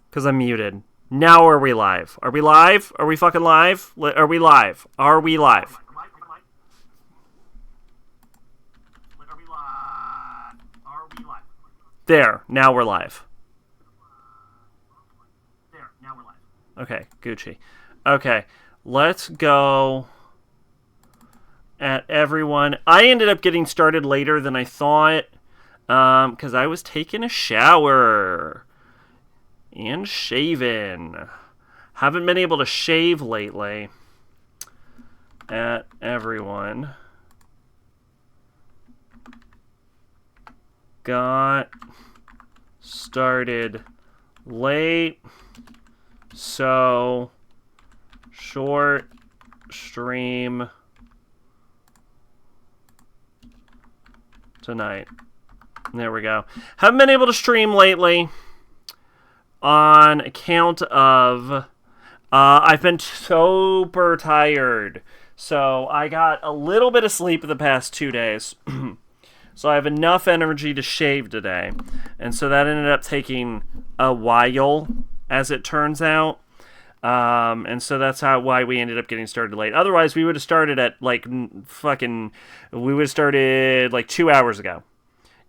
Because I'm muted. Now are we live? Are we live? Are we fucking live? Are we live? Are we live? There. Now we're live. Okay, Gucci. Okay, let's go at everyone. I ended up getting started later than I thought because I was taking a shower and shaving. Haven't been able to shave lately. At everyone. Got started late. So, short stream tonight. There we go. Haven't been able to stream lately on account of I've been super tired. So, I got a little bit of sleep the past 2 days. So, I have enough energy to shave today. And so, that ended up taking a while, as it turns out. And so that's why we ended up getting started late. Otherwise, we would have started at we would have started like 2 hours ago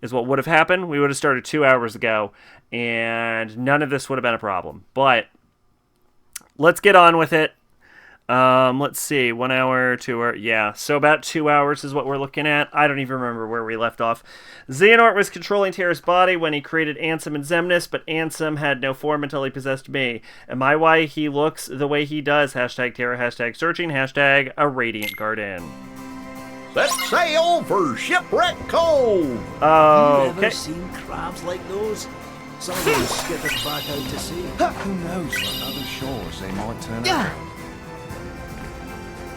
is what would have happened. We would have started 2 hours ago and none of this would have been a problem. But let's get on with it. Let's see, 1 hour, 2 hours. Yeah, so about 2 hours is what we're looking at. I don't even remember where we left off. Xehanort was controlling Terra's body when he created Ansem and Xemnas, but Ansem had no form until he possessed me. Am I why he looks the way he does? Hashtag Terra, hashtag searching, hashtag a Radiant Garden. Let's sail for Shipwreck Cove! Okay. You ever seen crabs like those? Some of them skipping back out to sea. Who knows what other shores they might turn up?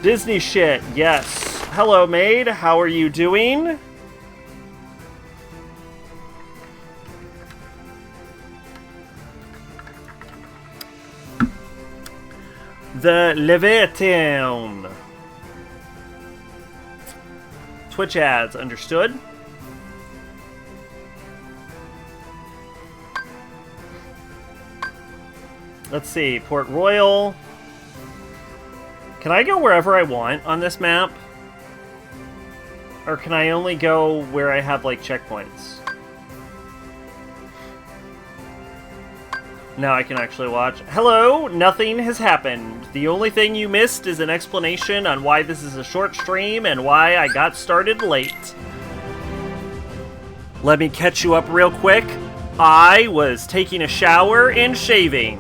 Disney shit, yes. Hello, maid. How are you doing? The Leviathan. Twitch ads, understood. Let's see, Port Royal. Can I go wherever I want on this map? Or can I only go where I have, like, checkpoints? Now I can actually watch. Hello, nothing has happened. The only thing you missed is an explanation on why this is a short stream and why I got started late. Let me catch you up real quick. I was taking a shower and shaving.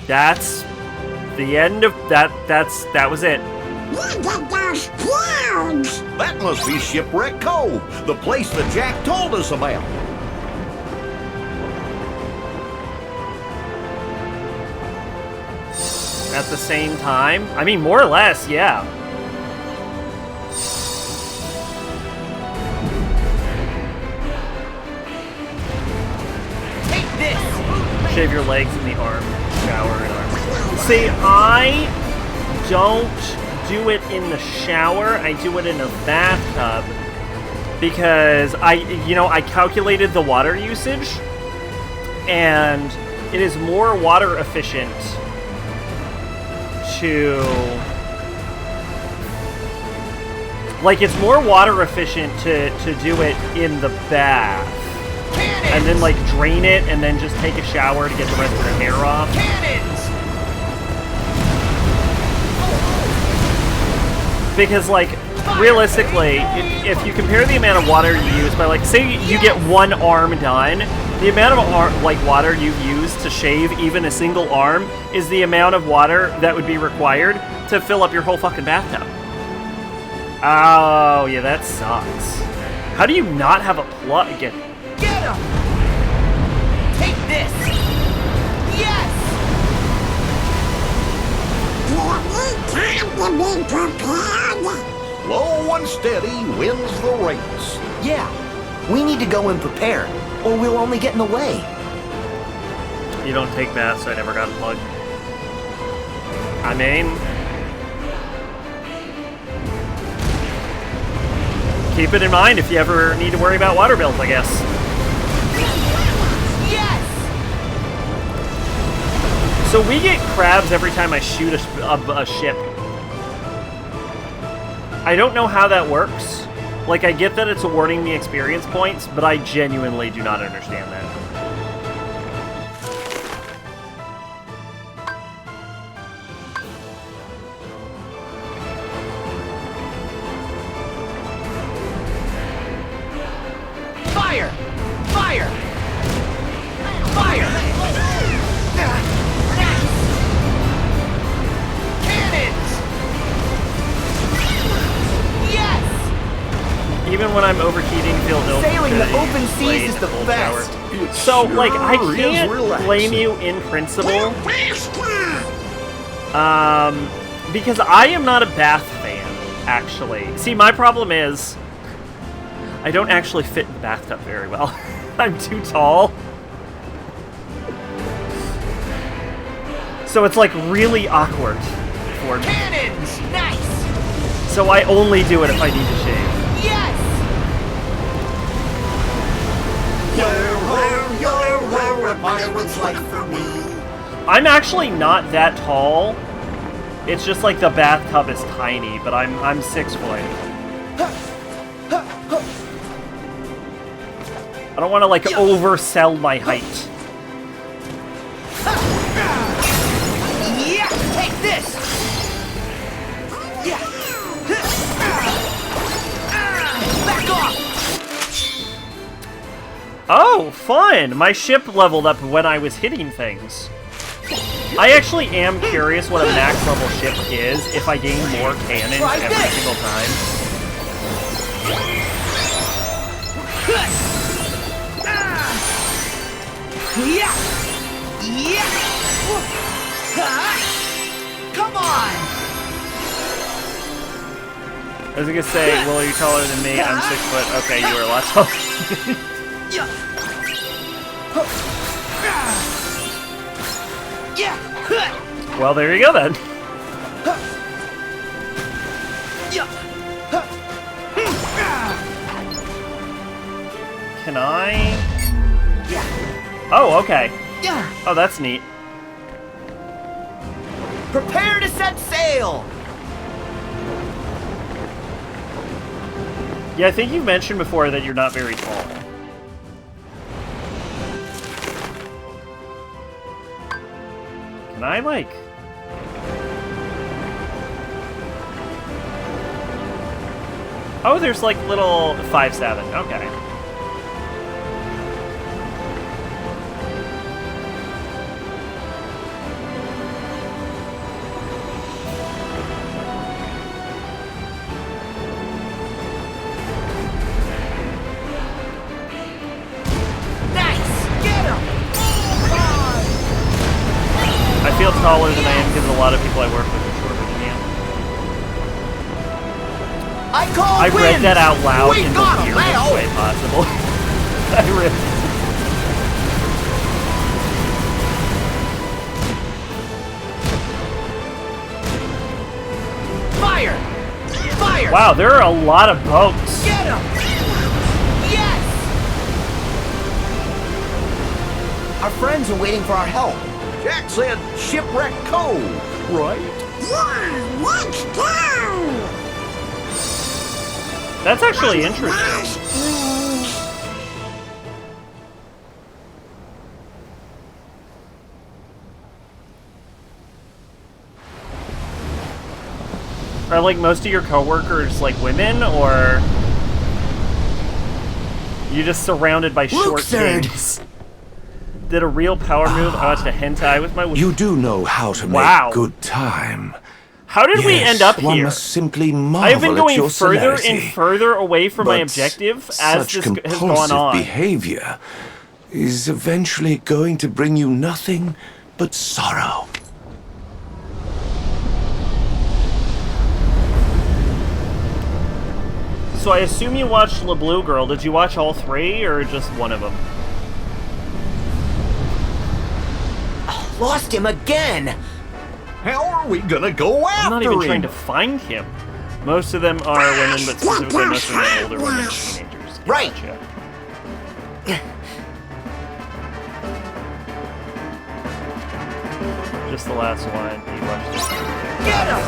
That's the end of that. That was it. Look at those clouds! That must be Shipwreck Cove, the place that Jack told us about. At the same time? I mean, more or less, yeah. Take this! Shave your legs and the arm. Shower and arm. See, I don't do it in the shower. I do it in a bathtub because I calculated the water usage and it is more water efficient it's more water efficient to do it in the bath. Cannons! And then, like, drain it, and then just take a shower to get the rest of the hair off. Cannons! Because, like, realistically, if you compare the amount of water you use by, like, say you get one arm done, the amount of, water you've used to shave even a single arm is the amount of water that would be required to fill up your whole fucking bathtub. Oh, yeah, that sucks. How do you not have a plug? Get him! Take this! Yes! You need time to be prepared. Slow and steady wins the race. Yeah, we need to go in prepared, or we'll only get in the way. You don't take baths, so I never got a plug. I mean, keep it in mind if you ever need to worry about water bills, I guess. So we get crabs every time I shoot a ship. I don't know how that works. Like, I get that it's awarding me experience points, but I genuinely do not understand that. Fire! Fire! Fire! Cannons! Yes! Even when I'm overheating, feel no. Sailing the open seas is the full best. power. So, like, I sure is can't relaxing. blame you in principle, Faster! because I am not a bath fan, actually. See, my problem is I don't actually fit in the bathtub very well. I'm too tall. So it's, like, really awkward for me. Cannons! Nice! So I only do it if I need to shave. Yes! A pirate's life for me. I'm actually not that tall. It's just like the bathtub is tiny, but I'm 6 foot. I don't want to like oversell my height. Yeah! Take this! Yeah! Back off! Oh, fun! My ship leveled up when I was hitting things. I actually am curious what a max level ship is if I gain more cannons Try every this. single time. Yeah! Yeah! Come on! I was gonna say, well, you're taller than me. I'm 6 foot. Okay, you are a lot taller. Yeah! Yeah! Well, there you go then. Can I? Yeah! Oh, okay. Yeah! Oh, that's neat. Prepare to set sail! Yeah, I think you mentioned before that you're not very tall. Can I, like... Oh, there's, like, little 5-7. Okay. Nice! Get him! I feel taller than I am because a lot of people I work with are shorter than you. I call I read wins. that out loud We in the got 'em weirdest now. way possible. I read... Fire! Fire! Wow, there are a lot of boats. Get him! Yes! Our friends are waiting for our help. Jack said Shipwreck Cove, right? Yeah, let's go! That's actually interesting. Last news. Are like most of your coworkers like women, or you just surrounded by short Luxord. kings? Did a real power move? I watched a hentai with my. You do know how to Wow. make good time. How did we Yes, end up one here? must simply marvel I have been at going your further celerity. and further away from my But objective as such this has gone compulsive on. behavior is eventually going to bring you nothing but sorrow. So I assume you watched La Blue Girl. Did you watch all 3 or just one of them? Lost him again! How are we gonna go after I'm not even him? trying to find him. Most of them are women, but specifically most of them are older women and teenagers. Right. Gotcha. Just the last one. You watch this. Get him!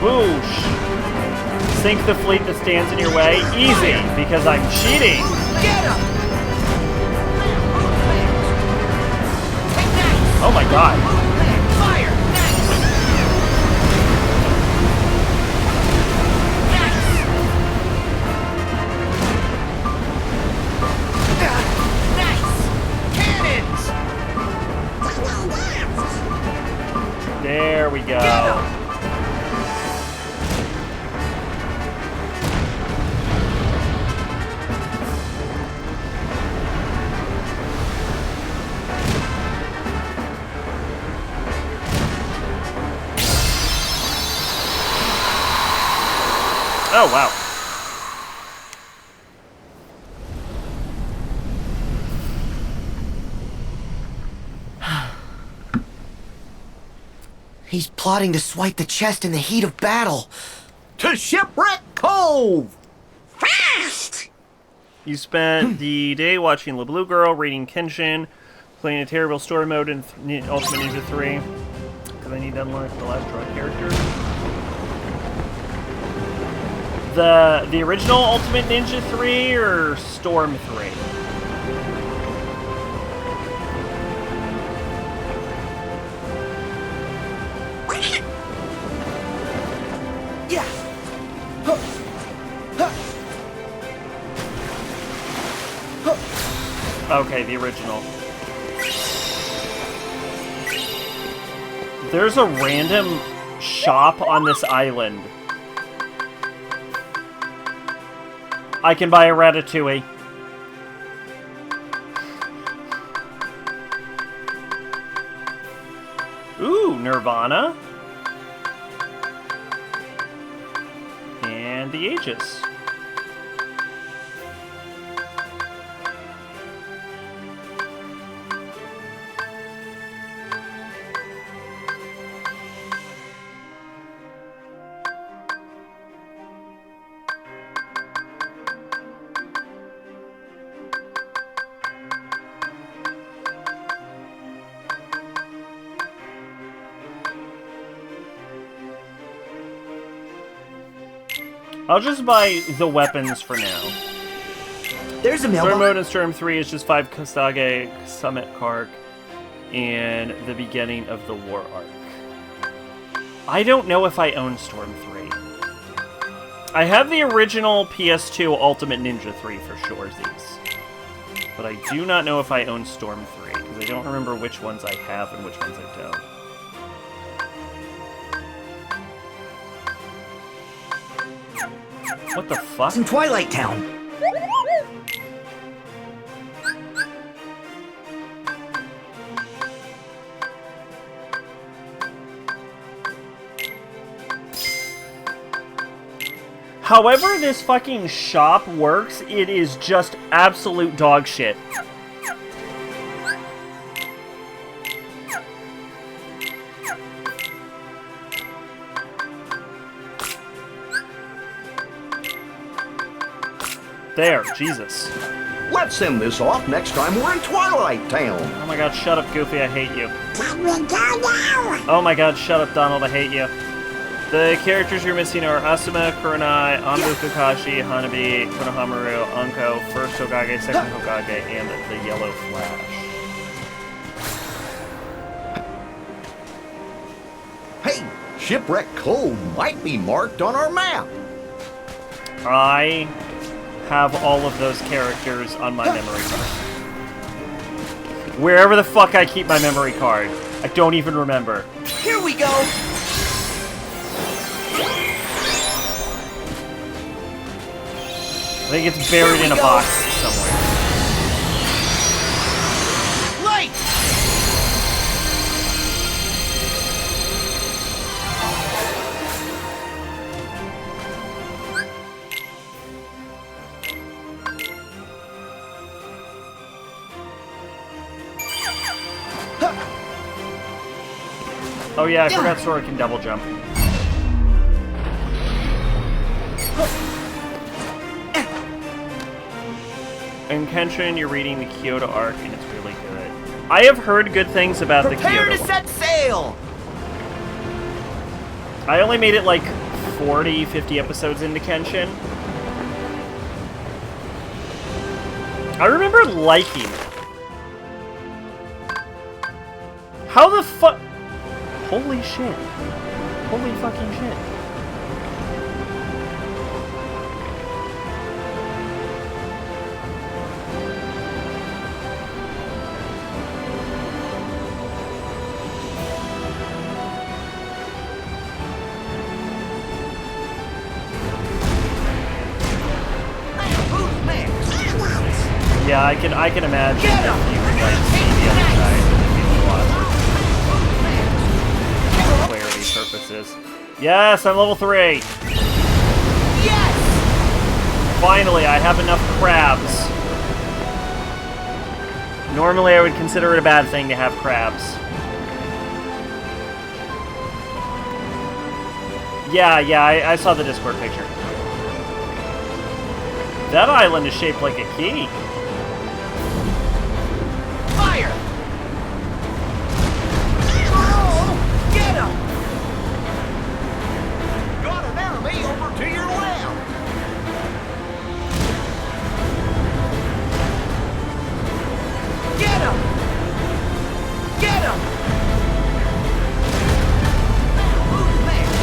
Boosh! Sink the fleet that stands in your way. Easy, because I'm cheating. Get him! Oh my god. Fire! Nice! Cannons! There we Get go. him! Oh, wow. He's plotting to swipe the chest in the heat of battle. To Shipwreck Cove! Fast! You spent the day watching La Blue Girl, reading Kenshin, playing a terrible story mode in Ultimate Ninja 3. Because I need to unlock the last draw character. The original Ultimate Ninja 3 or Storm 3? Yeah! Okay, the original. There's a random shop on this island. I can buy a Ratatouille. Ooh, Nirvana. And the Aegis. I'll just buy the weapons for now. There's a Storm mailbox. mode in Storm 3 is just 5 Kasage Summit Kark and the beginning of the War Arc. I don't know if I own Storm 3. I have the original PS2 Ultimate Ninja 3 for surezies. But I do not know if I own Storm 3, because I don't remember which ones I have and which ones I don't. What the fuck? It's in Twilight Town. However this fucking shop works, it is just absolute dog shit. There, Jesus. Let's send this off next time we're in Twilight Town. Oh my god, shut up, Goofy, I hate you. Can we go now? Oh my god, shut up, Donald, I hate you. The characters you're missing are Asuma, Kurenai, Anbu Kakashi, Hanabi, Konohamaru, Anko, First Hokage, Second Hokage, and the Yellow Flash. Hey, Shipwreck Cove might be marked on our map. I have all of those characters on my memory card. Wherever the fuck I keep my memory card. I don't even remember. Here we go! I think it's buried in a box somewhere. Light! Oh yeah, I forgot Sora can double jump. In Kenshin, you're reading the Kyoto arc, and it's really good. I have heard good things about the Prepare Kyoto to one. set sail! I only made it like 40, 50 episodes into Kenshin. I remember liking it. How the fuck? Holy shit. Holy fucking shit. Who's next? Yeah, I can imagine Get if 'em! you like see the other side if you watch clarity purposes. Yes, I'm level 3. Yes! Finally, I have enough crabs. Normally, I would consider it a bad thing to have crabs. Yeah, I saw the Discord picture. That island is shaped like a key. Fire! Oh, get him! Got an enemy over to your left. Get him! Get him! Who's next?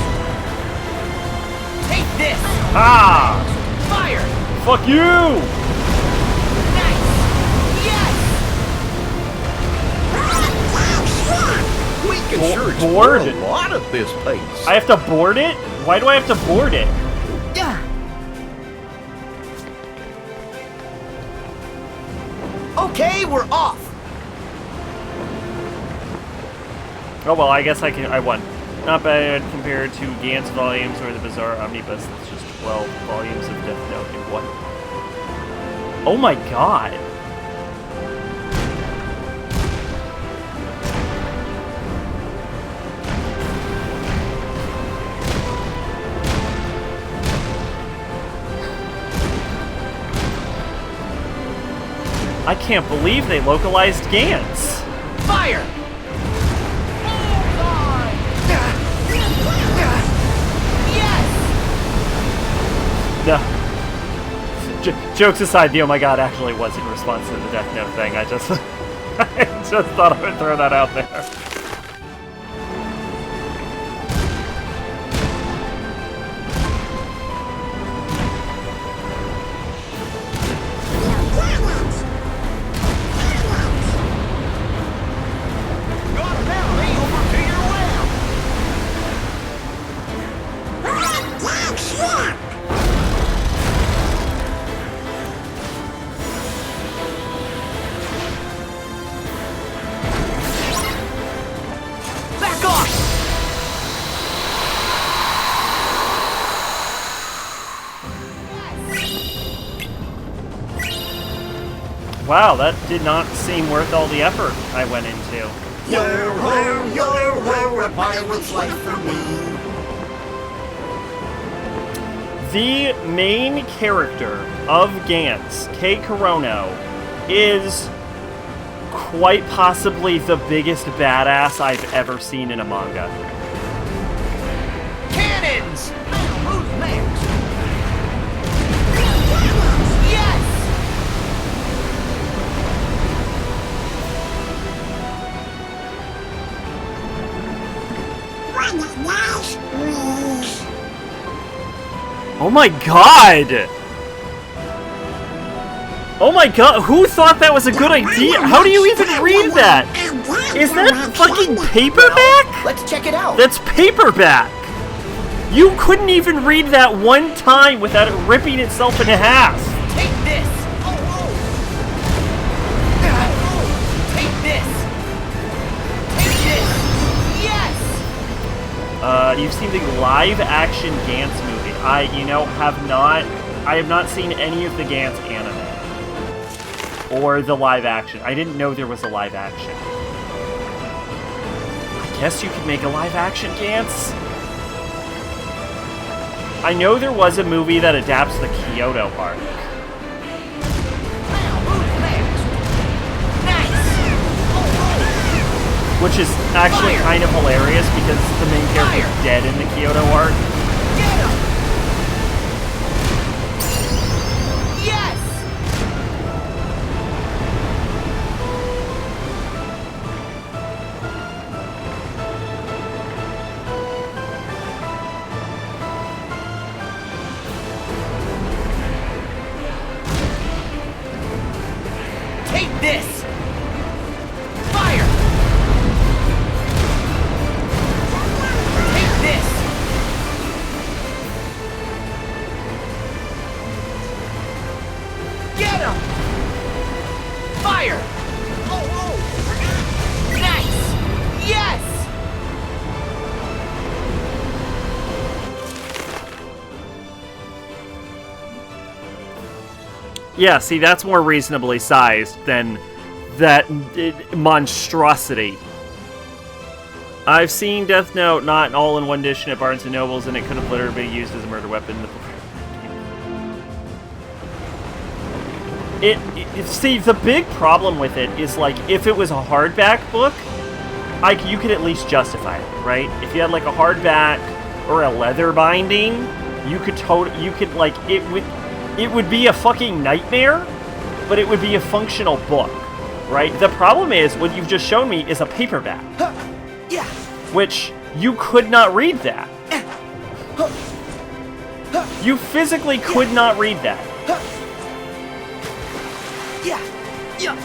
Take this! Ah! Fire! Fuck you! Nice! Yes! We can sure board. explore a lot at this pace. I have to board it? Why do I have to board it? Yeah. Okay, we're off! Oh well, I guess I won. Not bad compared to Gant's volumes or the Bizarre Omnibus. That's just 12 volumes of Death Note in one. Oh my god! I can't believe they localized Gantz! Fire! Yes! No. Jokes aside, the oh my god actually was in response to the Death Note thing. I just thought I would throw that out there. Got an enemy over to your left. Back off! Wow, that did not seem worth all the effort I went into. Yo-ho, a pirate's life for me. The main character of Gantz, Kei Korono, is quite possibly the biggest badass I've ever seen in a manga. Cannons! Who's next? Yes! Oh my god! Oh my god, who thought that was a good idea? How do you even read that? Is that fucking paperback? Let's check it out. That's paperback! You couldn't even read that one time without it ripping itself in half. Take this! Take this! Take this! Yes! You've seen the live-action Gantz movie. I have not seen any of the Gantz anime. Or the live-action. I didn't know there was a live-action. I guess you could make a live-action Gantz? I know there was a movie that adapts the Kyoto arc. Now, who's next? Nice! which is actually kind of hilarious because the main character is dead in the Kyoto arc. Get him! Yes! Take this! Fire! Take this! Get him! Fire! Nice! Yes! Yeah, see, that's more reasonably sized than that monstrosity. I've seen Death Note not all in one edition at Barnes & Nobles, and it could have literally been used as a murder weapon. See, the big problem with it is, like, if it was a hardback book, you could at least justify it, right? If you had, like, a hardback or a leather binding, you could like, it would be a fucking nightmare, but it would be a functional book, right? The problem is, what you've just shown me is a paperback. Yeah! Which, you could not read that. You physically could not read that. Yeah! Yeah!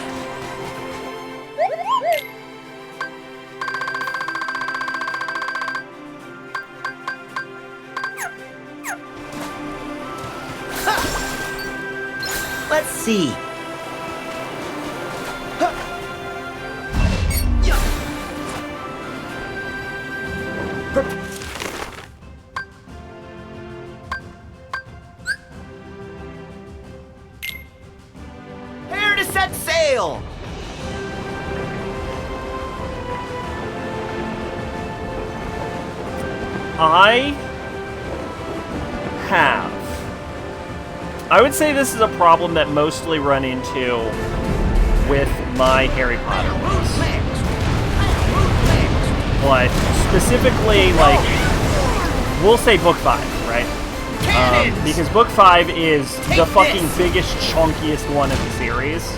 Let's see. Prepare to set sail! I would say this is a problem that mostly run into with my Harry Potter books. But specifically, like, we'll say book 5, right? Because book 5 is the fucking biggest, chunkiest one of the series.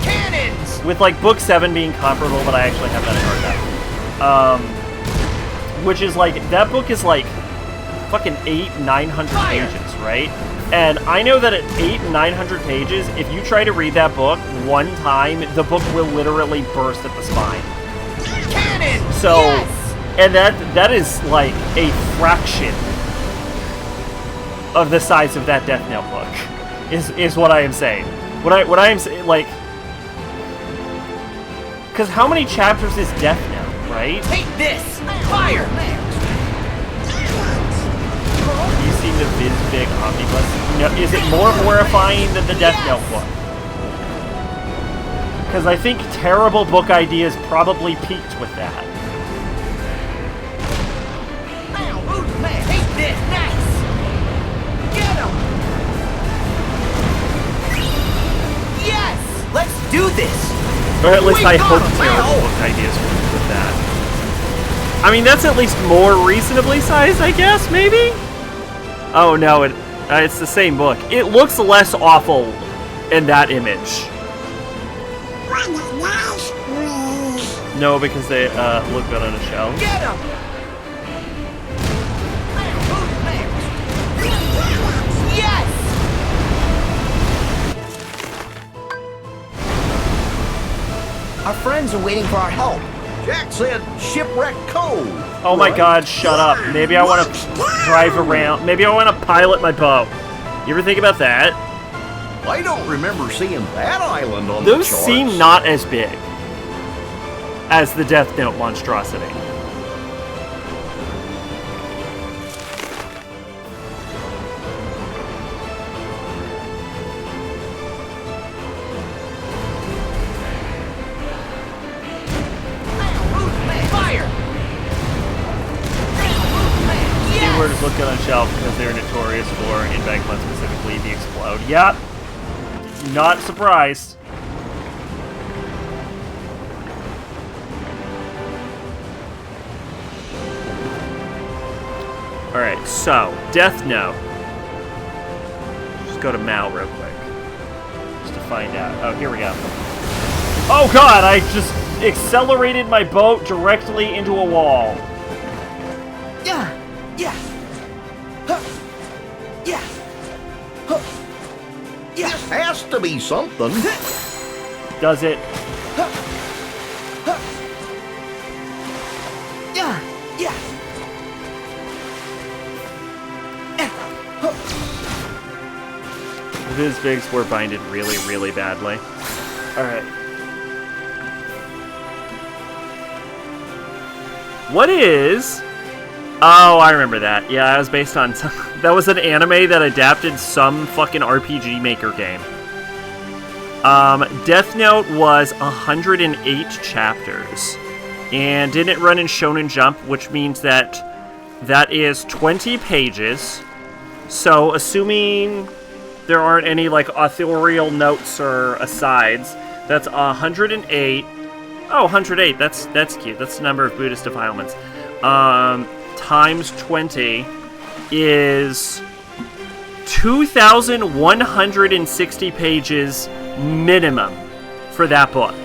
Cannons! With, like, book 7 being comparable, but I actually have that in hardback. Which is, like, that book is, like, fucking 900 pages, right? And I know that at 900 pages, if you try to read that book one time, the book will literally burst at the spine. Cannon! So, yes! and that is like a fraction of the size of that Death Note book, is what I am saying. What I am saying, like, because how many chapters is Death Note, right? Take this! Fire! You seen the Viz Big Omnibus? No, is it more horrifying than the Death Note book? Because I think Terrible Book Ideas probably peaked with that. Take this! Nice! Get him! Yes! Let's do this! Or at least We I got hope him, Terrible pal! Book Ideas peaked with that. I mean, that's at least more reasonably sized, I guess, maybe? Oh no, it's the same book. It looks less awful in that image. No, because they look good on a shelf. Get him! Yes! Our friends are waiting for our help. Jack said Shipwreck Cove. Oh my right? god, shut up. Maybe I want to drive around. Maybe I want to pilot my boat. You ever think about that? I don't remember seeing that island on the Those charts. seem not as big as the Death Note monstrosity. Fire! Keywords look good on shelf because they're notorious for, in Bagman specifically, the explode. Yep. Not surprised. Alright, so, Death Note. Just go to Mal real quick. Just to find out. Oh, here we go. Oh god, I just accelerated my boat directly into a wall. Yeah. Yeah. Huh. Yeah. Huh. Yeah. This has to be something. Does it? Yeah. Yeah. Viz Bigs were binded really, really badly. Alright. What is... Oh, I remember that. Yeah, that was based on... That was an anime that adapted some fucking RPG Maker game. Death Note was 108 chapters. And didn't run in Shonen Jump, which means that is 20 pages. So, assuming there aren't any, like, authorial notes or asides, that's 108. Oh, 108. That's cute. That's the number of Buddhist defilements. Times 20 is 2,160 pages minimum for that book.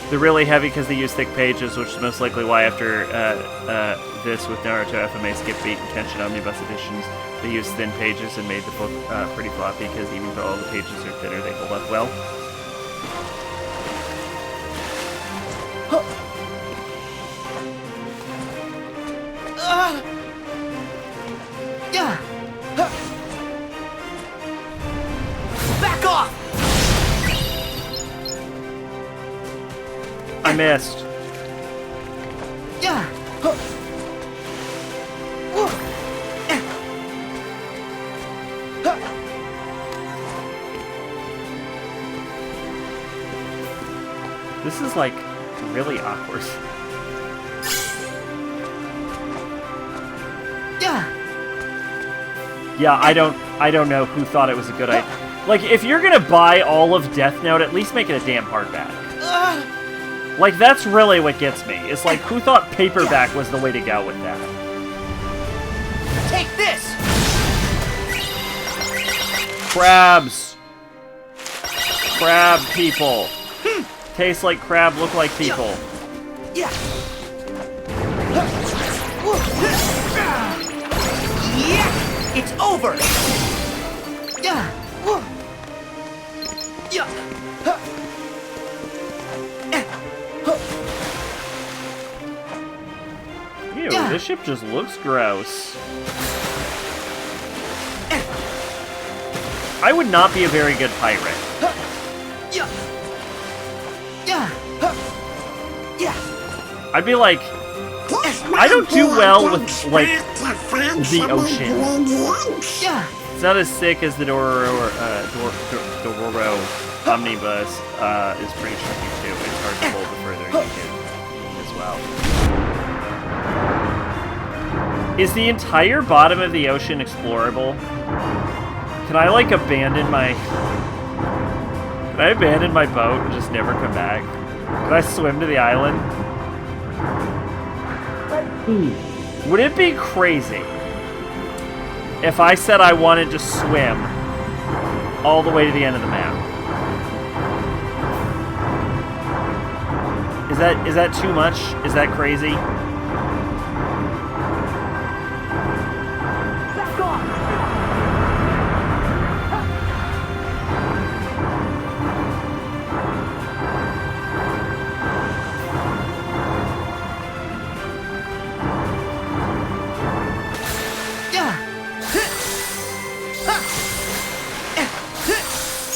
They're really heavy because they use thick pages, which is most likely why after this with Naruto FMA Skip Beat and Kenshin Omnibus editions, they used thin pages and made the book pretty floppy because even though all the pages are thinner, they hold up well. Yeah. Back off. I missed. Yeah. This is like really awkward. Yeah. Yeah, I don't know who thought it was a good idea. Like, if you're gonna buy all of Death Note, at least make it a damn hardback. Like, that's really what gets me. It's like, who thought paperback was the way to go with that? Take this! Crabs! Crab people. Taste like crab, look like people. Yeah. Yeah! It's over! Yeah. Yeah. Ew, this ship just looks gross. I would not be a very good pirate. Yeah. Yeah. Yeah. I'd be like, I don't do well with, like, the ocean. Yeah. It's not as sick as the Dororo Omnibus is pretty tricky too. It's hard to pull the further you get as well. Is the entire bottom of the ocean explorable? Can I, like, abandon my boat and just never come back? Can I swim to the island? Would it be crazy if I said I wanted to swim all the way to the end of the map? Is that too much? Is that crazy?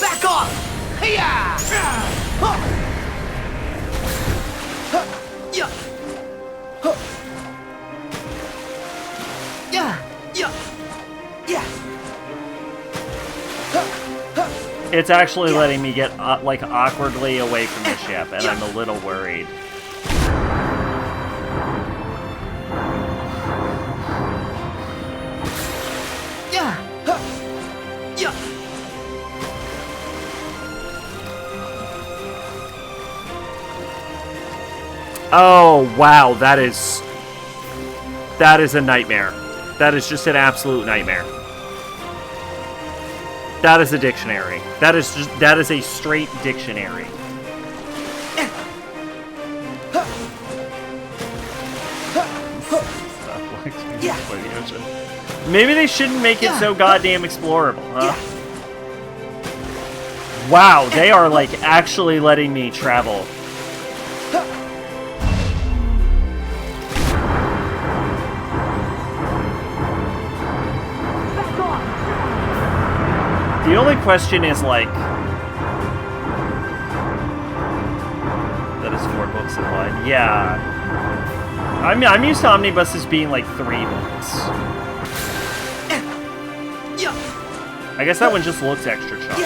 Back off! Hiya! Yeah. Yeah. Yeah. Yeah. It's actually letting me get, like, awkwardly away from the ship, and I'm a little worried. Yeah. Yeah. Oh, wow, that is That is a nightmare. That is just an absolute nightmare. That is a dictionary. That is a straight dictionary. Maybe they shouldn't make it so goddamn explorable, huh? Wow, they are like actually letting me travel. The only question is like, that is 4 books in one. Yeah, I'm used to omnibuses being like 3 books. I guess that one just looks extra chunky.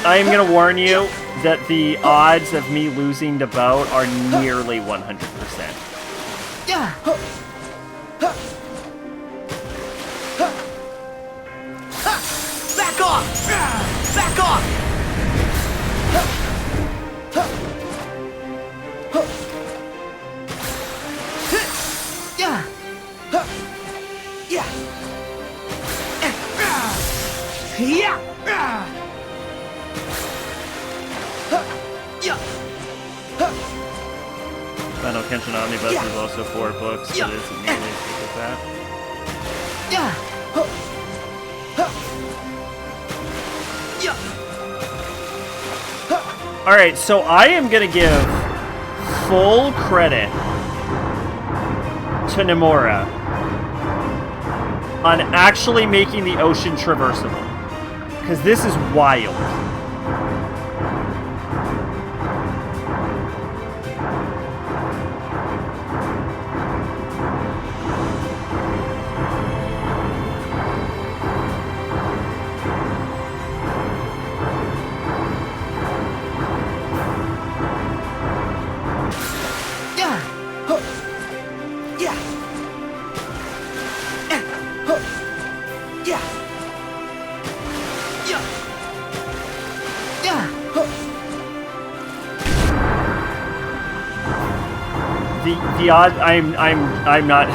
I am gonna warn you that the odds of me losing the boat are nearly 100%. Back off! Back off! Final Kenshin Omnibus is also 4 books, but it's nearly as big as that. Alright, so I am gonna give full credit to Nomura on actually making the ocean traversable. Because this is wild. The odd, I'm not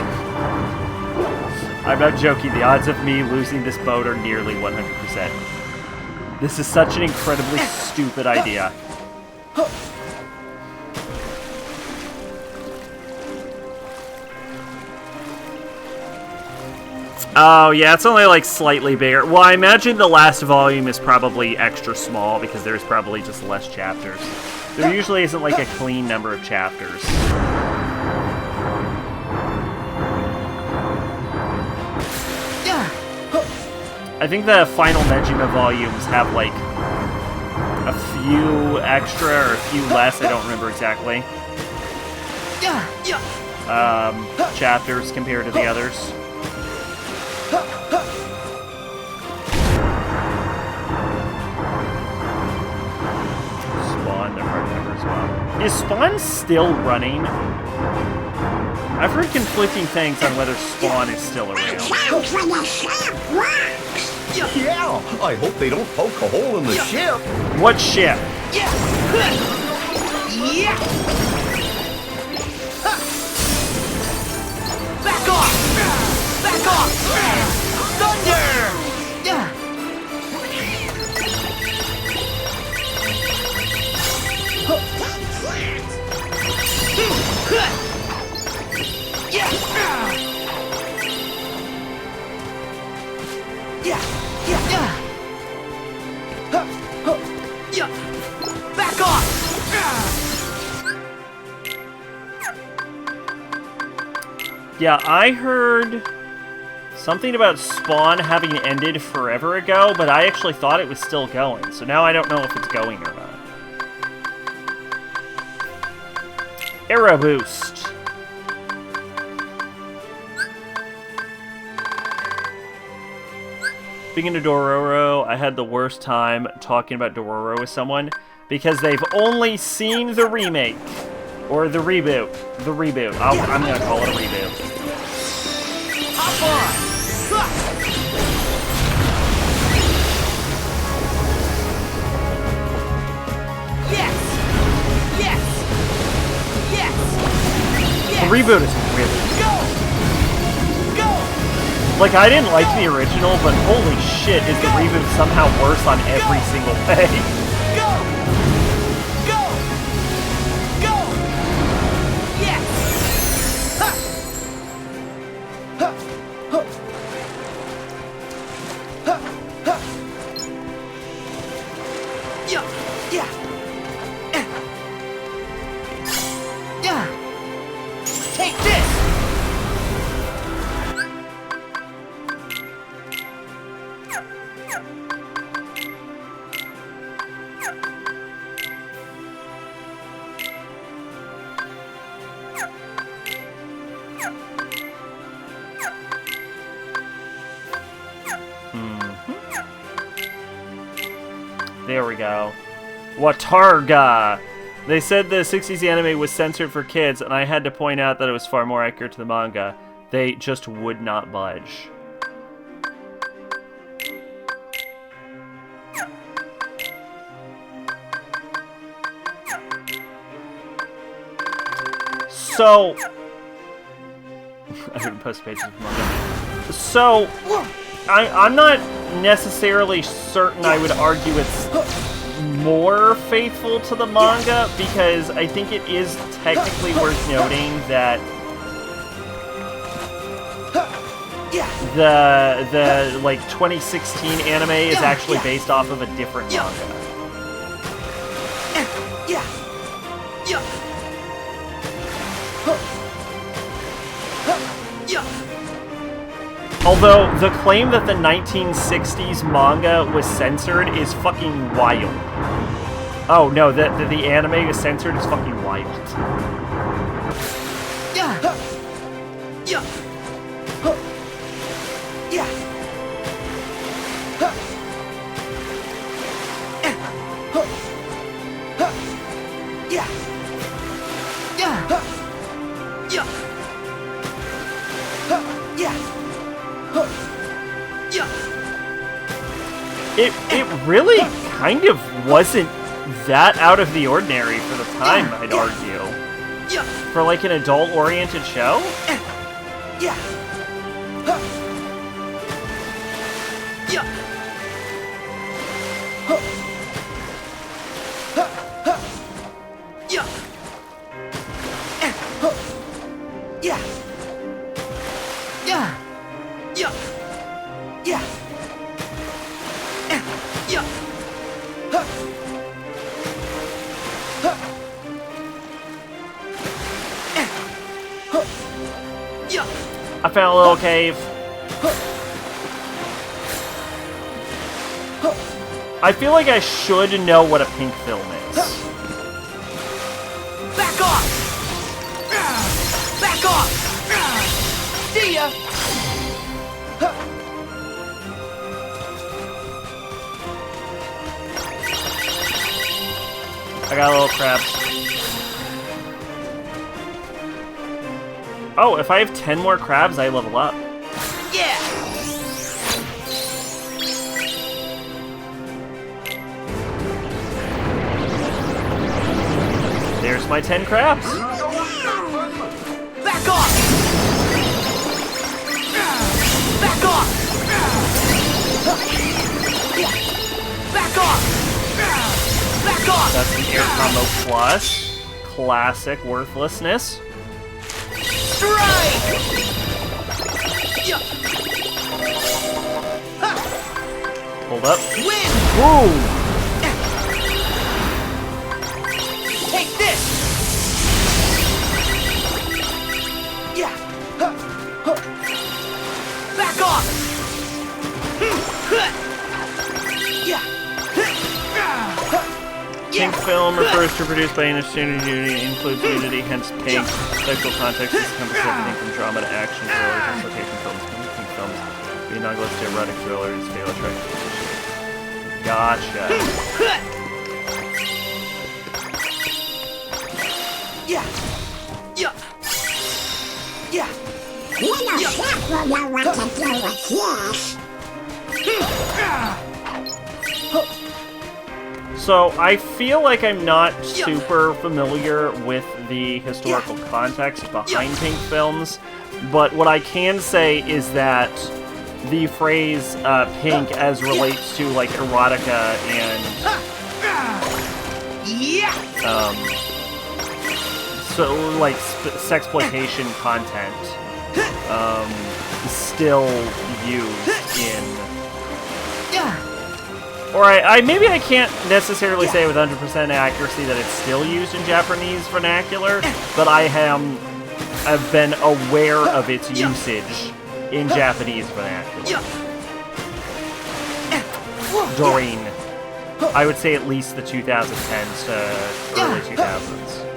joking. The odds of me losing this boat are nearly 100%. This is such an incredibly stupid idea. Oh, yeah, it's only like slightly bigger. Well, I imagine the last volume is probably extra small because there's probably just less chapters. There usually isn't like a clean number of chapters. I think the final Nejima volumes have like a few extra or a few less, I don't remember exactly. Chapters compared to the others. Spawn, they're hard to remember as well. Is Spawn still running? I've heard conflicting things on whether Spawn is still around. Sounds like a sharp rock. Yeah, I hope they don't poke a hole in the ship. What ship? Back off! Back off! Thunder! Back off! Yeah, I heard something about Spawn having ended forever ago, but I actually thought it was still going, so now I don't know if it's going or not. Arrow Boost. Speaking of Dororo, I had the worst time talking about Dororo with someone because they've only seen the remake. Or the reboot. The reboot. I'm gonna call it a reboot. Hop on! Yes! reboot is really Go! Go! like, I didn't like the original, but holy shit, is the reboot somehow worse on every single way. Go! Go! Go! Yes! Ha! Ha! Ha! Ha! Ha! Yeah! Yeah! Yeah! Take this! There we go. Watarga! They said the 60s anime was censored for kids, and I had to point out that it was far more accurate to the manga. They just would not budge. So... I haven't posted pages of manga. So... I'm not necessarily certain I would argue it's more faithful to the manga, because I think it is technically worth noting that the like 2016 anime is actually based off of a different manga. Yeah! Yeah! Yeah! Although the claim that the 1960s manga was censored is fucking wild. Oh no, the anime is censored is fucking wild. Yeah! Yeah! Yeah! Yeah! Yeah! Yeah! Yeah! It really kind of wasn't that out of the ordinary for the time, I'd argue. Yeah! For like an adult-oriented show? Yeah! Yeah! Yeah! Yeah! Yeah! Yeah! Yeah! Yeah! Yeah! I found a little cave. I feel like I should know what a pink film is. Back off! Back off! See ya! I got a little crabs. Oh, if I have 10 more crabs, I level up. Yeah! There's my 10 crabs. Back off! Back off! Back off! Back off! That's an air combo plus. Classic worthlessness. Strike! Yeah. Ha. Hold up. Win! Woo! Take this! Yeah! Ha. Ha. Back off! Yeah! Pink film refers to produced by an student unity, includes nudity, hence pink. Sexual context is encompasses everything from drama to action, thrillers, exploitation films, pink films, be analogous to erotic thrillers, scale attraction. Gotcha. Yeah! Yeah! Yeah! You know Chef will know what to do with this. So I feel like I'm not super familiar with the historical context behind Pink films, but what I can say is that the phrase pink as relates to like erotica and so like sexploitation content still used in, or maybe I can't necessarily say with 100% accuracy that it's still used in Japanese vernacular, but I've been aware of its usage in Japanese vernacular during, I would say, at least the 2010s to early 2000s.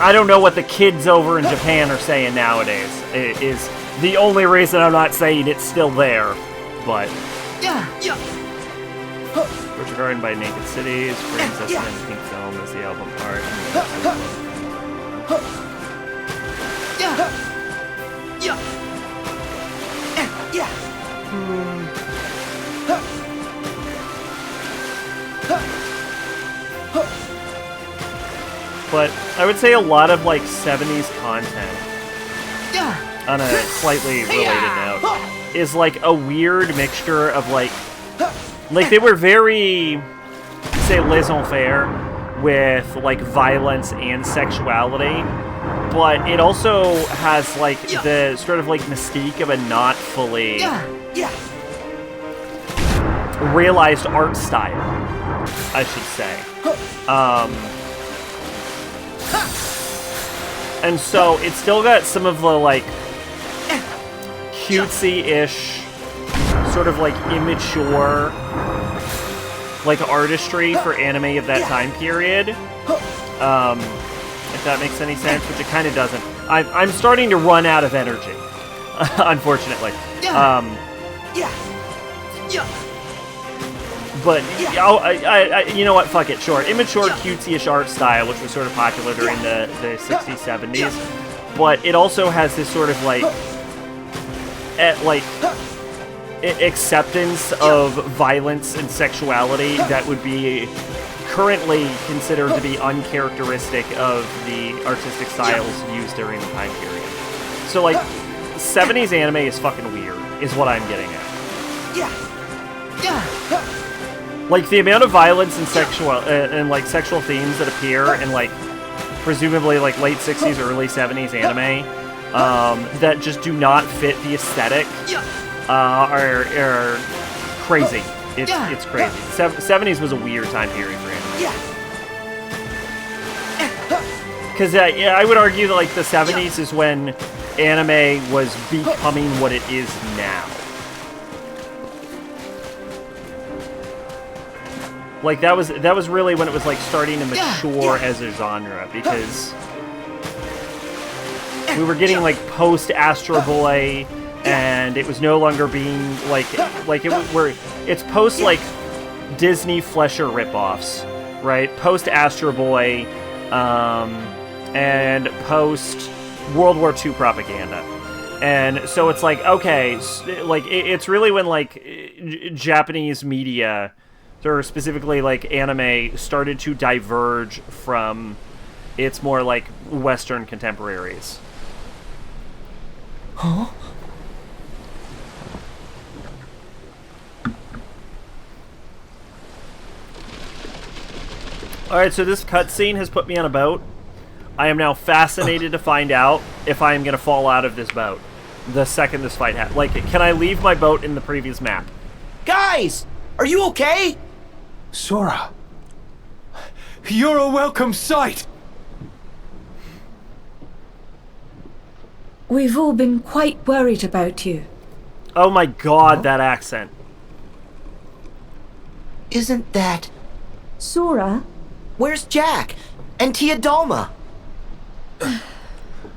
I don't know what the kids over in Japan are saying nowadays. It is the only reason I'm not saying it's still there, but... Which are governed by Naked Cities, brings us in Pink Film as the album art. But I would say a lot of like 70s content, on a slightly related note, is like a weird mixture of like they were very, say, laissez-faire with like violence and sexuality, but it also has like the sort of like mystique of a not fully realized art style, I should say. And so it's still got some of the like cutesy-ish, sort of like immature like artistry for anime of that time period. If that makes any sense, which it kind of doesn't. I'm starting to run out of energy, unfortunately. But you know what? Fuck it. Sure, immature, cutesy-ish art style, which was sort of popular during the 60s, 70s. But it also has this sort of like acceptance of violence and sexuality that would be currently considered to be uncharacteristic of the artistic styles used during the time period. So like, 70s anime is fucking weird, is what I'm getting at. Like, the amount of violence and sexual themes that appear in, like, presumably, like, late 60s or early 70s anime, that just do not fit the aesthetic, are crazy. It's crazy. 70s was a weird time period for anime. Because, I would argue that, like, the 70s is when anime was becoming what it is now. Like, that was really when it was, like, starting to mature as a genre, because we were getting, like, post-Astro Boy, and it was no longer being, it's post, like, Disney Flesher ripoffs, right? Post-Astro Boy, and post-World War II propaganda. And so it's like, okay, like, it's really when, like, Japanese media, or specifically, like, anime, started to diverge from its more, like, Western contemporaries. Huh? Alright, so this cutscene has put me on a boat. I am now fascinated to find out if I am going to fall out of this boat the second this fight happens. Like, can I leave my boat in the previous map? Guys! Are you okay? Sora, you're a welcome sight! We've all been quite worried about you. Oh my god, that accent. Isn't that... Sora? Where's Jack? And Tia Dalma?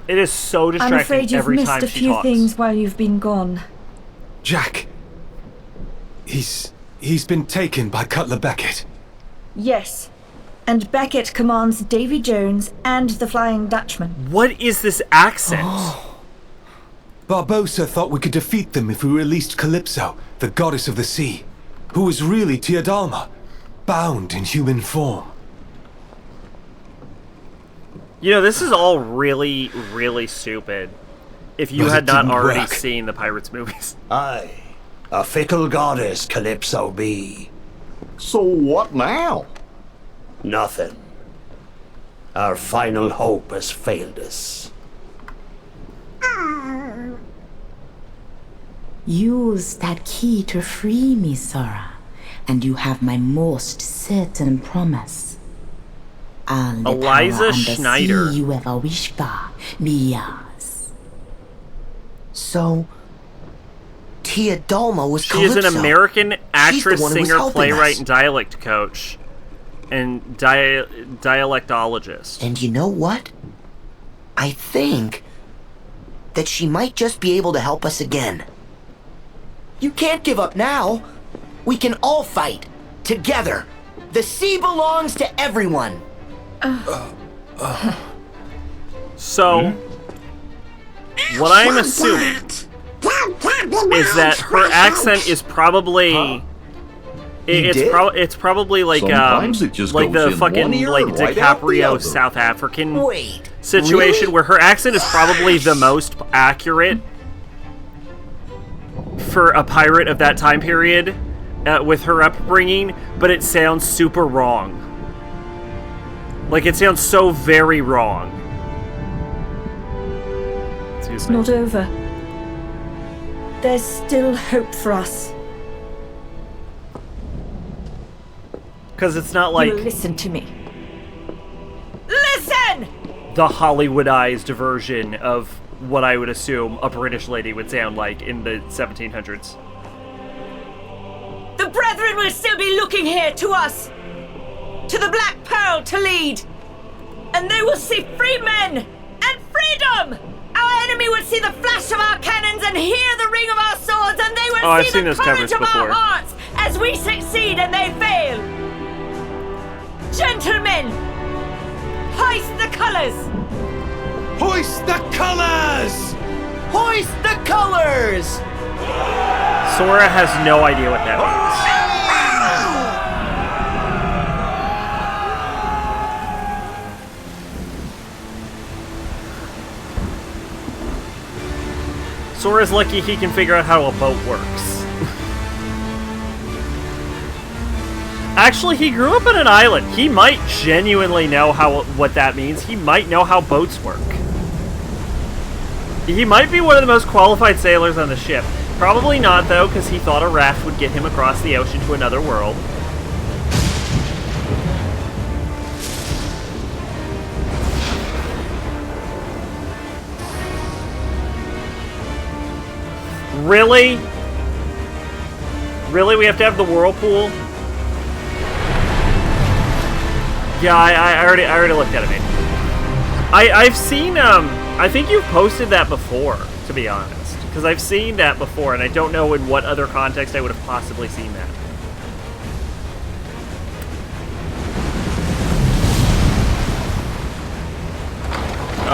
It is so distracting I'm afraid you've every missed time a she few talks. things while you've been gone. Jack. He's been taken by Cutler Beckett. Yes. And Beckett commands Davy Jones and the Flying Dutchman. What is this accent? Barbossa thought we could defeat them if we released Calypso, the goddess of the sea. who is really Teodalma, bound in human form. You know, this is all really, really stupid. If you But had it not didn't already work. seen the Pirates movies. Aye. A fickle goddess Calypso be. So what now? Nothing. Our final hope has failed us. Use that key to free me, Sora, and you have my most certain promise. All the Eliza power under Schneider. sea you ever wished for be yours. So, Teodalma was She is an Calypso. American actress, one who was singer, helping playwright, us. and dialect coach. And dialectologist. And you know what? I think that she might just be able to help us again. You can't give up now. We can all fight. Together. The sea belongs to everyone. So, what I'm assuming is that her accent is probably it's probably like Sometimes it just like goes the in fucking one ear like and right out the DiCaprio other. South African Wait. situation really? where her accent is probably the most accurate for a pirate of that time period with her upbringing, but it sounds super wrong. Like, it sounds so very wrong. Excuse It's me. not over. There's still hope for us. Because it's not like You listen to me. Listen! the Hollywoodized version of what I would assume a British lady would sound like in the 1700s. The Brethren will still be looking here to us, to the Black Pearl to lead, and they will see free men and freedom. Our enemy will see the flash of our cannons and hear the ring of our swords, and they will I've see seen the those courage covers of before. our hearts as we succeed and they fail. Gentlemen, hoist the colors. Hoist the colors! Hoist the colors! Sora has no idea what that means. Sora's lucky he can figure out how a boat works. Actually, he grew up on an island. He might genuinely know what that means. He might know how boats work. He might be one of the most qualified sailors on the ship. Probably not, though, because he thought a raft would get him across the ocean to another world. Really? Really? We have to have the whirlpool? Yeah, I already looked at it, maybe. I've seen, I think you've posted that before, to be honest. Because I've seen that before, and I don't know in what other context I would have possibly seen that.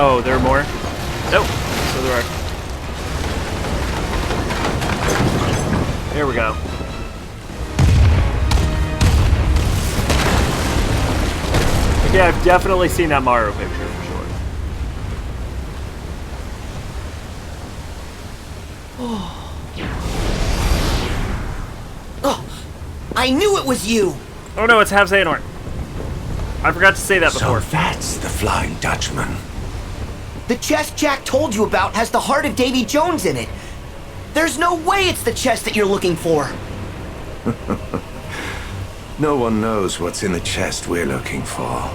Oh, there are more? Nope. So there are. Here we go. Yeah, I've definitely seen that Mario picture for sure. Oh, I knew it was you! Oh no, it's Half Xehanort. I forgot to say that before. So that's the Flying Dutchman. The chest Jack told you about has the heart of Davy Jones in it. There's no way it's the chest that you're looking for. No one knows what's in the chest we're looking for.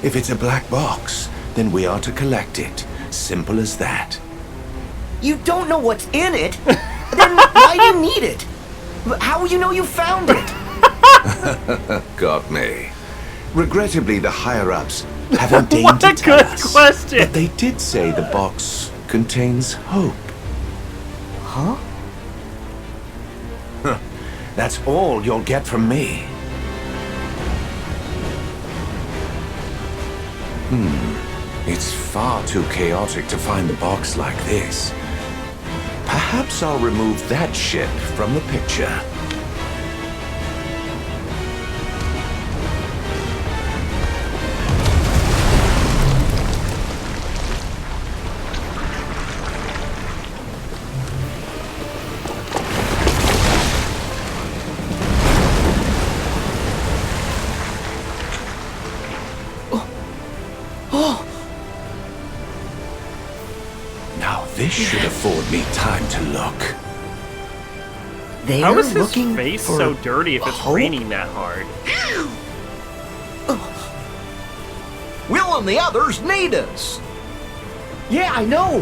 If it's a black box, then we are to collect it. Simple as that. You don't know what's in it? Then why do you need it? How will you know you found it? Got me. Regrettably, the higher-ups haven't deigned What to a tell good us. question! But they did say the box contains hope. Huh? That's all you'll get from me. It's far too chaotic to find the box like this. Perhaps I'll remove that ship from the picture. should afford me time to look. They How are is his looking face for so dirty if it's hope? raining that hard? Will and the others need us. Yeah, I know.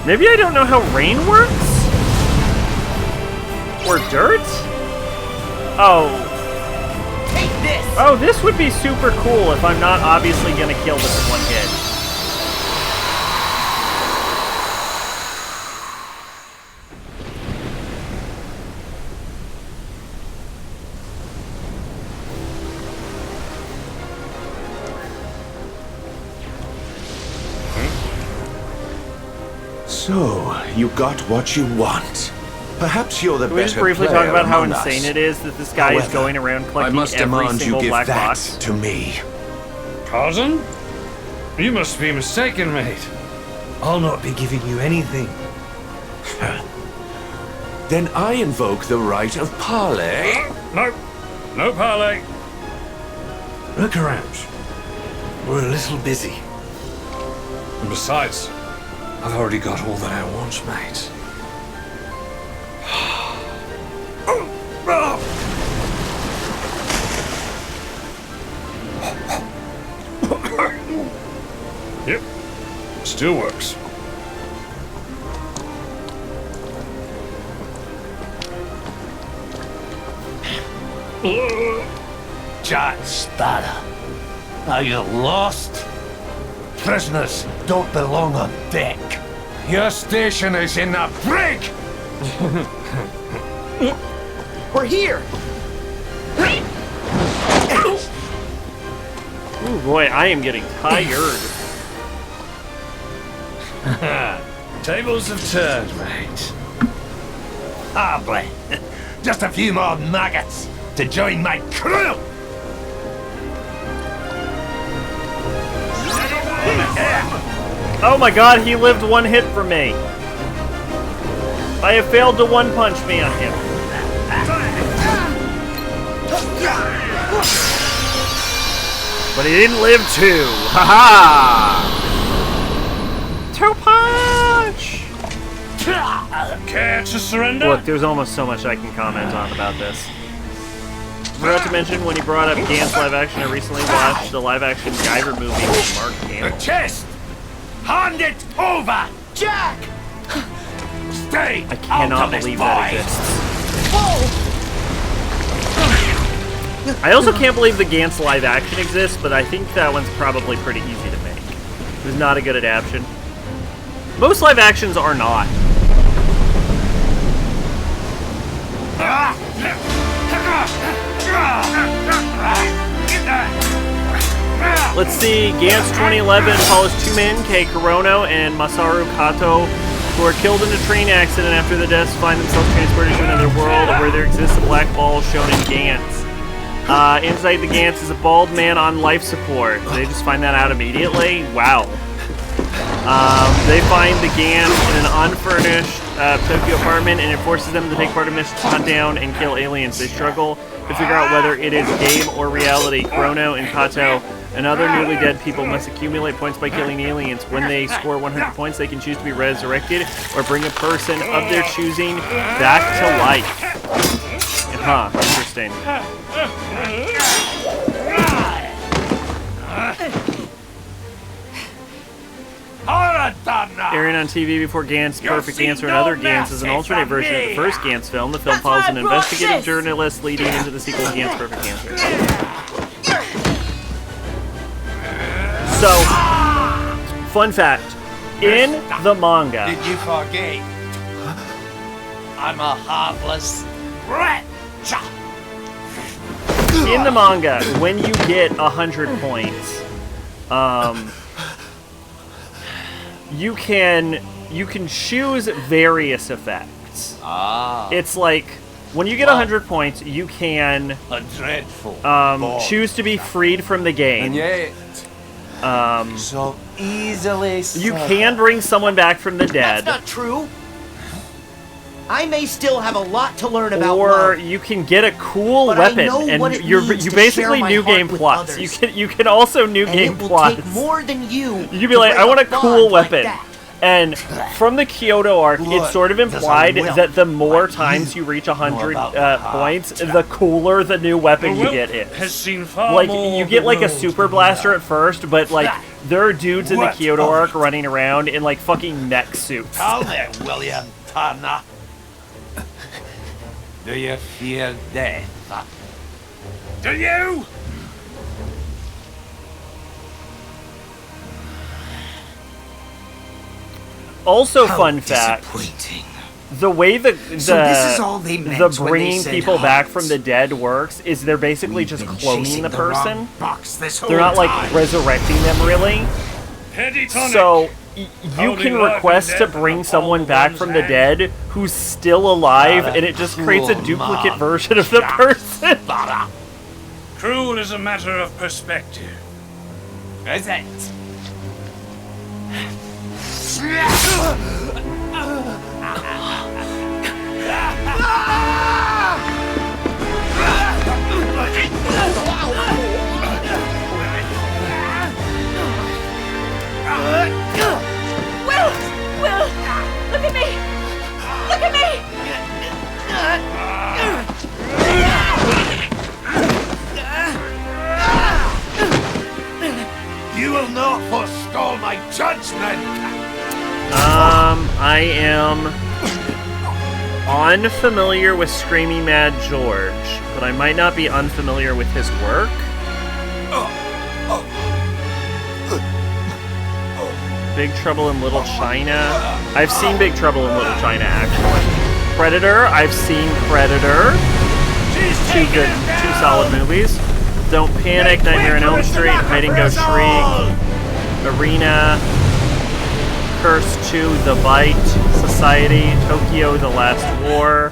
Maybe I don't know how rain works? Or dirt? Oh. Take this. Oh, this would be super cool if I'm not obviously gonna kill this in one hit. So, you got what you want. Perhaps you're the Can we just better briefly talk player about how among insane us. it is that this guy is However, going around I collecting must every demand you single give black that box? to me. Pardon? You must be mistaken, mate. I'll not be giving you anything. Then I invoke the right of parley. No. No parley. Look around. We're a little busy. And besides, I've already got all that I want, mate. Yep. Still works. Jack Sparrow, are you lost? Prisoners don't belong on deck. Your station is in the brig! We're here. Ooh, boy, I am getting tired. Tables have turned, mate. Hardly. Just a few more maggots to join my crew! Oh my god, he lived one hit from me. I have failed to one punch me on him. But he didn't live two. Haha! Two punch! Care to surrender? Look, there's almost so much I can comment on about this. Forgot to mention when he brought up Gant's live action, I recently watched the live action Guyver movie with Mark The Hamill. chest! Hand it over! Jack. Stay I cannot out of this, believe that boy. exists. Whoa. I also can't believe the Gant's live action exists, but I think that one's probably pretty easy to make. It was not a good adaptation. Most live actions are not. Let's see, Gantz 2011 follows two men, Kei Kurono and Masaru Kato, who are killed in a train accident. After the deaths find themselves transported to another world where there exists a black ball shown in Gantz. Inside the Gantz is a bald man on life support. They just find that out immediately? Wow. They find the Gantz in an unfurnished Tokyo apartment, and it forces them to take part in missions to hunt down and kill aliens. They struggle to figure out whether it is game or reality. Kurono and Kato and other newly dead people must accumulate points by killing aliens. When they score 100 points, they can choose to be resurrected or bring a person of their choosing back to life. Huh, interesting. Airing on TV before Gantz, Perfect Answer, and Other Gantz is an alternate version of the first Gantz film. The film follows an investigative journalist leading into the sequel Gantz, Perfect Answer. So, fun fact. In the manga, Did you forget? I'm a heartless rat. in the manga, when you get 100 points, you can choose various effects. It's like when you get 100 points, you can A dreadful choose to be freed from the game. And yet, so easily You can bring someone back from the That's dead, not true. I may still have a lot to learn about or love. you can get a cool But I weapon, know and what it you means to basically share my new heart game with plus. others. You can also new And game it will plus. take more than you. You can be like, to I want a break cool bond like weapon. that. And from the Kyoto arc, it's sort of implied that the more times you reach 100 points, the cooler the new weapon you get is. Has seen far Like, more you get like a world super than blaster that. at first, but like, there are dudes in the What Kyoto of arc running around in like fucking mech suits. Tell me, William Turner. Do you fear death? Do you? Also, How fun fact, disappointing. the way the So this is all they meant the when they bringing said people back hearts. from the dead works is they're basically We've just been cloning chasing the the wrong person. box this They're not whole like time. resurrecting them really. Petty tonic. So you Holding can life request and to death in bring the someone palm of back one's from the hand. dead who's still alive, Not a and it just creates a cruel duplicate man. version of the person. Cruel is a matter of perspective. Is it? Will! Will! Look at me! Look at me! You will not forestall my judgment. I am unfamiliar with Screaming Mad George, but I might not be unfamiliar with his work. Big Trouble in Little China. I've seen Big Trouble in Little China, actually. Predator. I've seen Predator. Two solid movies. Don't Panic, Nightmare on Elm Street, Hide and Go Shriek, Arena, Curse 2, The Bite, Society, Tokyo, The Last War,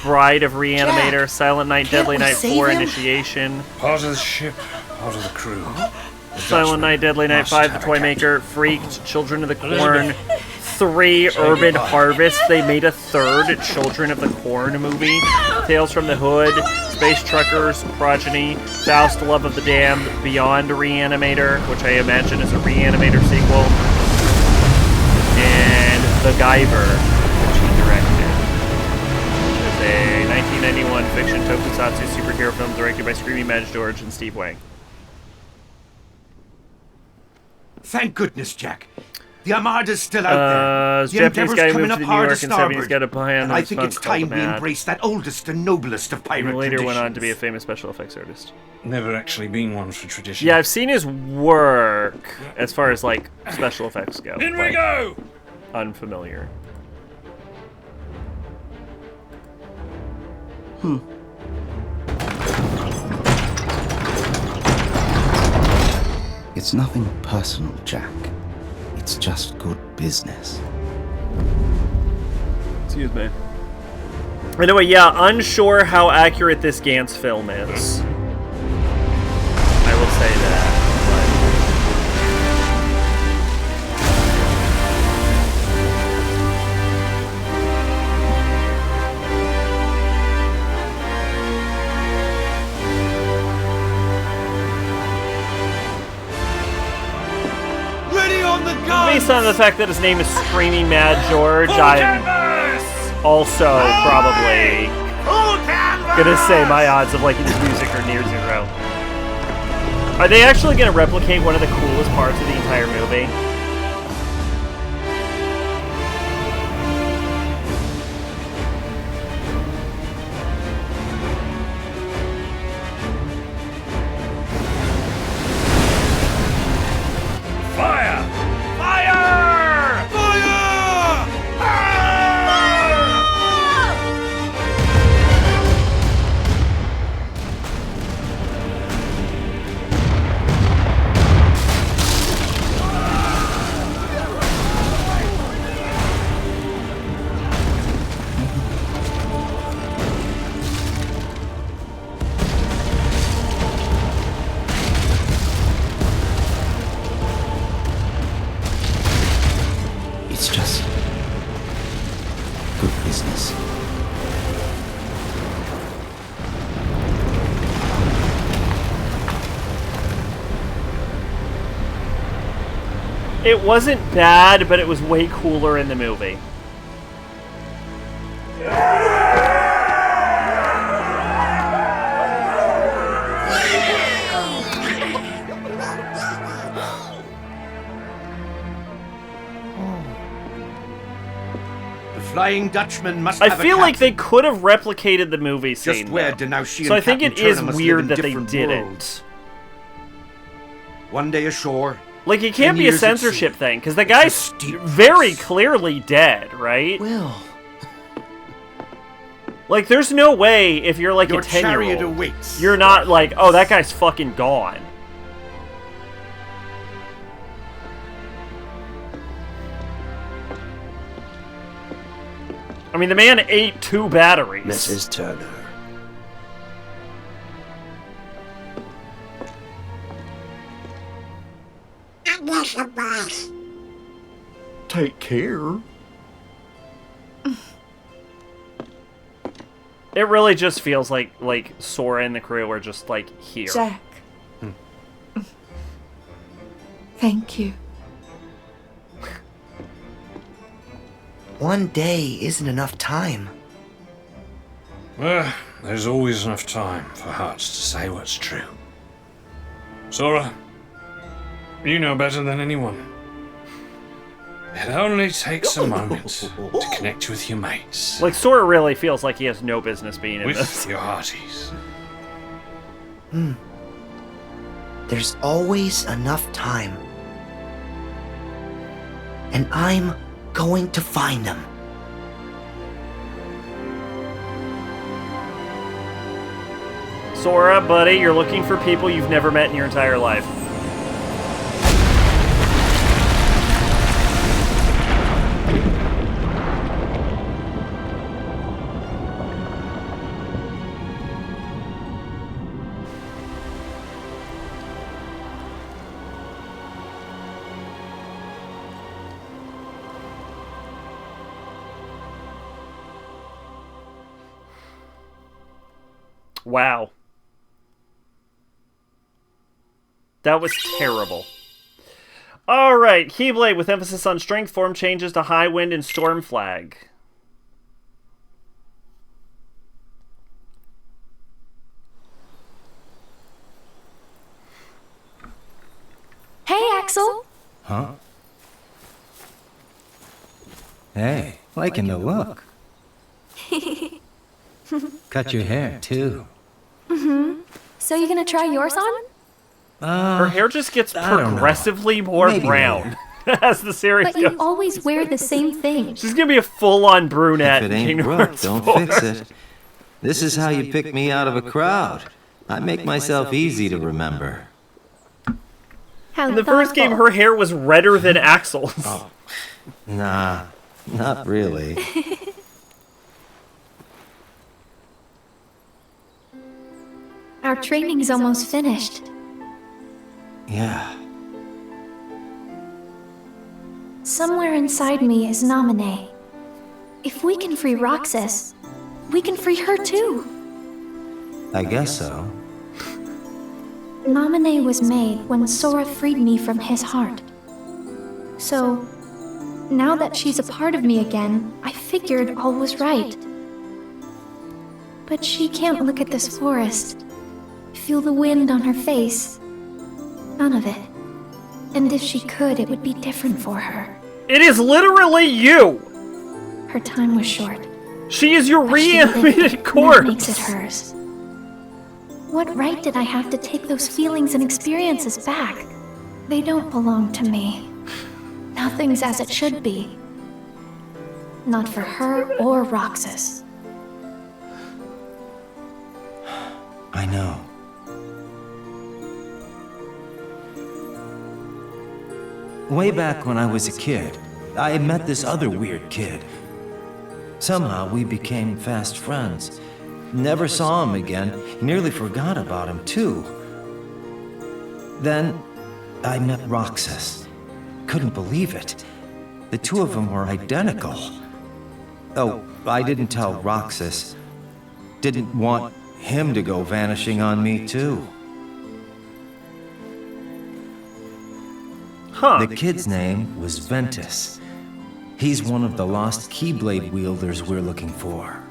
Bride of Reanimator, Jack, Silent Night, can't Deadly we Night save 4, him? Initiation, Part of the ship, part of the crew. The Silent judgment Night, Deadly Night must 5, The have a Toy captain. Maker, Freaked, Children of the Corn, Elizabeth. 3, Urban Harvest. They made a third Children of the Corn movie. Tales from the Hood, Space Truckers, Progeny, Faust, Love of the Damned, Beyond Reanimator, which I imagine is a Reanimator sequel, and The Guyver, which he directed. It's a 1991 fiction tokusatsu superhero film directed by Screaming Mad George and Steve Wang. Thank goodness, Jack. The Armada's still out there. The Japanese Endeavor's guy coming moved up to New hard York to in the 70s, starboard. got a plan And of I think it's skunks called time the we Mad. embrace that oldest and noblest of pirate And later traditions. went on to be a famous special effects artist. Never actually been one for tradition. Yeah, I've seen his work as far as like special effects go. In we like, go! Unfamiliar. It's nothing personal, Jack. It's just good business. Excuse me. Anyway, yeah, unsure how accurate this Gantz film is. I will say that. Ready on the But gun! based on the fact that his name is Screaming Mad George, I'm also probably gonna say my odds of liking his music are near zero. Are they actually gonna replicate one of the coolest parts of the entire movie? Fire! Fire! Fire! It's just good business. It wasn't bad, but it was way cooler in the movie. Flying Dutchman must I have feel a like they could have replicated the movie scene. Just where though. do now she So and I think Captain it is Turner must live weird in that they different didn't. worlds. One day ashore. Like, it 10 can't be a years at censorship sea. thing, because the guy's steep very clearly dead, right? Will. Like, there's no way if you're like Your a 10-year-old, chariot awaits. you're not like, oh, that guy's fucking gone. I mean, the man ate 2 batteries. Mrs. Turner. I'm not the boss. Take care. It really just feels like Sora and the crew are just like here. Jack. Thank you. One day isn't enough time. Well, there's always enough time for hearts to say what's true. Sora, you know better than anyone. It only takes a moment to connect with your mates. Like, Sora really feels like he has no business being in With this. your hearties. There's always enough time. And I'm going to find them. Sora, buddy, you're looking for people you've never met in your entire life. Wow. That was terrible. Alright, Keyblade with emphasis on strength form changes to high wind and storm flag. Hey, Axel. Huh? Hey, liking the look. Cut your hair, too. So you gonna try yours on? Her hair just gets I don't know. progressively more Maybe brown as the series But goes. you always wear the same thing. She's gonna be a full-on brunette. If it in ain't Kingdom broke, Hearts don't 4. fix it. This is how you pick me out of a crowd. I make myself easy to remember. How In the first game, thoughtful. her hair was redder than Axel's. Nah, not really. Our training's almost finished. Yeah. Somewhere inside me is Naminé. If we can free Roxas, we can free her too. I guess so. Naminé was made when Sora freed me from his heart. So, now that she's a part of me again, I figured all was right. But she can't look at this forest, feel the wind on her face. None of it. And if she could, it would be different for her. It is literally you! Her time was short. She is your But she lived it, reanimated and that corpse! makes it hers. What right did I have to take those feelings and experiences back? They don't belong to me. Nothing's as it should be. Not for her or Roxas. I know. Way back when I was a kid, I had met this other weird kid. Somehow we became fast friends. Never saw him again. Nearly forgot about him, too. Then I met Roxas. Couldn't believe it. The two of them were identical. Oh, I didn't tell Roxas. Didn't want him to go vanishing on me, too. Huh. The kid's name was Ventus. He's one of the lost Keyblade wielders we're looking for.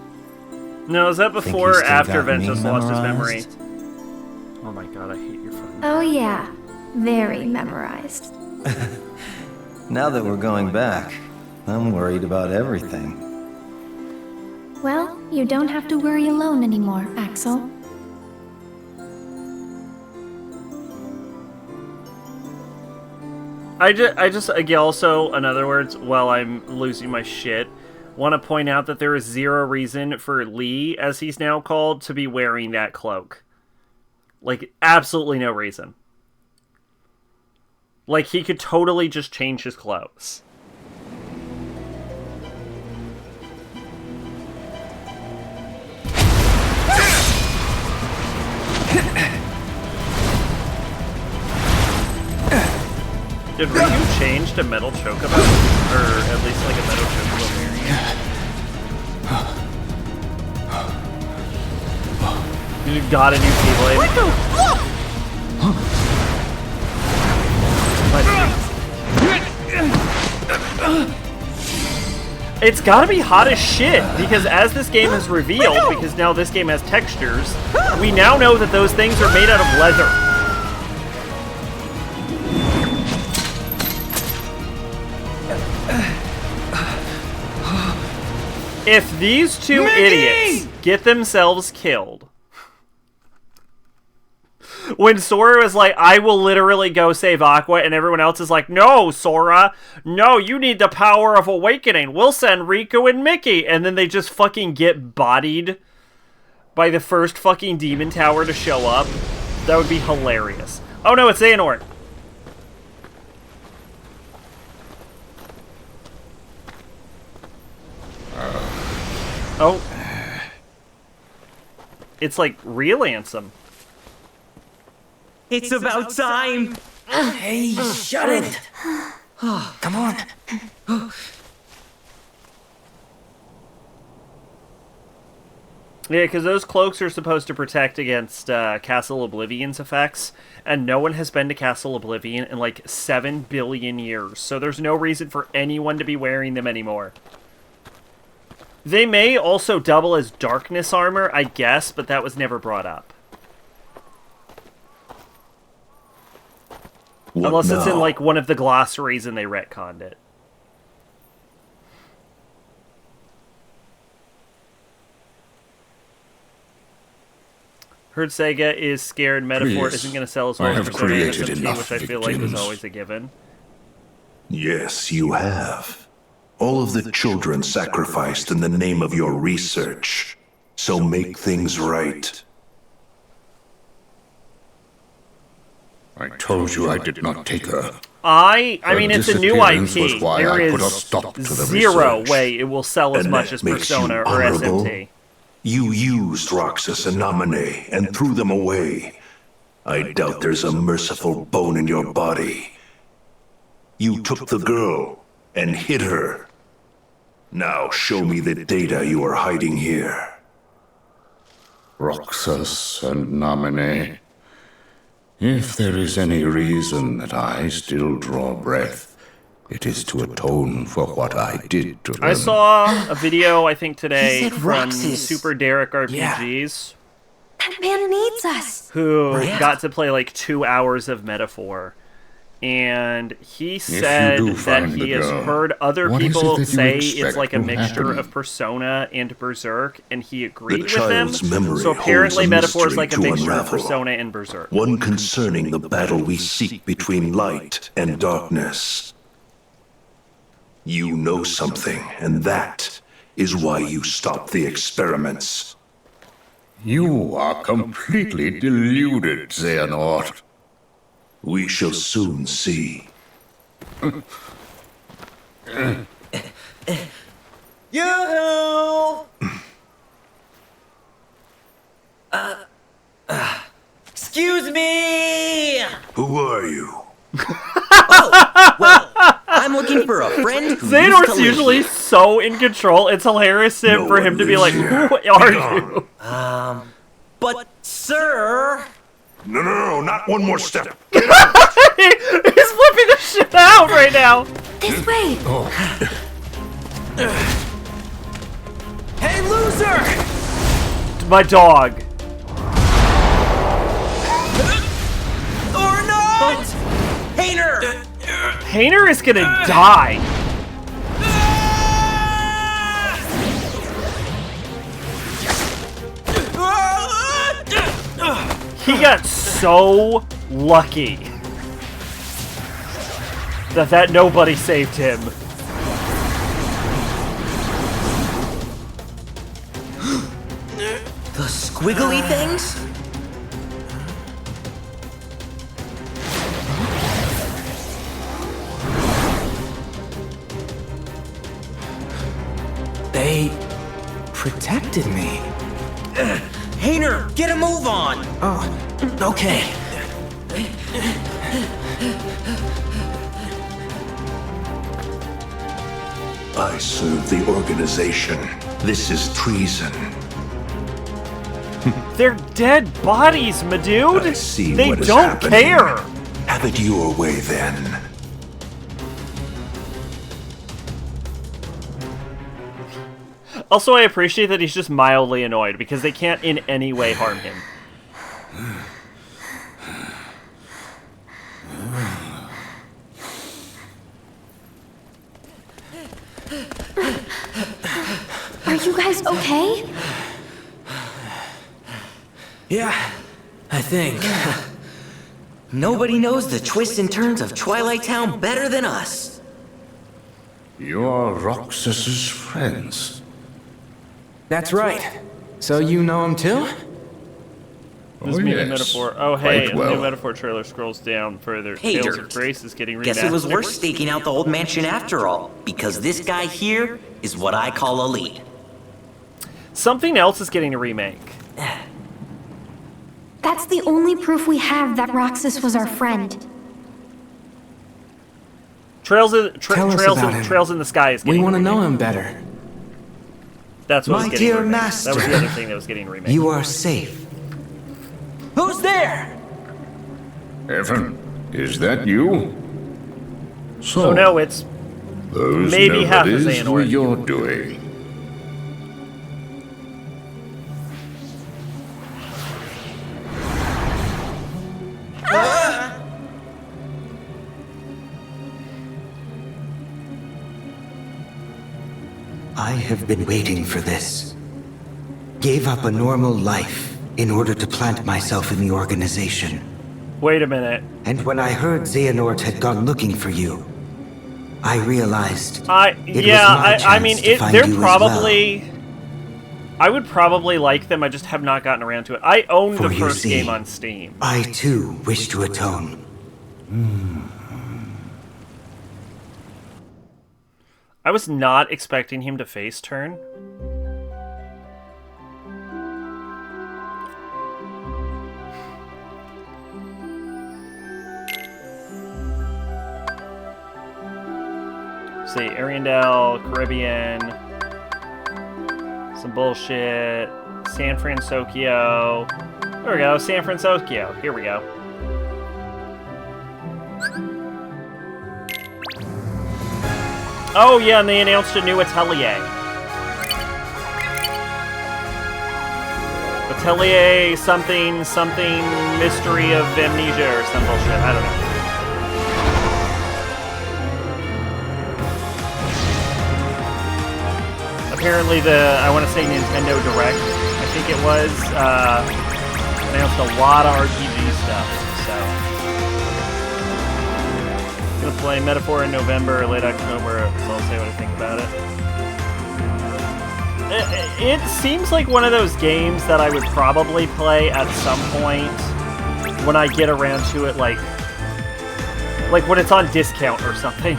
No, is that Think before you or still after got me Ventus lost his memory? memorized? Oh my god, I hate your phone. Oh, yeah. Very memorized. Now that we're going back, I'm worried about everything. Well, you don't have to worry alone anymore, Axel. I just again, also, in other words, while I'm losing my shit, want to point out that there is zero reason for Lee, as he's now called, to be wearing that cloak. Like, absolutely no reason. Like, he could totally just change his clothes. Did Ryu change to Metal Chocobo? Or at least like a Metal Chocobo variant? You got a new Keyblade. It's gotta be hot as shit, because as this game has revealed, because now this game has textures, we now know that those things are made out of leather. If these two idiots get themselves killed, when Sora is like, I will literally go save Aqua, and everyone else is like, no, Sora, no, you need the power of awakening. We'll send Riku and Mickey. And then they just fucking get bodied by the first fucking demon tower to show up. That would be hilarious. Oh no, it's Xehanort. Oh. It's like real Ansem. It's about time! Hey, shut it! Come on. Yeah, because those cloaks are supposed to protect against Castle Oblivion's effects, and no one has been to Castle Oblivion in like 7 billion years, so there's no reason for anyone to be wearing them anymore. They may also double as darkness armor, I guess, but that was never brought up. Unless it's in like one of the glossaries and they retconned it. Heard Sega is scared Metaphor isn't going to sell as well as Persona SMT, which I feel like was always a given. Yes, you have. All of the children sacrificed in the name of your research. So make things right. I told you I did not take her. I mean, it's a new disappearance IP. was why There I put a is stop to the zero research. way it will sell as And much that as makes you Persona or honorable? SMT. You used Roxas and Namine and threw them away. I doubt there's a merciful bone in your body. You took the girl and hid her. Now show me the data you are hiding here. Roxas and Namine. If there is any reason that I still draw breath, it is to atone for what I did to them. I saw a video, I think today, said from Roxas. Super Derek RPGs, That man needs us. who Right. got to play like 2 hours of Metaphor. And he you said do that find he the has girl, heard other what is it people that you say it's expect like a will mixture happen? of Persona and Berserk, and he The agreed with them. child's memory So apparently holds a Metaphor is mystery like a to mixture of unravel. Persona and Berserk. One concerning the battle we seek between light and darkness. You know something, and that is why you stopped the experiments. You are completely deluded, Xehanort. We shall soon see. Yoo-hoo! Excuse me! Who are you? Well, I'm looking for a friend who used to Xehanort's live usually here. so in control, it's hilarious No for him one to be like, lives here. who are Be you? But, sir... No, not one more step. He's I'm flipping the shit out right now. This way. Hey, loser! My dog. Or not! Hainer! Hainer is gonna die. He got so lucky that nobody saved him. The squiggly things? They protected me. Hainer, get a move on! Oh, okay. I serve the organization. This is treason. They're dead bodies, my dude. I see they what is don't happening. care. Have it your way, then. Also, I appreciate that he's just mildly annoyed because they can't in any way harm him. Are you guys okay? Yeah, I think. Nobody knows the twists and turns of Twilight Town better than us. You're Roxas's friends. That's right. So you know him too? This Oh, meaning yes. metaphor. Oh, hey, Quite well. the new metaphor trailer scrolls down further. Hey, Tales Dirt. of Grace is getting remastered. Guess it was worth staking out the old mansion after all, because this guy here is what I call a lead. Something else is getting a remake. That's the only proof we have that Roxas was our friend. Trails in Tell us about him. Trails in the Sky is getting. We want to a remake. know him better. That's what My was getting dear a remake. master, That was the other thing that was getting remade. You are safe. Who's there? Evan, is that you? So, Oh no, it's those maybe half of nobodies Xehanort. were your doing. I have been waiting for this. Gave up a normal life in order to plant myself in the organization. Wait a minute. And when I heard Xehanort had gone looking for you, I realized I mean, they're you as probably. I would probably like them. I just have not gotten around to it. I own For the you first see, game on Steam. I too wish to atone. I was not expecting him to face turn. See, Ariandel, Caribbean, some bullshit, San Francisco. There we go, San Francisco. Here we go. Oh yeah, and they announced a new Atelier. Atelier something mystery of amnesia or some bullshit. I don't know. Apparently I want to say Nintendo Direct, I think it was, announced a lot of RPG stuff, so. Gonna play Metaphor in November or late October, so I'll say what I think about it. It seems like one of those games that I would probably play at some point when I get around to it, like when it's on discount or something.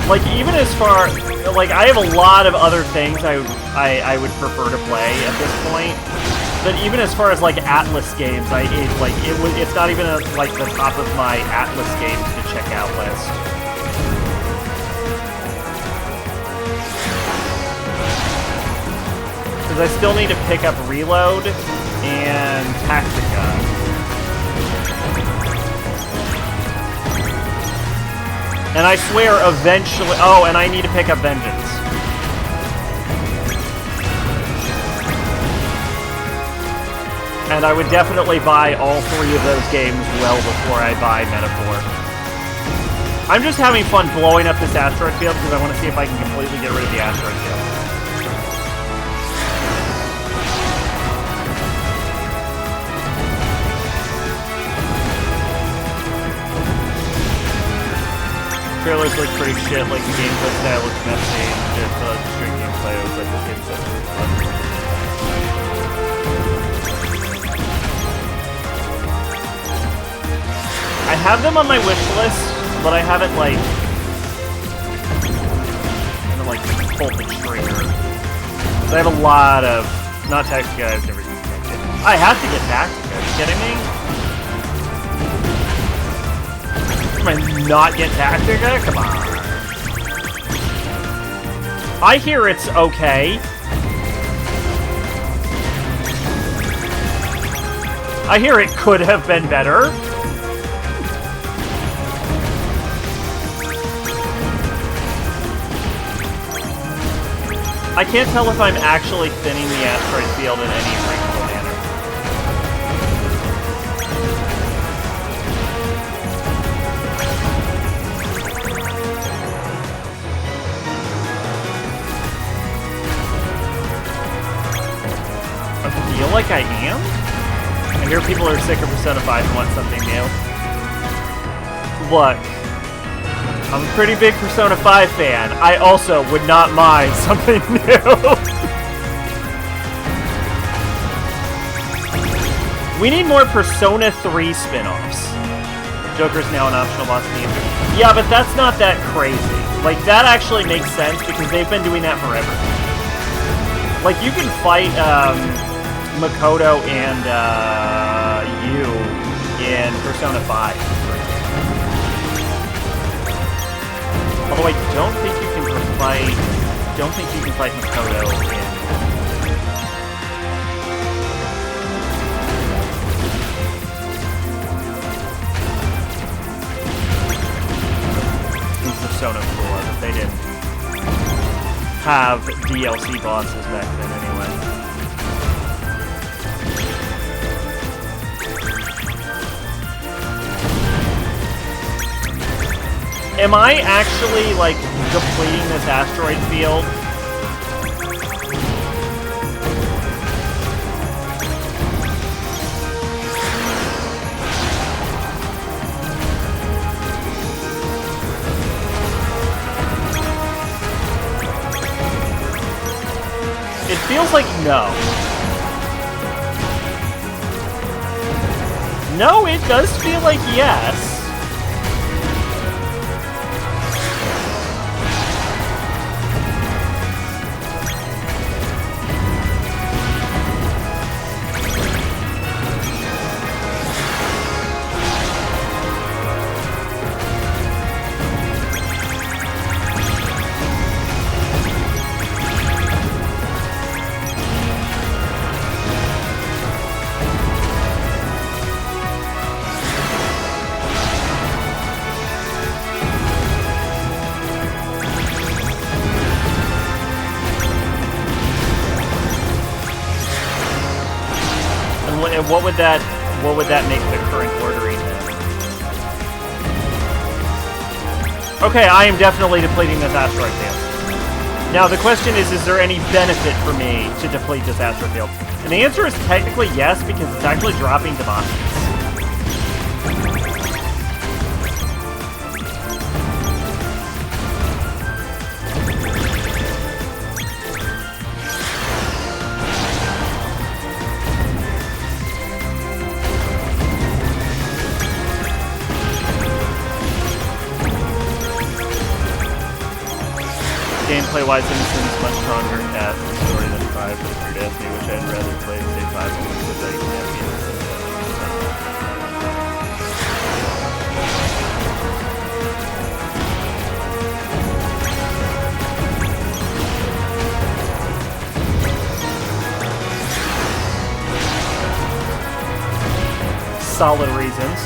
Like, even as far, like, I have a lot of other things I would prefer to play at this point. But even as far as, like, Atlas games, it's not even like the top of my Atlas games to check out list. Because I still need to pick up Reload and Tactica. And I swear, eventually... Oh, and I need to pick up Vengeance. And I would definitely buy all 3 of those games well before I buy Metaphor. I'm just having fun blowing up this asteroid field because I want to see if I can completely get rid of the asteroid field. Trailers look pretty shit, like the gameplay style looks messy, and just the straight gameplay was like this game's such a fun. I have them on my wish list, but I haven't like pulled the trigger. So I have a lot of not Tactica. I've never seen Tactica. I have to get Tactica. Are you kidding me? Am I not get Tactica? Come on. I hear it's okay. I hear it could have been better. I can't tell if I'm actually thinning the asteroid field in any reasonable manner. I feel like I am? I hear people are sick of Persona 5 and want something new. Look. I'm a pretty big Persona 5 fan. I also would not mind something new. We need more Persona 3 spin-offs. Joker's now an optional boss in the game. Yeah, but that's not that crazy. Like, that actually makes sense because they've been doing that forever. Like, you can fight Makoto and you in Persona 5. Although I don't think you can fight Makoto in Persona 4, but they didn't have DLC bosses back then anyway. Am I actually, like, depleting this asteroid field? It feels like no. No, it does feel like yes. What would that make the current ordering then? Okay, I am definitely depleting this asteroid field. Now the question is there any benefit for me to deplete this asteroid field? And the answer is technically yes, because it's actually dropping Demosthenes. Gameplay-wise, Innocent is much stronger at the story than 5 for the third Destiny, which I'd rather play than say 5 only because I can have the Innocent. solid reasons.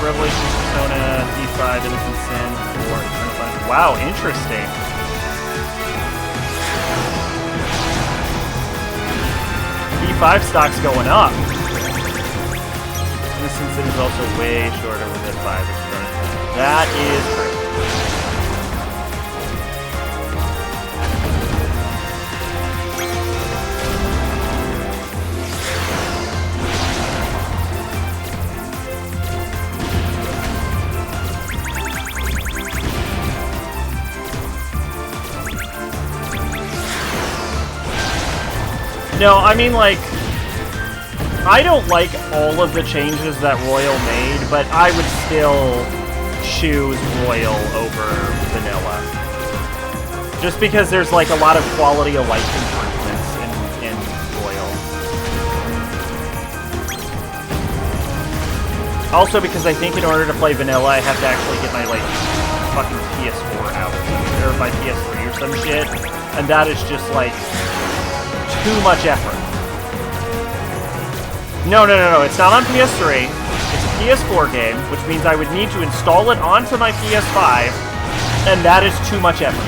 Revelation, Persona, D5, Innocent Sin, 4, Eternal Fun. Wow, interesting. D5 stock's going up. Innocent Sin is also way shorter with it 5. That is true. No, I mean, like, I don't like all of the changes that Royal made, but I would still choose Royal over Vanilla. Just because there's, like, a lot of quality of life improvements in Royal. Also because I think in order to play Vanilla, I have to actually get my, like, fucking PS4 out. Or my PS3 or some shit. And that is just, like, too much effort. No, it's not on PS3. It's a PS4 game, which means I would need to install it onto my PS5, and that is too much effort.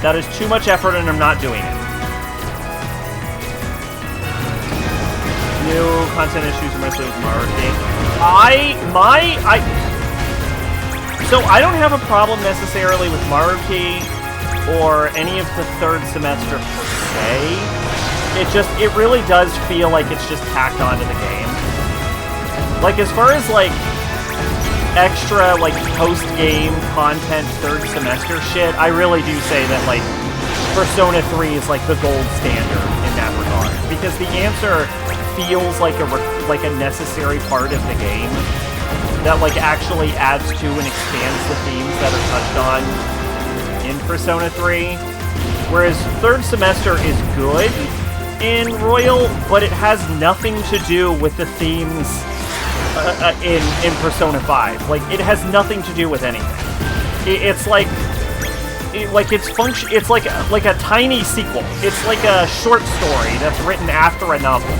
That is too much effort, and I'm not doing it. New content issues mostly with Maruki. So I don't have a problem necessarily with Maruki or any of the third semester per se. It really does feel like it's just tacked onto the game. Like, as far as, like, extra, like, post-game content third semester shit, I really do say that, like, Persona 3 is, like, the gold standard in that regard. Because the answer feels like a necessary part of the game that, like, actually adds to and expands the themes that are touched on in Persona 3. Whereas third semester is good in Royal, but it has nothing to do with the themes in Persona 5. Like, it has nothing to do with anything. It's like it's like a tiny sequel. It's like a short story that's written after a novel.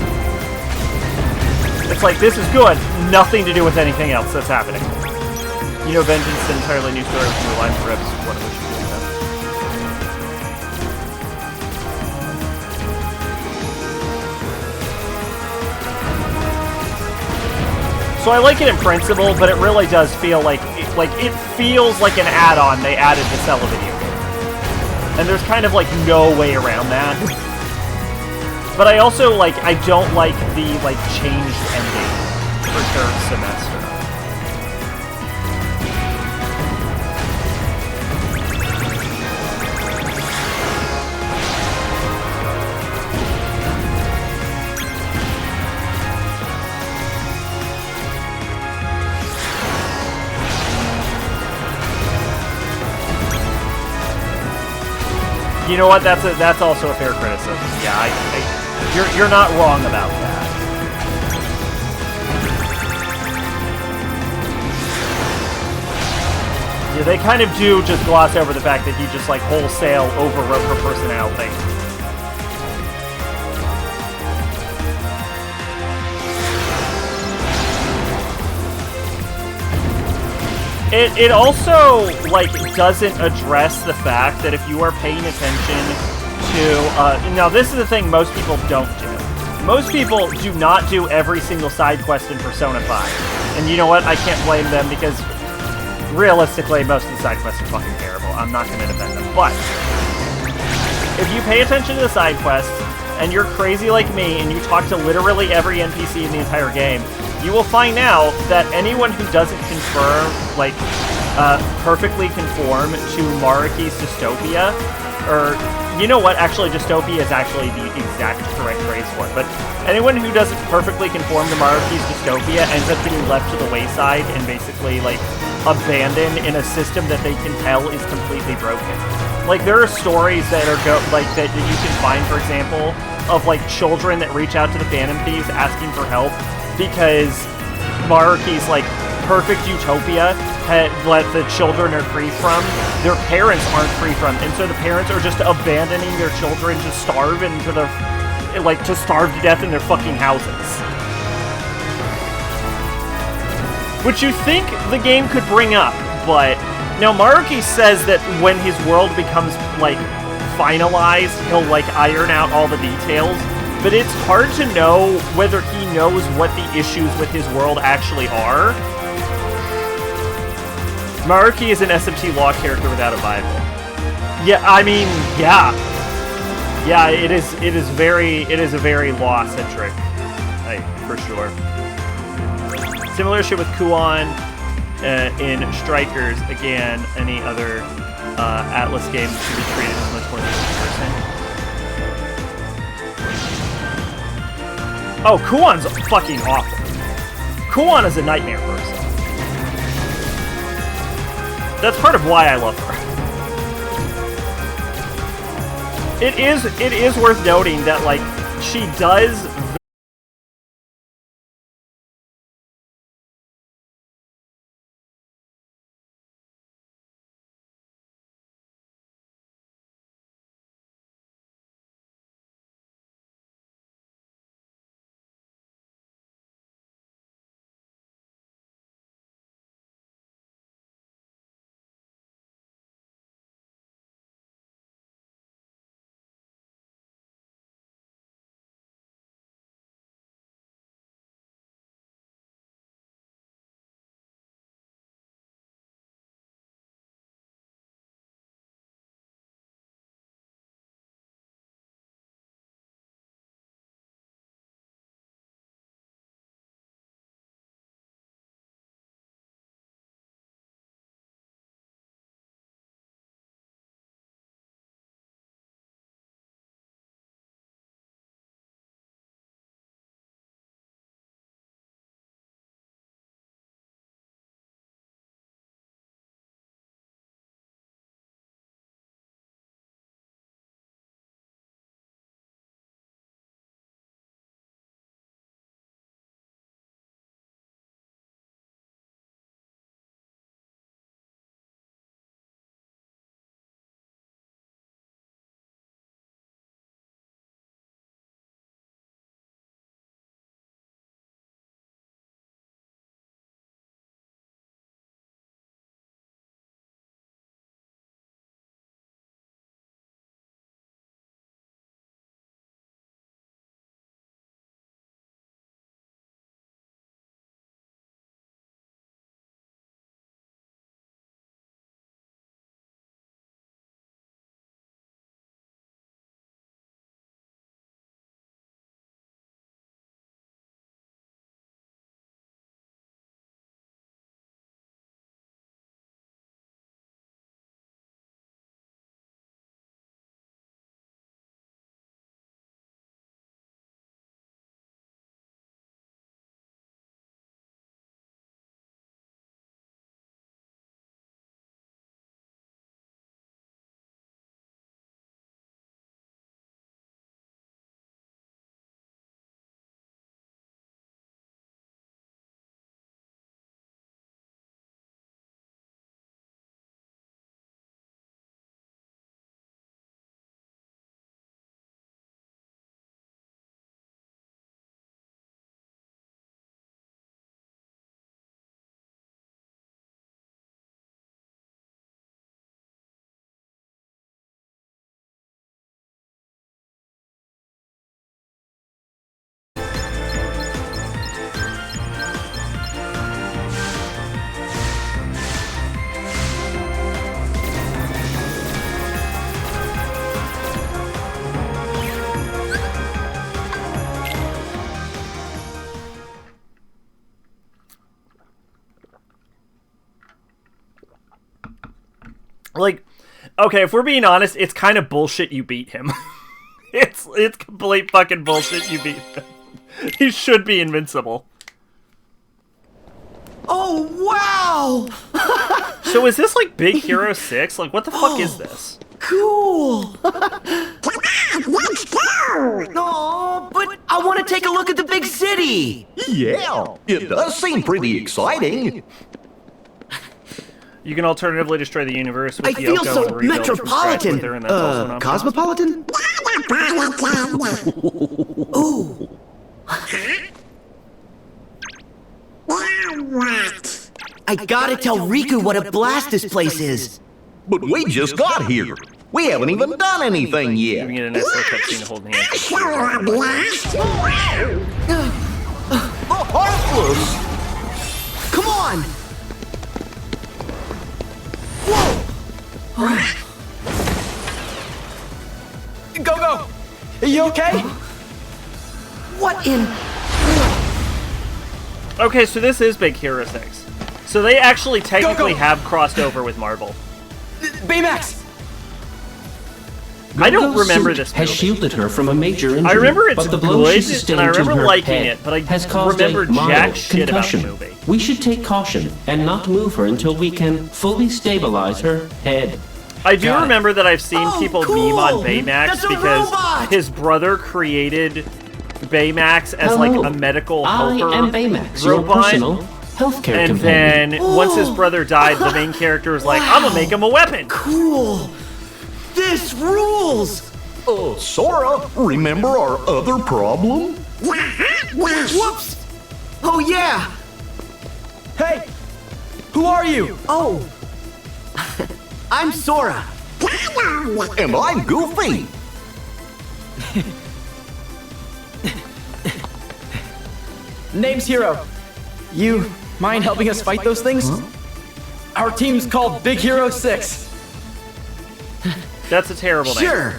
It's like, this is good, nothing to do with anything else that's happening. You know, Vengeance is an entirely new story with new line rips. What would you do with that? So I like it in principle, but it really does feel like it feels like an add-on they added to sell a video game. And there's kind of, like, no way around that. But I also, like, I don't like the, like, changed ending for third semester. You know what? That's also a fair criticism. Yeah, you're not wrong about that. Yeah, they kind of do just gloss over the fact that he just, like, wholesale overwrote her personality. It also, like, doesn't address the fact that if you are paying attention to, now this is the thing most people don't do. Most people do not do every single side quest in Persona 5. And you know what? I can't blame them because, realistically, most of the side quests are fucking terrible. I'm not going to defend them. But, if you pay attention to the side quests, and you're crazy like me, and you talk to literally every NPC in the entire game, you will find out that anyone who doesn't confirm, like, perfectly conform to Maruki's dystopia, or, you know what, actually, dystopia is actually the exact correct phrase for it, but anyone who doesn't perfectly conform to Maruki's dystopia ends up getting left to the wayside and basically, like, abandoned in a system that they can tell is completely broken. Like, there are stories that are that you can find, for example, of like children that reach out to the Phantom Thieves asking for help because Maruki's like perfect utopia that the children are free from, their parents aren't free from, and so the parents are just abandoning their children to starve into the to starve to death in their fucking houses. Which you think the game could bring up, but now Maruki says that when his world becomes like finalized, he'll like iron out all the details, but it's hard to know whether he knows what the issues with his world actually are. Maruki is an SMT law character without a Bible. Yeah, I mean, yeah. Yeah, it is a very law-centric type, for sure. Similar shit with Kuon in Strikers. Again, any other Atlas game should be treated as much more than a person. Oh, Kuon's fucking awful. Kuon is a nightmare person. That's part of why I love her. It is worth noting that like she does like, okay, if we're being honest, it's kind of bullshit you beat him. It's complete fucking bullshit you beat him. He should be invincible. Oh, wow! So is this like Big Hero 6? Like, what the fuck is this? Cool! Let's go! No, but I want to take a look at the big city! Yeah, it does seem pretty exciting. You can alternatively destroy the universe with I feel Yoko so and rebuild it from scratch with her, and that's also an option. Cosmopolitan? Ooh. What? I gotta tell Riku what a blast this place is. But we just got here. We haven't even done anything You yet. can get an SO cutscene holding hands. Sure, a blast? The Heartless! Come on! Whoa! Go! Are you okay? What in... Okay, so this is Big Hero 6. So they actually technically have crossed over with Marvel. Baymax! I don't remember this has movie. shielded her from a major injury. I remember it's but the blow she good, sustained and I to remember her liking head it, but I has caused remember a mild jack shit about the concussion. movie. We should take caution and not move her until we can fully stabilize her head. I do remember that I've seen people meme on cool! Baymax That's a because robot! his brother created Baymax as like a medical helper I am Baymax, your robot. personal healthcare And companion. then once his brother died, the main character was like, I'm gonna make him a weapon. Cool! This rules! Sora, remember our other problem? Whoops! Oh yeah! Hey! Who are you? Oh! I'm Sora. And I'm Goofy. Name's Hero. You mind helping us fight those things? Our team's called Big Hero 6. That's a terrible name. Sure.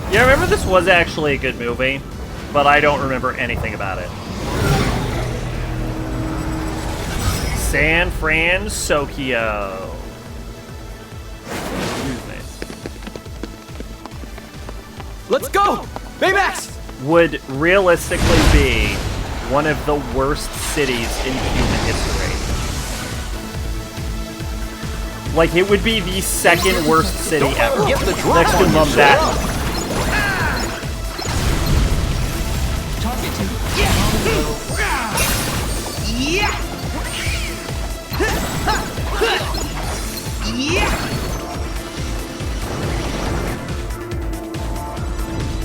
Yeah, I remember this was actually a good movie, but I don't remember anything about it. San Francisco. Let's go! Baymax! Would realistically be one of the worst cities in human history. Like, it would be the second worst city ever. Get the drop Next to on Mumbai. yourself.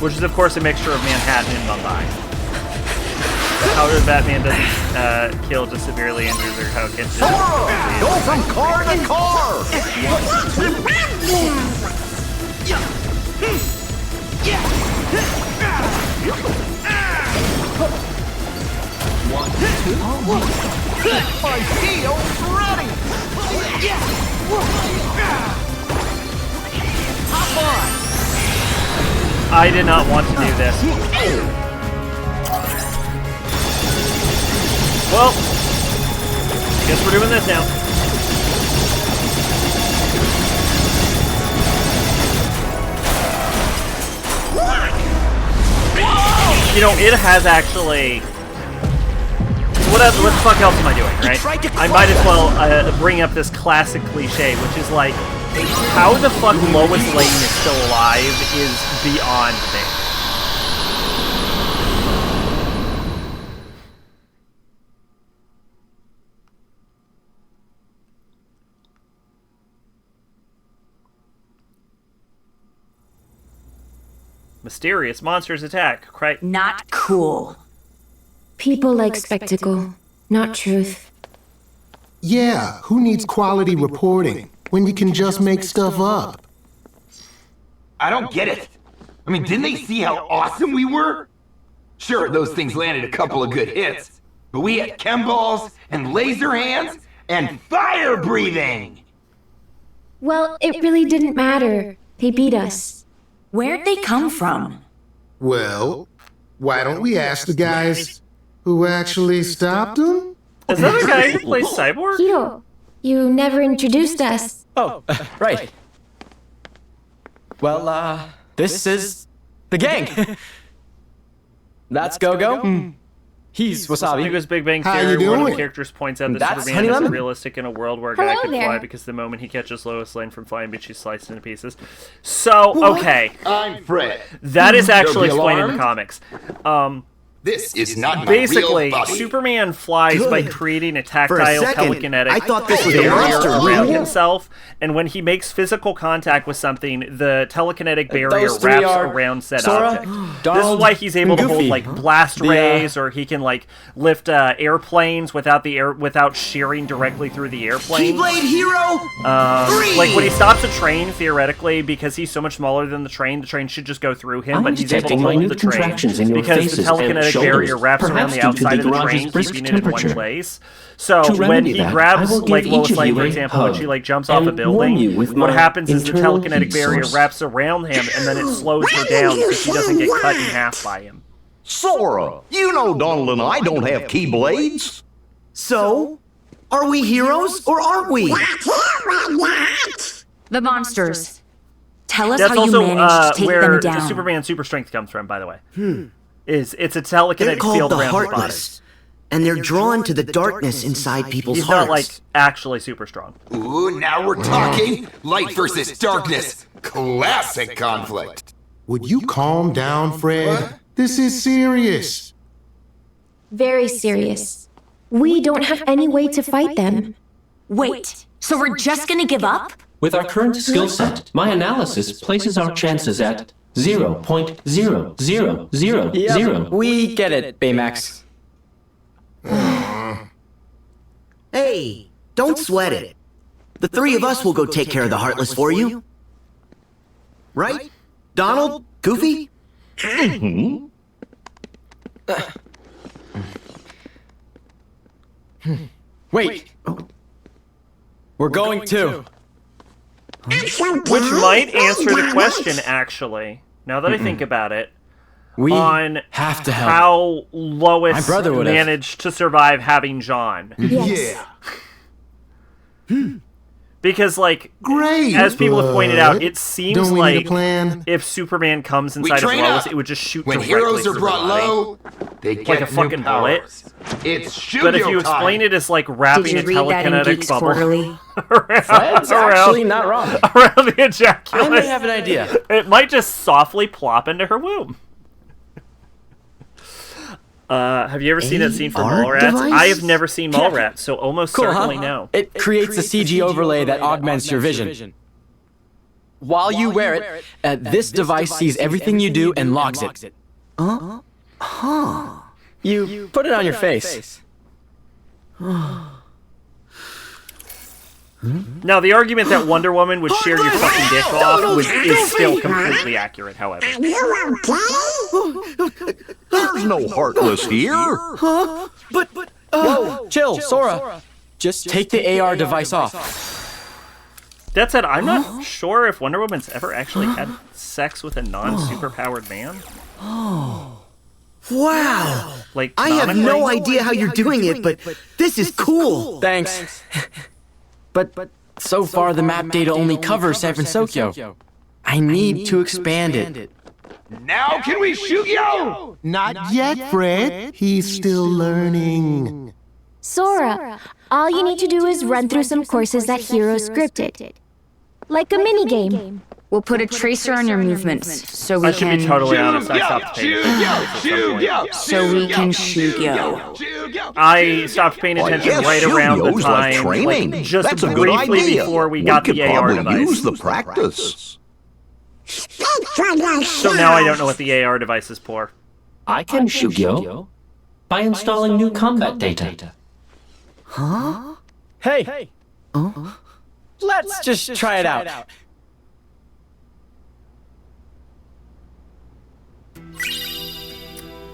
Which is, of course, a mixture of Manhattan and Mumbai. How Batman doesn't kill just severely injured or how Kent Sora, go from car to car. My heel's ready. Hop on. I did not want to do this. Well, guess we're doing this now. You know, it has actually... What the fuck else am I doing, right? I might as well bring up this classic cliche, which is like, how the fuck Lois Lane is still alive is beyond me. Mysterious monsters attack. Not cool. People like spectacle, not truth. Yeah, who needs quality reporting when you can just make stuff up? I don't get it. I mean, didn't they see how awesome we were? Sure, those things landed a couple of good hits, but we had chem balls and laser hands and fire breathing! Well, it really didn't matter. They beat us. Where'd they come from? Well, why don't we ask the guys who actually stopped them? Is that a guy who plays Cyborg? Hiro, you never introduced us. Oh, right. Well, this is the gang. That's Go-Go? He's I Wasabi. think it was Big Bang How Theory. you One of the doing? characters points out that That's Superman Honey isn't Lemon. realistic in a world where a guy Hello can fly there. because the moment he catches Lois Lane from flying, she's sliced into pieces. So, okay. I'm Fred. That is actually Don't be explained in the alarmed. comics. This is not my Basically, real body. Superman flies by Good. creating a For a tactile second, telekinetic I thought this was a barrier monster around movie. himself, and when he makes physical contact with something, the telekinetic barrier Those three wraps are around said Sora, object. This is Donald, why he's able to and hold Goofy. like blast The, rays, or he can like lift airplanes without shearing directly through the airplane. Keyblade Hero 3! Like when he stops a train, theoretically, because he's so much smaller than the train should just go through him, I'm but he's able to detecting hold the minute train contractions in your because the faces and telekinetic shoulders, barrier wraps around perhaps the due to outside the of the garage's train, brisk keeping it in one temperature. place. So To when remedy he that, grabs, I will like give Lois each of Lane, you for a example, when hug she like jumps off a and warm you building, with what my happens is the internal telekinetic heat barrier source. wraps around him, and then it slows her down so she doesn't get cut in half by him. Sora, you know Donald and I don't have keyblades. So, are we heroes or aren't we? The monsters. Tell us That's how you also managed to take where them the down. Superman super strength comes from, by the way. It's a They're telekinetic called field the around his body. Heartless, and they're drawn to the darkness inside people's He's hearts. not like actually super strong. Ooh, now we're talking. Light versus darkness. Classic conflict. Would you calm down, Fred? This is serious. Very serious. We don't have any way to fight them. Wait, so we're just gonna give up? With our current skill set, my analysis places our chances at 0.0000. Yep, we get it, Baymax. Hey, don't sweat it. The three of us will go take care of the Heartless for you. Right? Donald? Goofy? Wait. We're going too. Which might answer the question, actually, now that I think about it, We on have to help. how Lois My brother would've. managed to survive having John. Yeah. Because, like, Great. as people have pointed out, but it seems don't we need a like plan? if Superman comes We inside of train Lois, up. it would just shoot When directly heroes are through brought her body. low, they get Like a fucking new bullet. powers. It's Shugyo But if you explain time. it as like wrapping Did a you read that in telekinetic Geeks bubble Quarterly? Fred's actually not wrong. around the ejaculate, I may have an idea. it might just softly plop into her womb. Have you ever seen that scene from AR Mallrats? device? I have never seen Mallrats, so almost Cool, certainly huh? no. It creates a CG overlay that augments your vision. While you wear it, this device sees everything you do and logs it. You put it on your face. Now, the argument that Wonder Woman would shear your fucking dick off is still completely accurate, however. There's no Heartless here. Huh? But, Whoa, chill, Sora. Just take the AR device off. That said, I'm not sure if Wonder Woman's ever actually had sex with a non-superpowered man. wow. Like, I have no canonically. idea how you're doing it, but this is cool. Thanks. But so far the map data only covers San Francisco. I need to expand it. Now can we shoot you? Not yet, Fred. He's still learning. Sora, all you need to do is run through some courses that Hero scripted. Like a minigame. We'll put a tracer on your movements so we I should be can totally honest, I stopped paying attention. shoot you. I stopped paying attention yes, right around the Shugyo's like time, training. just That's a good briefly idea. before we got could the AR probably device. use the practice. So now I don't know what the AR device is for. I can Shugyo by installing new combat data. Huh? Hey. Let's just try it out.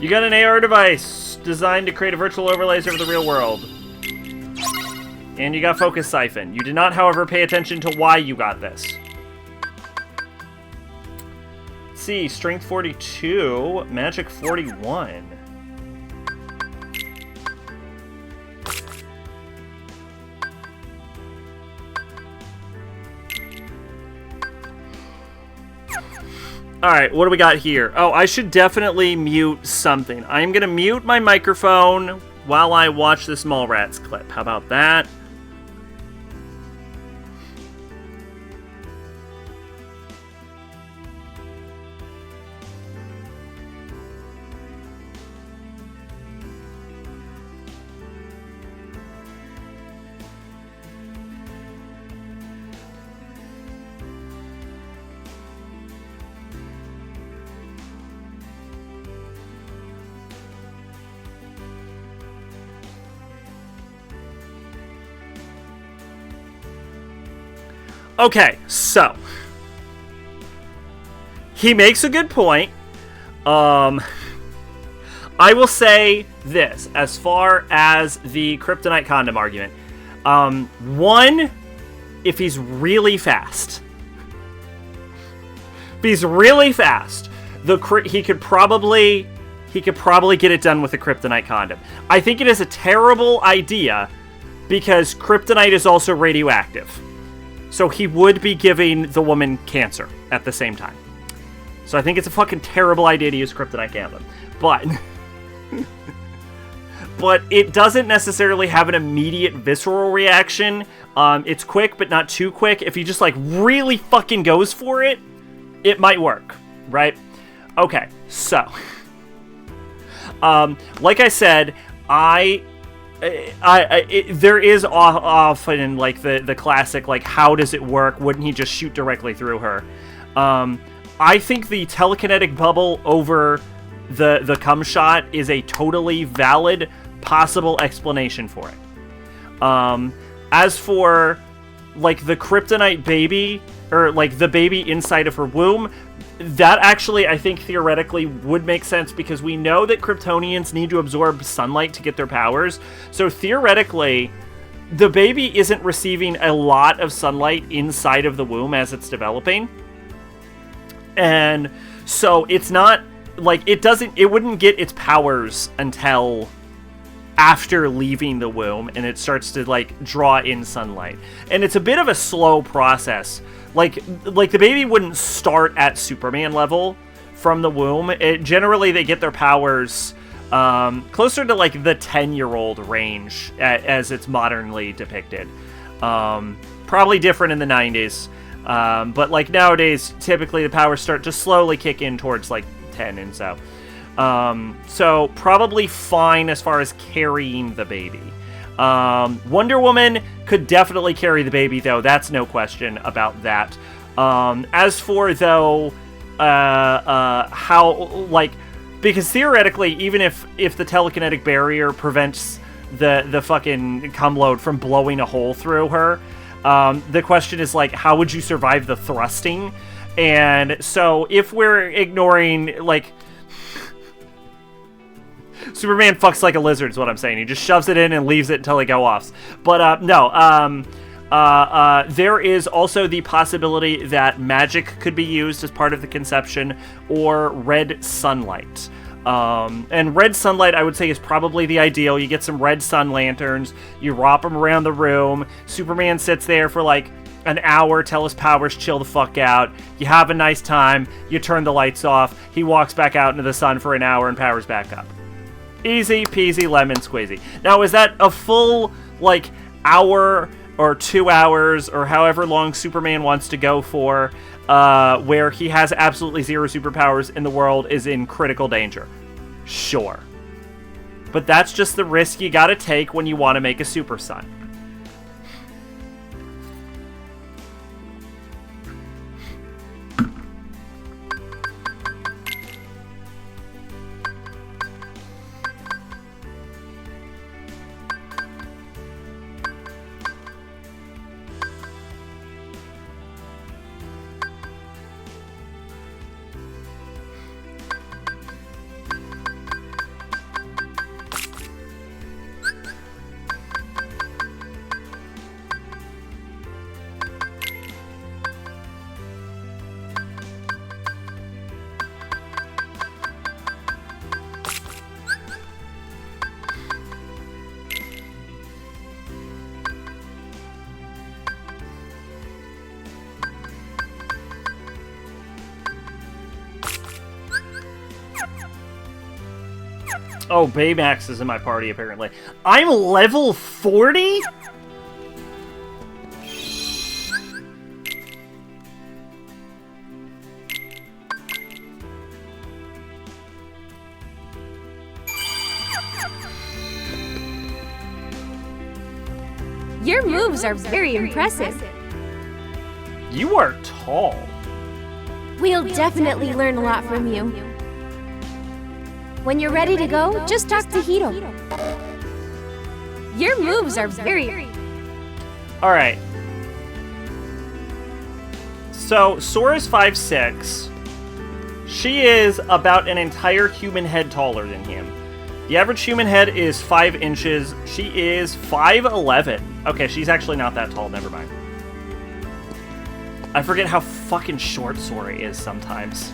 You got an AR device designed to create a virtual overlays over the real world. And you got Focus Siphon. You did not, however, pay attention to why you got this. Let's see, Strength 42, Magic 41. Alright, what do we got here? Oh, I should definitely mute something. I'm gonna mute my microphone while I watch this Mallrats clip. How about that? Okay, so he makes a good point. I will say this as far as the kryptonite condom argument. One, if he's really fast. If he's really fast, he could probably get it done with a kryptonite condom. I think it is a terrible idea because kryptonite is also radioactive. So he would be giving the woman cancer at the same time. So I think it's a fucking terrible idea to use kryptonite condom. But it doesn't necessarily have an immediate visceral reaction. It's quick, but not too quick. If he just like really fucking goes for it, it might work, right? Okay, so like I said, there is often like the classic like how does it work? Wouldn't he just shoot directly through her? I think the telekinetic bubble over the cum shot is a totally valid possible explanation for it. As for like the kryptonite baby or like the baby inside of her womb, that actually, I think, theoretically would make sense because we know that Kryptonians need to absorb sunlight to get their powers. So theoretically, the baby isn't receiving a lot of sunlight inside of the womb as it's developing. And so it's not, like, it wouldn't get its powers until after leaving the womb and it starts to, like, draw in sunlight. And it's a bit of a slow process. Like the baby wouldn't start at Superman level from the womb. Generally, they get their powers closer to like the 10-year-old range as it's modernly depicted. Probably different in the 90s, but like nowadays, typically the powers start to slowly kick in towards like 10 and so. So probably fine as far as carrying the baby. Wonder Woman could definitely carry the baby, though. That's no question about that. As for, though, how, like, because theoretically, even if the telekinetic barrier prevents the fucking cum load from blowing a hole through her, the question is, like, how would you survive the thrusting? And so if we're ignoring, like, Superman fucks like a lizard is what I'm saying. He just shoves it in and leaves it until they go off. But no, there is also the possibility that magic could be used as part of the conception, or red sunlight. And red sunlight, I would say, is probably the ideal. You get some red sun lanterns, you wrap them around the room, Superman sits there for like an hour till his powers chill the fuck out, you have a nice time, you turn the lights off, he walks back out into the sun for an hour and powers back up. Easy peasy lemon squeezy. Now, is that a full, like, hour or 2 hours or however long Superman wants to go for, where he has absolutely zero superpowers in the world is in critical danger? Sure. But that's just the risk you gotta take when you want to make a super son. Oh, Baymax is in my party, apparently. I'm level 40? Your moves are very impressive. You are tall. We'll definitely learn a lot from you. When you're ready to go, just talk to Hiro. Your moves are very... Alright. So, Sora's 5'6". She is about an entire human head taller than him. The average human head is 5 inches. She is 5'11". Okay, she's actually not that tall, never mind. I forget how fucking short Sora is sometimes.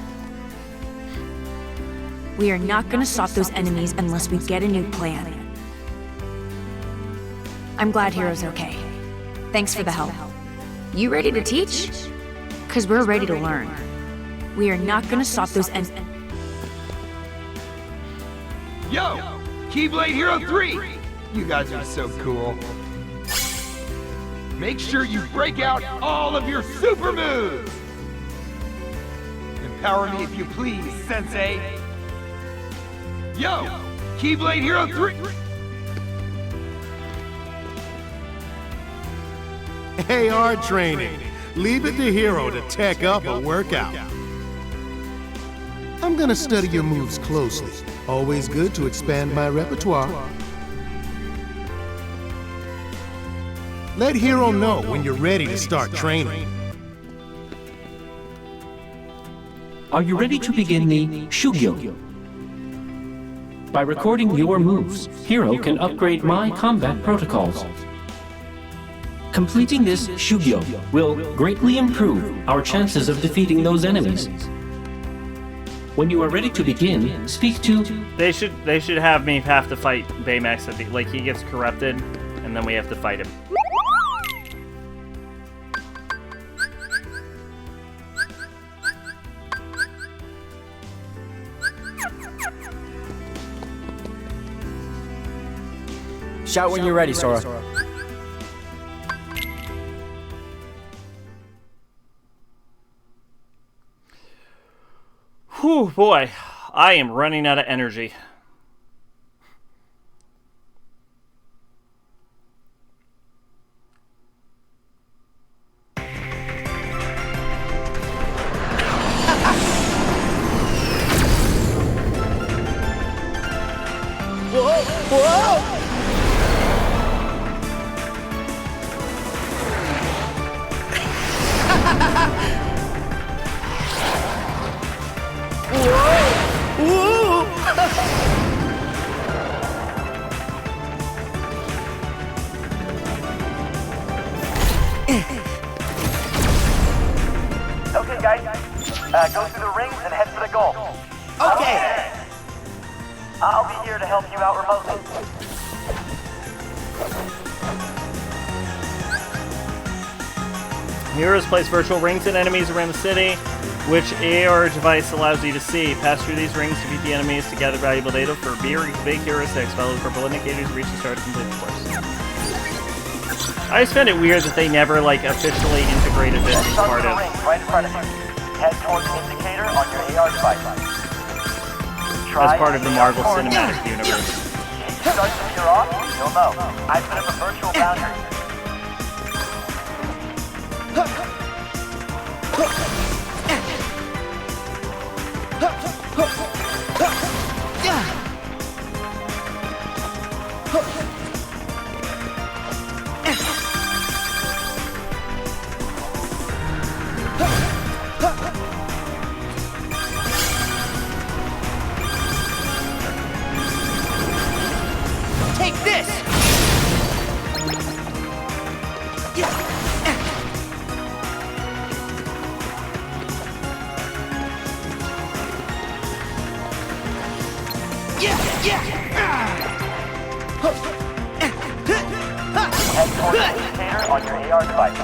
We are not gonna stop those enemies unless we get a new plan. I'm glad Hiro's okay. Thanks for the help. You ready to teach? 'Cause we're ready to learn. We are not gonna stop those enemies. Yo! Keyblade Hero 3! You guys are so cool. Make sure you break out all of your super moves! Empower me if you please, Sensei! Yo! Keyblade Hero 3! AR training. Leave it to Hero to tech up a workout. I'm gonna study your moves closely. Always good to expand my repertoire. Let Hero know when you're ready to start training. Are you ready to begin the Shugyo? By recording your moves, Hiro can upgrade my combat protocols. Completing this Shugyo will greatly improve our chances of defeating those enemies. When you are ready to begin, speak to... They should have me have to fight Baymax at the... Like, he gets corrupted, and then we have to fight him. Shout when you're ready, Sora. Whew, boy. I am running out of energy. Whoa! Whoa! Okay, guys. Go through the rings and head for the goal. Okay. I'll be here to help you out remotely. Heroes place virtual rings and enemies around the city, which AR device allows you to see. Pass through these rings to beat the enemies to gather valuable data for Big Hero 6. Follow the purple indicators to reach the start to complete the course. I just found it weird that they never, like, officially integrated this as part of... Right in front of you. Head towards the indicator on your AR device. As part of the Marvel Cinematic Universe. If you start to veer off, you'll know. I put up a virtual boundary. Take this! Head towards the indicator on your AR device.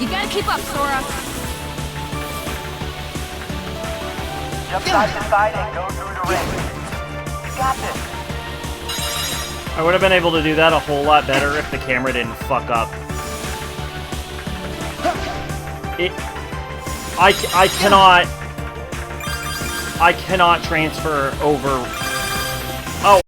You gotta keep up, Sora. Jump side to side and go through the ring. You got this. I would have been able to do that a whole lot better if the camera didn't fuck up. I cannot transfer over. Oh.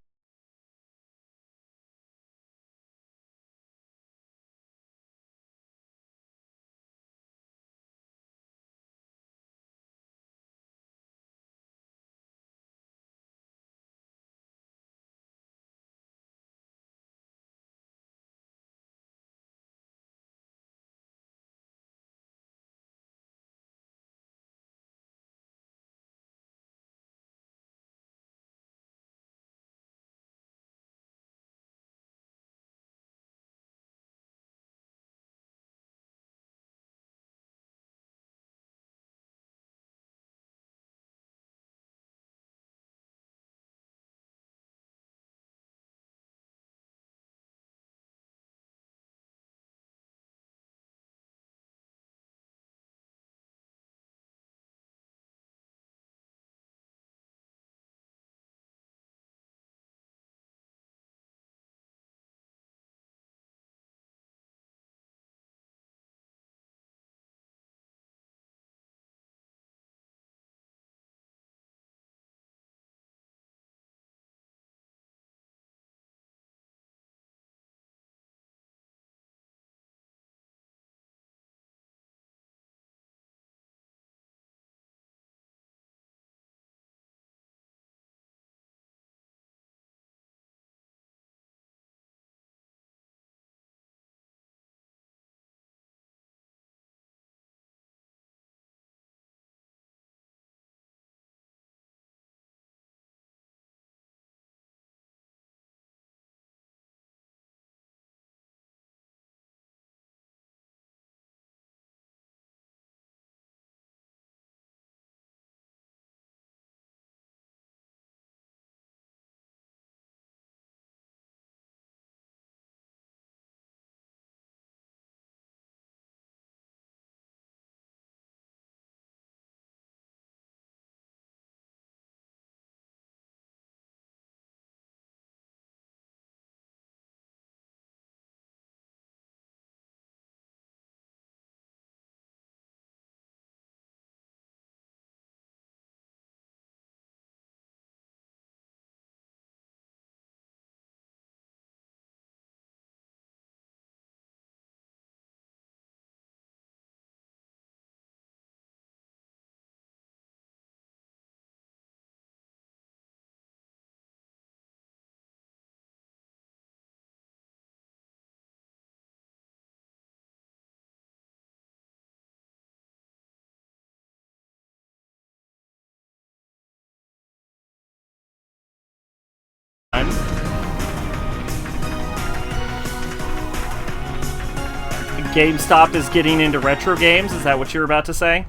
GameStop is getting into retro games. Is that what you were about to say?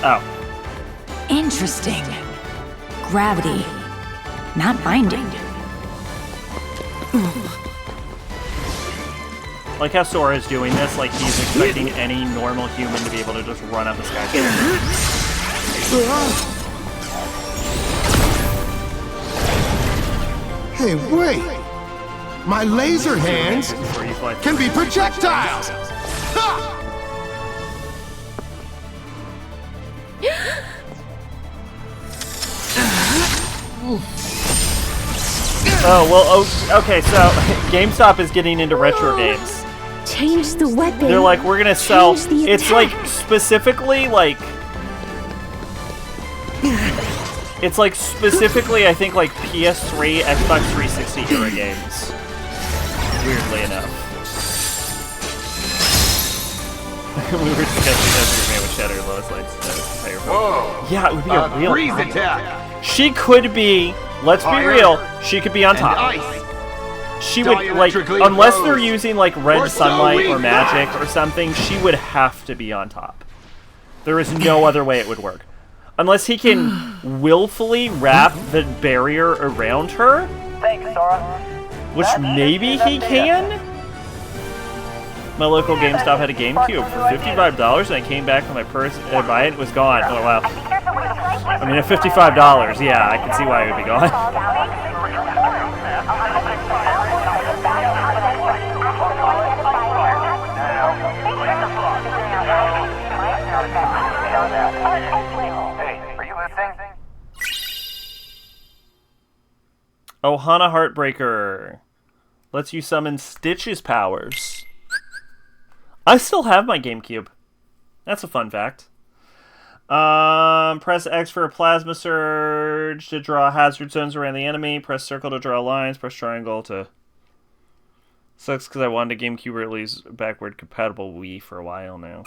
Oh. Interesting. Gravity. Not binding. Like how Sora is doing this, like he's expecting any normal human to be able to just run up the skyscraper. Hey, wait! My laser hands can be projectiles! Ha! Oh, well, okay, so GameStop is getting into retro games. Change the weapon. They're like, we're gonna sell. Change the It's attack. like specifically, like. It's like specifically, I think, like PS3, Xbox 360 era games. Weirdly enough. We were discussing this man with Shadow Lois Lights. Whoa! Yeah, it would be a real freeze problem. attack. She could be. Let's be Fire real. She could be on top. Ice. She would, like, Diametrically unless they're opposed. using, like, red Or so sunlight we or magic or something, she would have to be on top. There is no other way it would work. Unless he can willfully wrap the barrier around her. Thanks, Sora. Which maybe he can? My local GameStop had a GameCube for $55 and I came back with my purse and buy it was gone. Oh wow. I mean at $55, yeah, I can see why it would be gone. Hey, are you listening? Ohana Heartbreaker lets you summon Stitch's powers. I still have my GameCube. That's a fun fact. Press X for a plasma surge to draw hazard zones around the enemy. Press circle to draw lines. Press triangle to... Sucks because I wanted a GameCube release backward compatible Wii for a while now.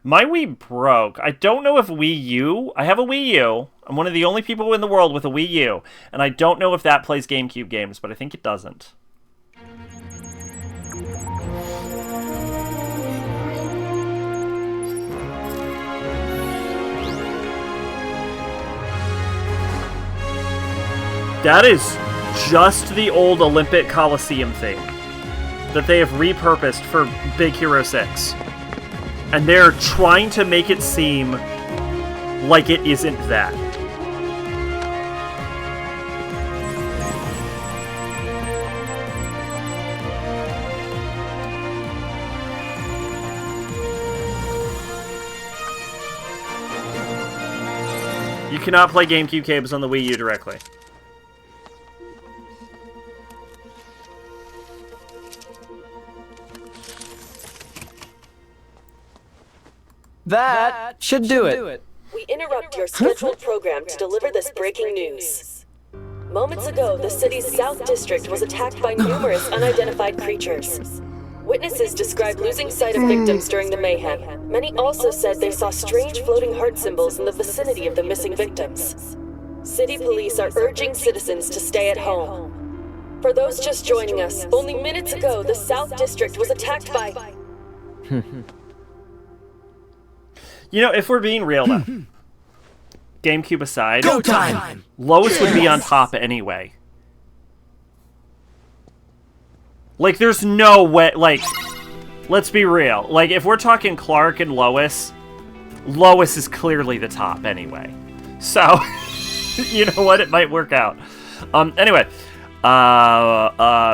My Wii broke. I don't know if Wii U... I have a Wii U. I'm one of the only people in the world with a Wii U. And I don't know if that plays GameCube games, but I think it doesn't. That is just the old Olympic Coliseum thing that they have repurposed for Big Hero 6. And they're trying to make it seem like it isn't that. You cannot play GameCube games on the Wii U directly. That should do it. We interrupt your scheduled program to deliver this breaking news. Moments ago, the city's South District was attacked by numerous unidentified creatures. Witnesses described losing sight of victims during the mayhem. Many also said they saw strange floating heart symbols in the vicinity of the missing victims. City police are urging citizens to stay at home. For those just joining us, only minutes ago, the South District was attacked by... You know, if we're being real though, GameCube aside, Go time! Lois would be on top anyway. Like, there's no way, like, let's be real. Like, if we're talking Clark and Lois, Lois is clearly the top anyway. So, you know what? It might work out. Anyway,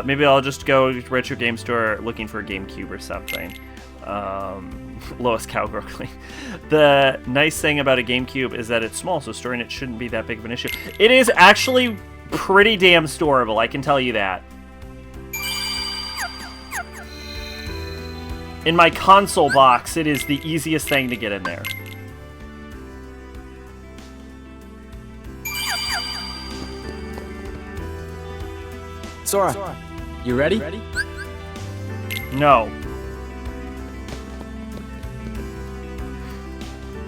maybe I'll just go to Retro Game Store looking for a GameCube or something. Lois Cowgirl. The nice thing about a GameCube is that it's small, so storing it shouldn't be that big of an issue. It is actually pretty damn storable, I can tell you that. In my console box, it is the easiest thing to get in there. Sora, you ready? No.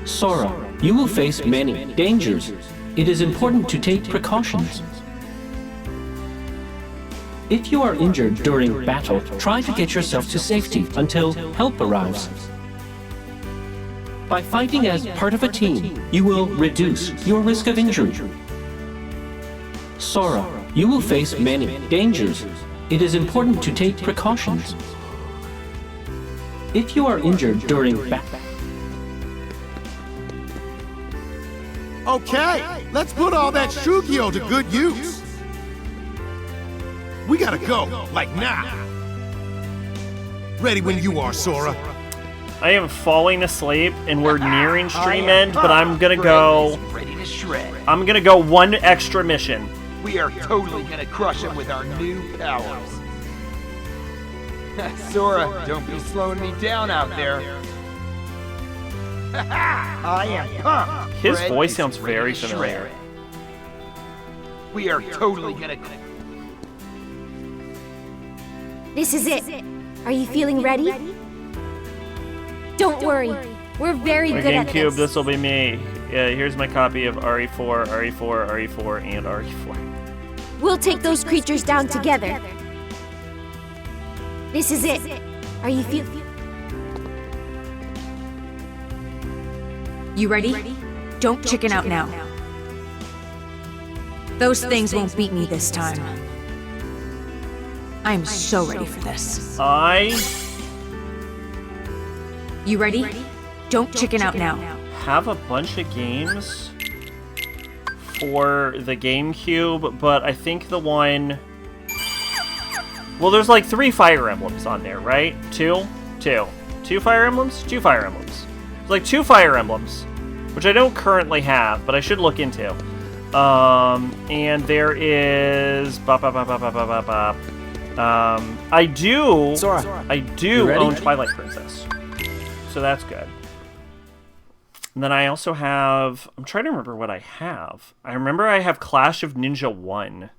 Sora, you will face many dangers. It is important to take precautions. If you are injured during battle, try to get yourself to safety until help arrives. By fighting as part of a team, you will reduce your risk of injury. Sora, you will face many dangers. It is important to take precautions. If you are injured during battle, Okay, let's put all that Shugyo to good use. We gotta go, like now. Ready when you are, Sora. I am falling asleep, and we're nearing stream end, but I'm gonna go... Ready to shred. I'm gonna go one extra mission. We are totally gonna crush him with our new powers. Sora, don't be slowing me down out there. I am pumped. His voice sounds very familiar. We are totally gonna... This is it. Are you feeling ready? Don't worry. We're very My good at GameCube, this. this will be me. Yeah, here's my copy of RE4, RE4, RE4, and RE4. We'll take those creatures down together. This is it. Are you feeling... You ready? don't chicken out now. Those things won't beat me this time. I am so ready for this. You ready? Don't chicken out now. Have a bunch of games for the GameCube, but I think the one... Well, there's like 3 Fire Emblems on there, right? 2 Fire Emblems? 2 Fire Emblems. There's like 2 Fire Emblems, which I don't currently have, but I should look into. And there is... I do Sora, own Twilight Princess. So that's good. And then I also have... I'm trying to remember what I have. I remember I have Clash of Ninja 1.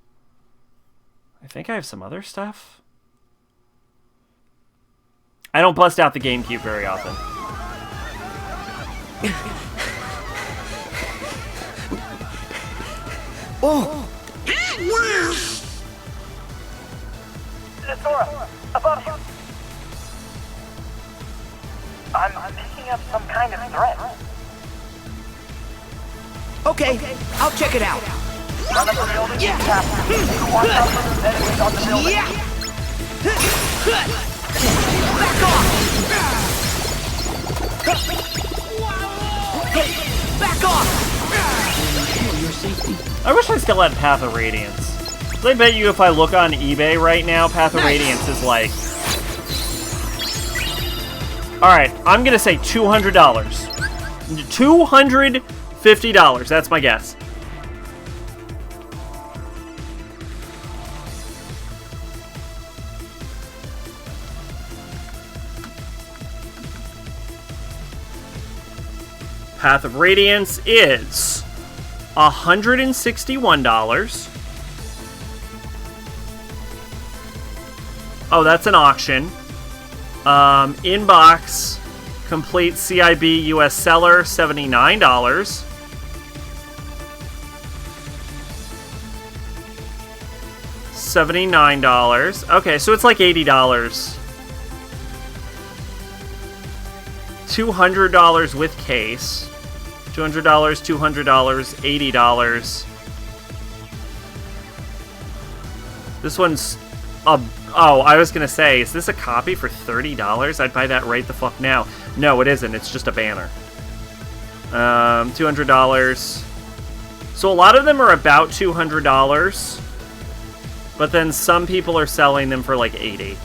I think I have some other stuff. I don't bust out the GameCube very often. Oh! Sora, above you. I'm picking up some kind of threat. Okay, I'll check it out. Run up the building. Yeah. Enemies on the building. Yeah. Back off. Back off. I wish I still had Path of Radiance. I bet you if I look on eBay right now, Path of Radiance is like... Alright, I'm gonna say $200. $250, that's my guess. Path of Radiance is $161. Oh, that's an auction. Inbox, complete CIB US seller, $79. $79. Okay, so it's like $80. $200 with case. $200, $200, $80. This one's a... Oh, I was gonna say, is this a copy for $30? I'd buy that right the fuck now. No, it isn't. It's just a banner. $200. So a lot of them are about $200, but then some people are selling them for like $80.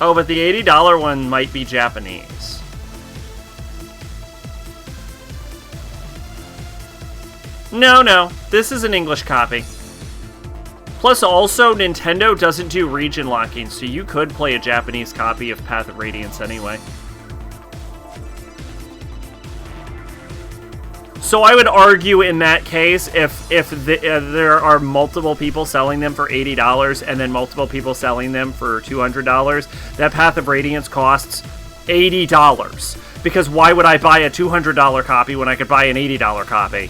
Oh, but the $80 one might be Japanese. No, this is an English copy. Plus, also, Nintendo doesn't do region locking, so you could play a Japanese copy of Path of Radiance anyway. So I would argue in that case, if there are multiple people selling them for $80 and then multiple people selling them for $200, that Path of Radiance costs $80. Because why would I buy a $200 copy when I could buy an $80 copy?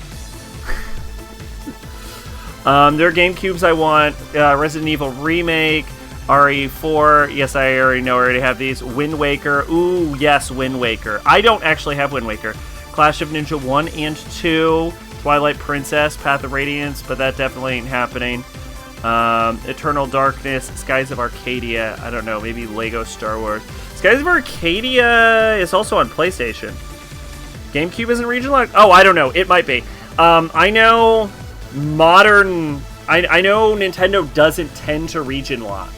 There are GameCubes I want. Resident Evil Remake, RE4. Yes, I already have these. Wind Waker. Ooh, yes, Wind Waker. I don't actually have Wind Waker. Clash of Ninja 1 and 2. Twilight Princess, Path of Radiance, but that definitely ain't happening. Eternal Darkness, Skies of Arcadia. I don't know, maybe Lego Star Wars. Skies of Arcadia is also on PlayStation. GameCube isn't region locked? Oh, I don't know. It might be. I know... I know Nintendo doesn't tend to region lock.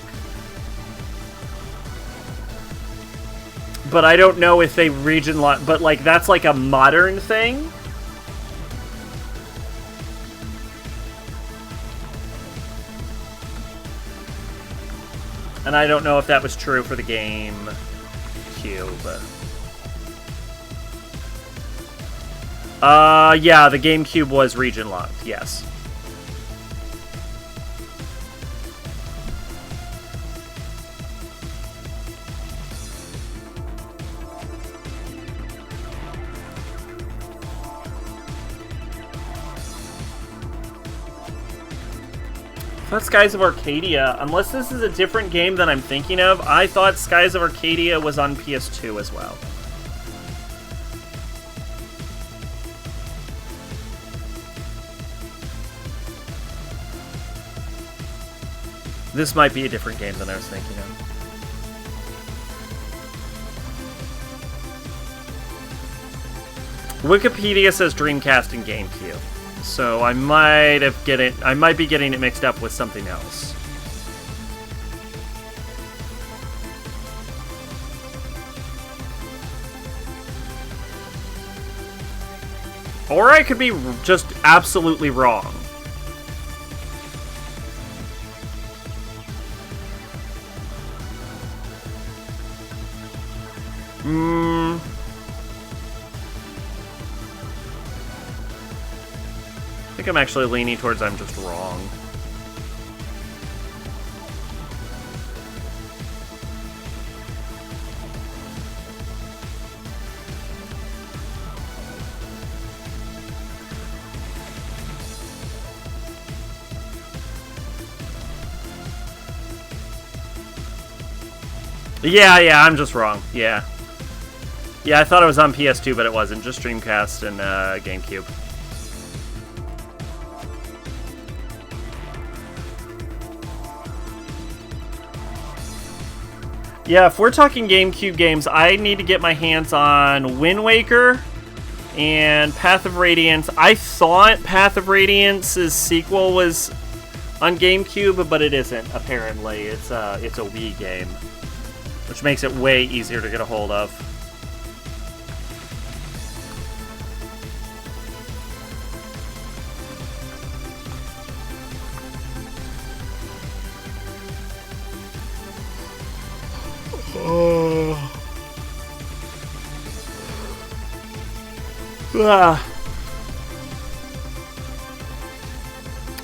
But I don't know if they region lock, but like that's like a modern thing. And I don't know if that was true for the GameCube. Yeah, the GameCube was region locked, yes. I thought Skies of Arcadia, unless this is a different game than I'm thinking of, I thought Skies of Arcadia was on PS2 as well. This might be a different game than I was thinking of. Wikipedia says Dreamcast and GameCube, so I might be getting it mixed up with something else. Or I could be just absolutely wrong. I think I'm actually leaning towards I'm just wrong. Yeah, I'm just wrong. Yeah, I thought it was on PS2, but it wasn't. Just Dreamcast and GameCube. Yeah, if we're talking GameCube games, I need to get my hands on Wind Waker and Path of Radiance. I thought Path of Radiance's sequel was on GameCube, but it isn't, apparently. It's a Wii game, which makes it way easier to get a hold of.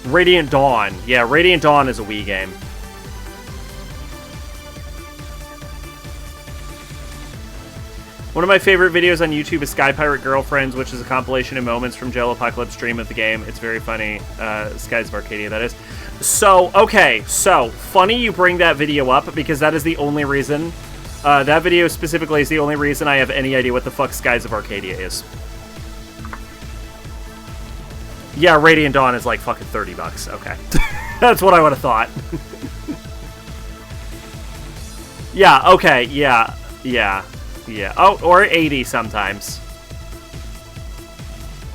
Radiant Dawn. Yeah, Radiant Dawn is a Wii game. One of my favorite videos on YouTube is Sky Pirate Girlfriends, which is a compilation of moments from Jello Apocalypse stream of the game. It's very funny. Skies of Arcadia, that is. So, okay, so, funny you bring that video up, because that is the only reason, that video specifically is the only reason I have any idea what the fuck Skies of Arcadia is. Yeah, Radiant Dawn is like fucking $30. Okay. That's what I would have thought. Yeah, okay, yeah. Oh, or 80 sometimes.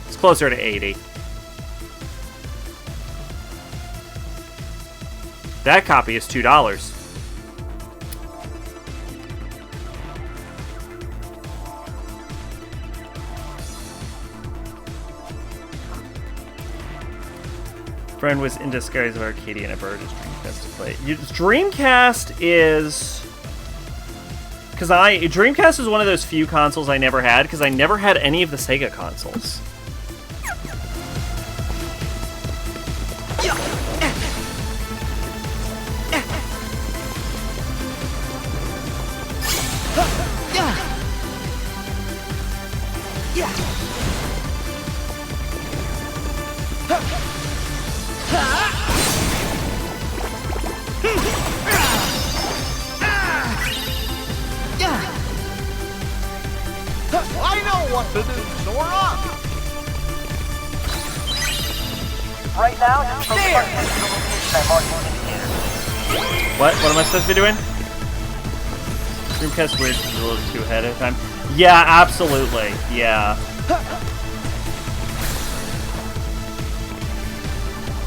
It's closer to 80. That copy is $2. Friend was into Skies of Arcadia and I borrowed his Dreamcast to play. Dreamcast is... Dreamcast is one of those few consoles I never had, because I never had any of the Sega consoles. I know what to do, Sora! Right now, just focus on the location I marked on the indicator. What? What am I supposed to be doing? Dreamcast weird is a little too ahead of time. Yeah, absolutely. Yeah.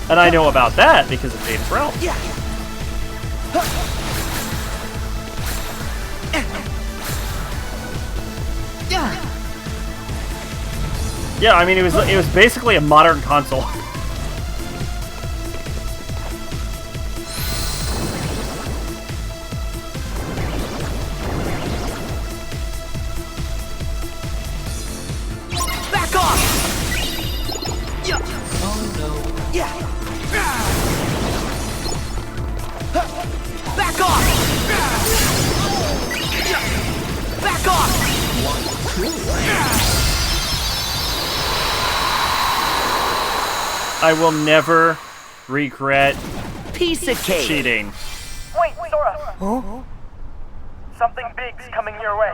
And I know about that because of James Realm. Yeah. Yeah, I mean it was basically a modern console. Back off! Yeah. Oh no. Yeah. Back off! Yeah. Back off! I will never regret piece of cake. Cheating. Wait, Sora. Huh? Something big's coming your way.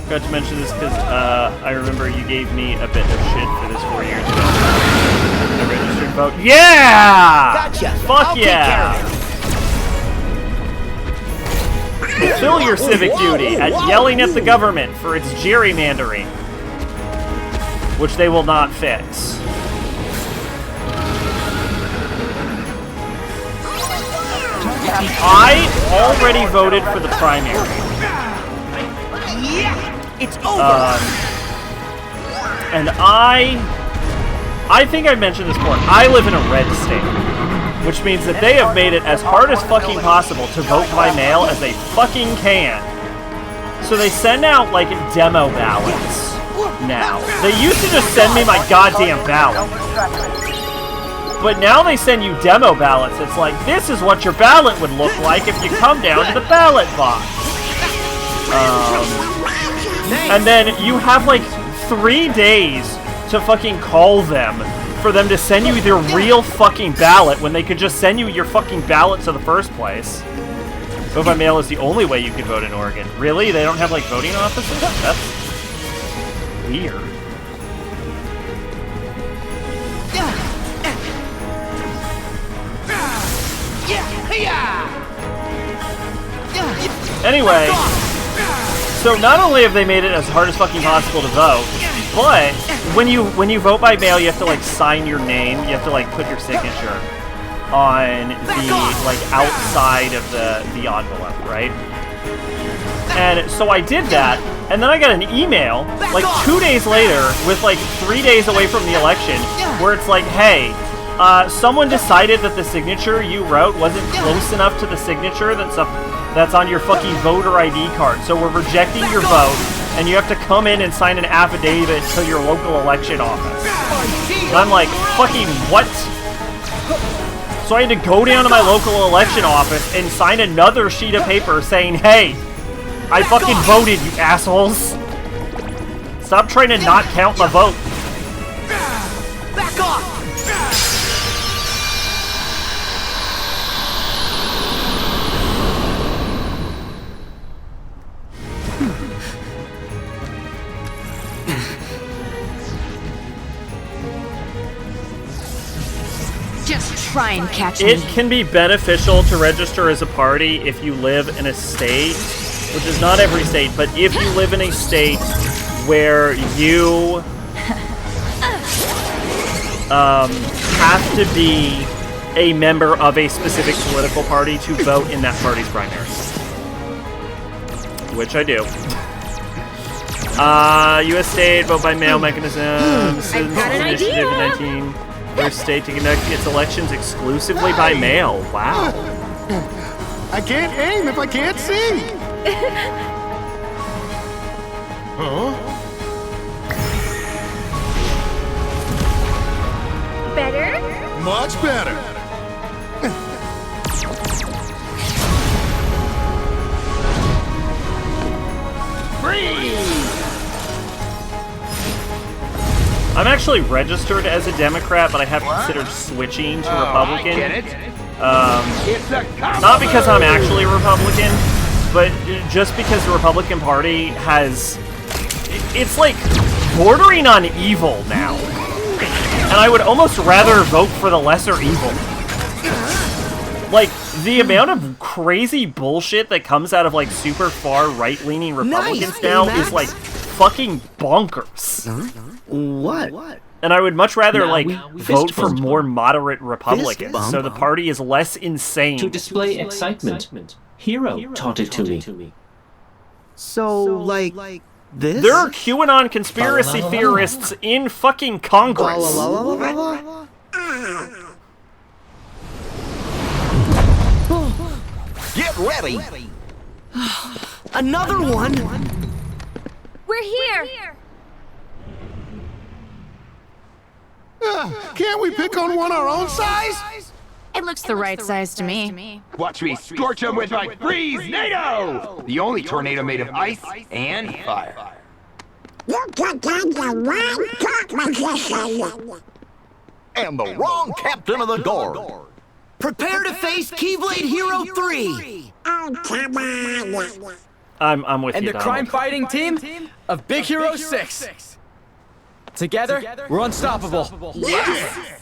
Forgot to mention this because I remember you gave me a bit of shit for this 4 years ago. I registered vote. Yeah! Gotcha. Fuck I'll yeah! Fulfill your civic duty at yelling at the government for its gerrymandering, which they will not fix. I already voted for the primary. Yeah, it's over. And I think I mentioned this before. I live in a red state, which means that they have made it as hard as fucking possible to vote by mail as they fucking can. So they send out, like, demo ballots now. They used to just send me my goddamn ballot. But now they send you demo ballots. It's like, this is what your ballot would look like if you come down to the ballot box. And then you have, like, 3 days to fucking call them for them to send you their real fucking ballot when they could just send you your fucking ballot to the first place. Vote by mail is the only way you can vote in Oregon. Really? They don't have, like, voting offices? That's weird. Anyway, so not only have they made it as hard as fucking possible to vote, but when you vote by mail, you have to, like, sign your name. You have to, like, put your signature on the, like, outside of the envelope, right? And so I did that, and then I got an email, like, 2 days later, with, like, 3 days away from the election, where it's like, hey, someone decided that the signature you wrote wasn't close enough to the signature that's on your fucking voter ID card, so we're rejecting your vote, and you have to come in and sign an affidavit to your local election office. And I'm like, fucking what? So I had to go down to my local election office and sign another sheet of paper saying, hey, I fucking voted, you assholes. Stop trying to not count my vote. Back off! Just try and catch It me. can be beneficial to register as a party if you live in a state, which is not every state, but if you live in a state where you have to be a member of a specific political party to vote in that party's primary. Which I do. U.S. state vote by mail mechanism, Citizens Initiative in 19. First state to conduct its elections exclusively by mail. Wow. I can't aim if I can't see. Huh? Better? Much better. I'm actually registered as a Democrat, but I have considered switching to Republican. I get it. It's a Not because I'm actually Republican, but just because the Republican Party has... It's like bordering on evil now. And I would almost rather vote for the lesser evil. Like, the amount of crazy bullshit that comes out of, like, super far right-leaning Republicans now is, like, fucking bonkers. What? And I would much rather, Now like, we vote fist for bump. more moderate Republicans, bump. so the party is less insane. To display excitement, Hero taught it to me. So, like this? There are QAnon conspiracy theorists in fucking Congress. Get ready. Another one? We're here! Can't we pick on one our own size? It looks the right size to me. Watch me scorch them with my freeze NATO! The only tornado made of ice and fire. and the wrong captain of the guard. Prepare to face Keyblade Hero 3! I'm with and you, the Donald. crime-fighting team of Big Hero 6. Together, we're unstoppable. Yes!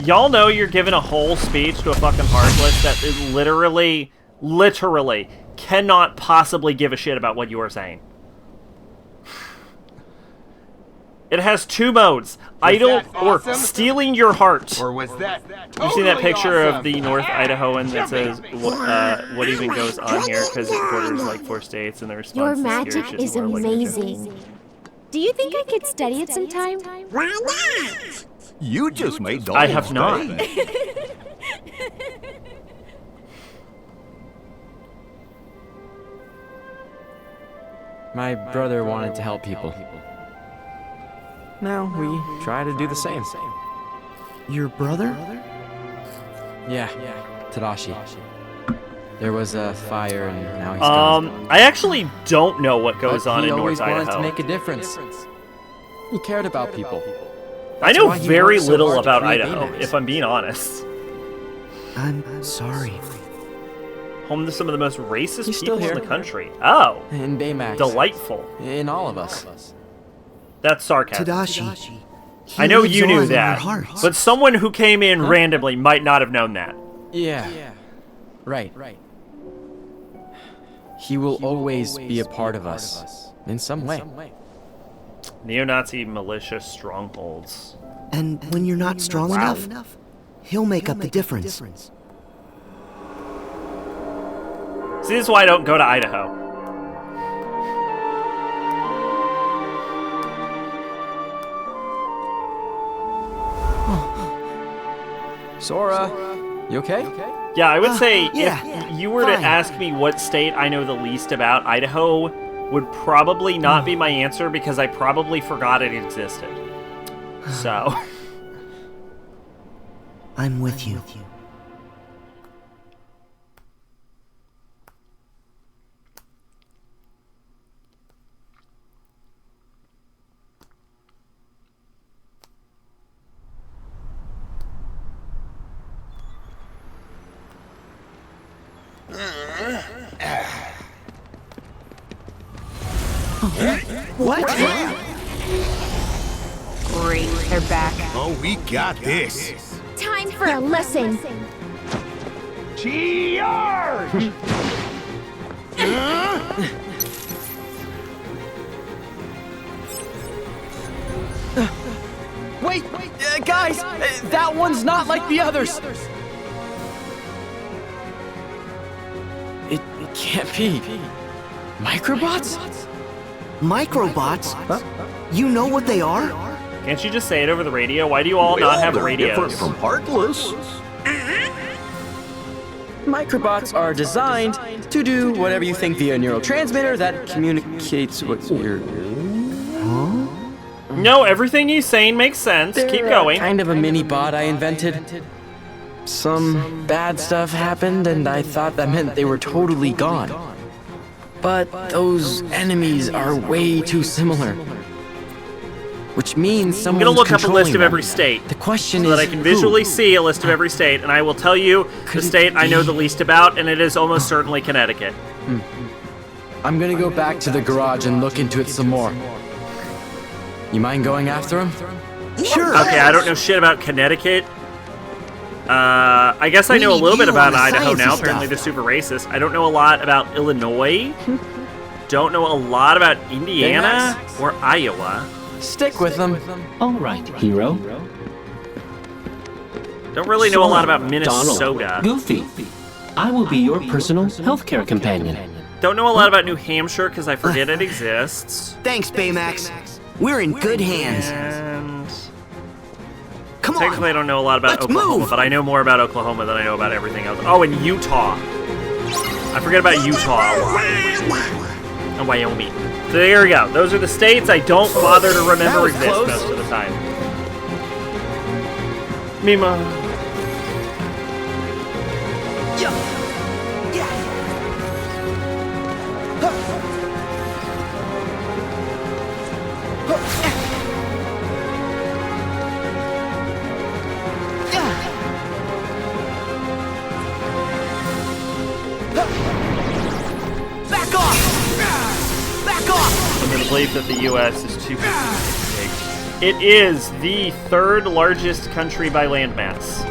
Y'all know you're giving a whole speech to a fucking Heartless that is literally cannot possibly give a shit about what you are saying. It has two modes, idle or stealing your heart. Or was that You've seen that picture awesome? of the North Idahoan that says, what even goes on here, because it borders like 4 states, and the response Your is magic scary shit is more like amazing. Do you think I could study it sometime? Why not? You just made Donald I have not. My brother wanted to help people. Now we try to do the same. Your brother? Yeah, Tadashi. There was a fire and now he's gone. I actually don't know what goes on in He North always wanted Idaho. to make a difference. He cared about people. I know why he very worked so little hard to about create Idaho, Baymax. if I'm being honest. I'm sorry. Home to some of the most racist He's still people in here. the country. Oh. In Baymax. Delightful. In all of us. That's sarcasm. Tadashi. I know lives you on knew in your that, hearts. but someone who came in randomly might not have known that. Yeah. Right. He will always be a part of us. In some way. Neo-Nazi militia strongholds. And when you're not strong enough, he'll make up the difference. See, this is why I don't go to Idaho. Sora, you okay? Yeah, I would say yeah, if you were to ask me what state I know the least about, Idaho would probably not be my answer because I probably forgot it existed. So. I'm with you. What? Great, they're back. Oh, we got this. Time for a lesson. Charge! Wait, guys! That one's not like the others! It can't be. Microbots? Microbots? You know what they are? Can't you just say it over the radio? Why do you all not have They're radios? different from Heartless. Microbots are designed to do whatever you think via a neurotransmitter that communicates what you're... No, everything you're saying makes sense. Keep going. Kind of a mini bot I invented. Some bad stuff happened, and I thought that meant they were totally gone. But those enemies are way too similar. Which means I'm someone's gonna look up a list controlling of them. every state. The question so is that I can who? visually see a list of every state, and I will tell you the state I know the least about, and it is almost certainly Connecticut. I'm gonna go back to the garage and look into it some more. You mind going after him? Sure. Okay, I don't know shit about Connecticut. I guess I We know a need little bit you about on the Idaho sciencey now. Apparently they're stuff. super racist. I don't know a lot about Illinois. Don't know a lot about Indiana or Iowa. Stick with them. All right, hero. Don't really know a lot about Donald, Minnesota. Goofy. I will be your personal healthcare companion. Don't know a lot about New Hampshire because I forget it exists. Thanks, Baymax. We're in good hands. And Come on. technically I don't know a lot about Let's Oklahoma, move. but I know more about Oklahoma than I know about everything else. Oh, and Utah. I forget about Utah a lot. And Wyoming. So there we go. Those are the states I don't bother to remember was exist close. most of the time. Mima. Back off! Back off! Under the belief that the U.S. is too big. It is the third largest country by landmass.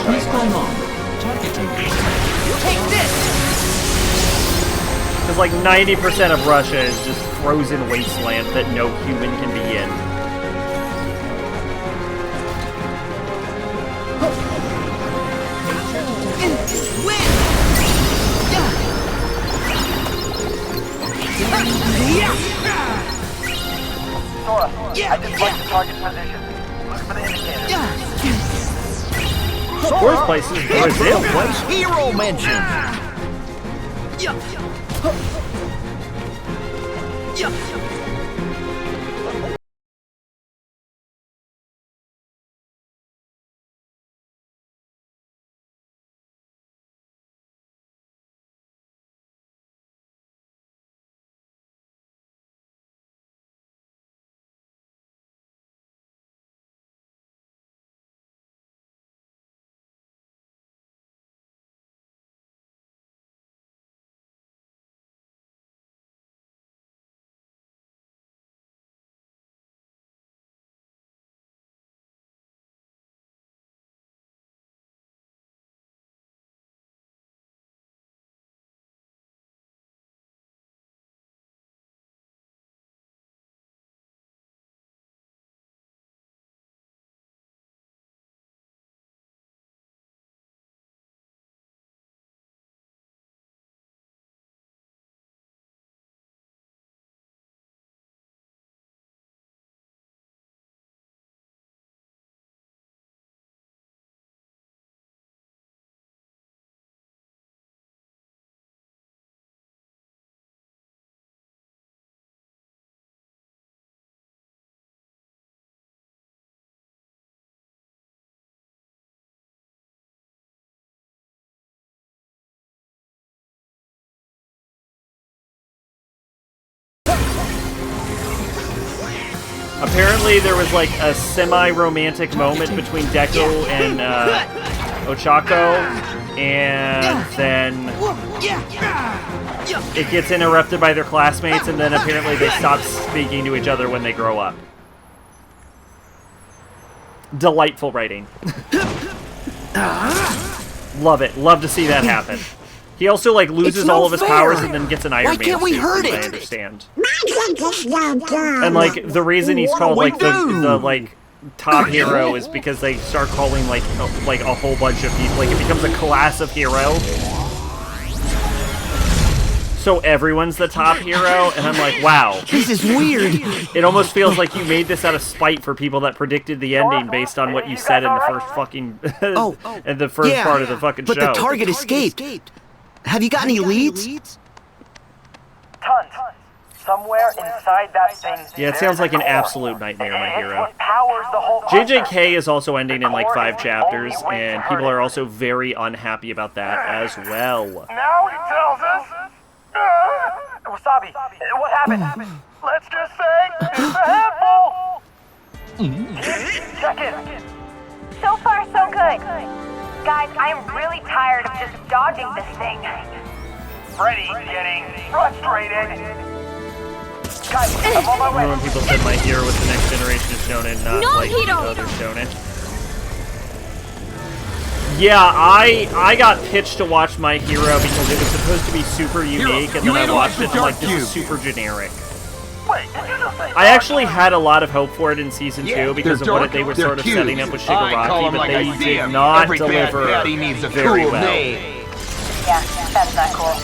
Please climb on. Targeting. Take this! Because like 90% of Russia is just frozen wasteland that no human can be in. Sora, I just marked the target position. Look for the indicator. Worst place is Brazil. Place hero mention. apparently there was like a semi-romantic moment between Deku and Ochako, and then it gets interrupted by their classmates, and then apparently they stop speaking to each other when they grow up. Delightful writing. Love it. Love to see that happen. He also like loses all of his powers and then gets an Iron Man. Why can't we suit, hurt from what it? I understand. And like the reason he's called like the like top hero is because they start calling like a whole bunch of people. Like it becomes a class of hero. So everyone's the top hero, and I'm like, wow. This is weird. It almost feels like you made this out of spite for people that predicted the ending based on what you said in the first fucking in the first part of the fucking show. But the target escaped. Have you got any leads? Tons. Somewhere inside that thing. Yeah, it sounds like an absolute nightmare, my hero. Powers the whole JJK is also ending in like 5 chapters, and people are also very unhappy about that as well. Now he tells us. Wasabi, what happened? Let's just say it's a handful. Check it. So far, so good. Guys, I am really tired of just dodging this thing. Freddy's getting frustrated. Guys, I'm on my way. Remember when people said my hero was the next generation of shonen, not No, like Hiro! other shonen? Yeah, I got pitched to watch My Hero because it was supposed to be super unique, and then I watched it and I'm like, this is super generic. I actually had a lot of hope for it in Season 2 because of what they were sort of setting up with Shigaraki, but they did not deliver very well. Yeah, that's not cool.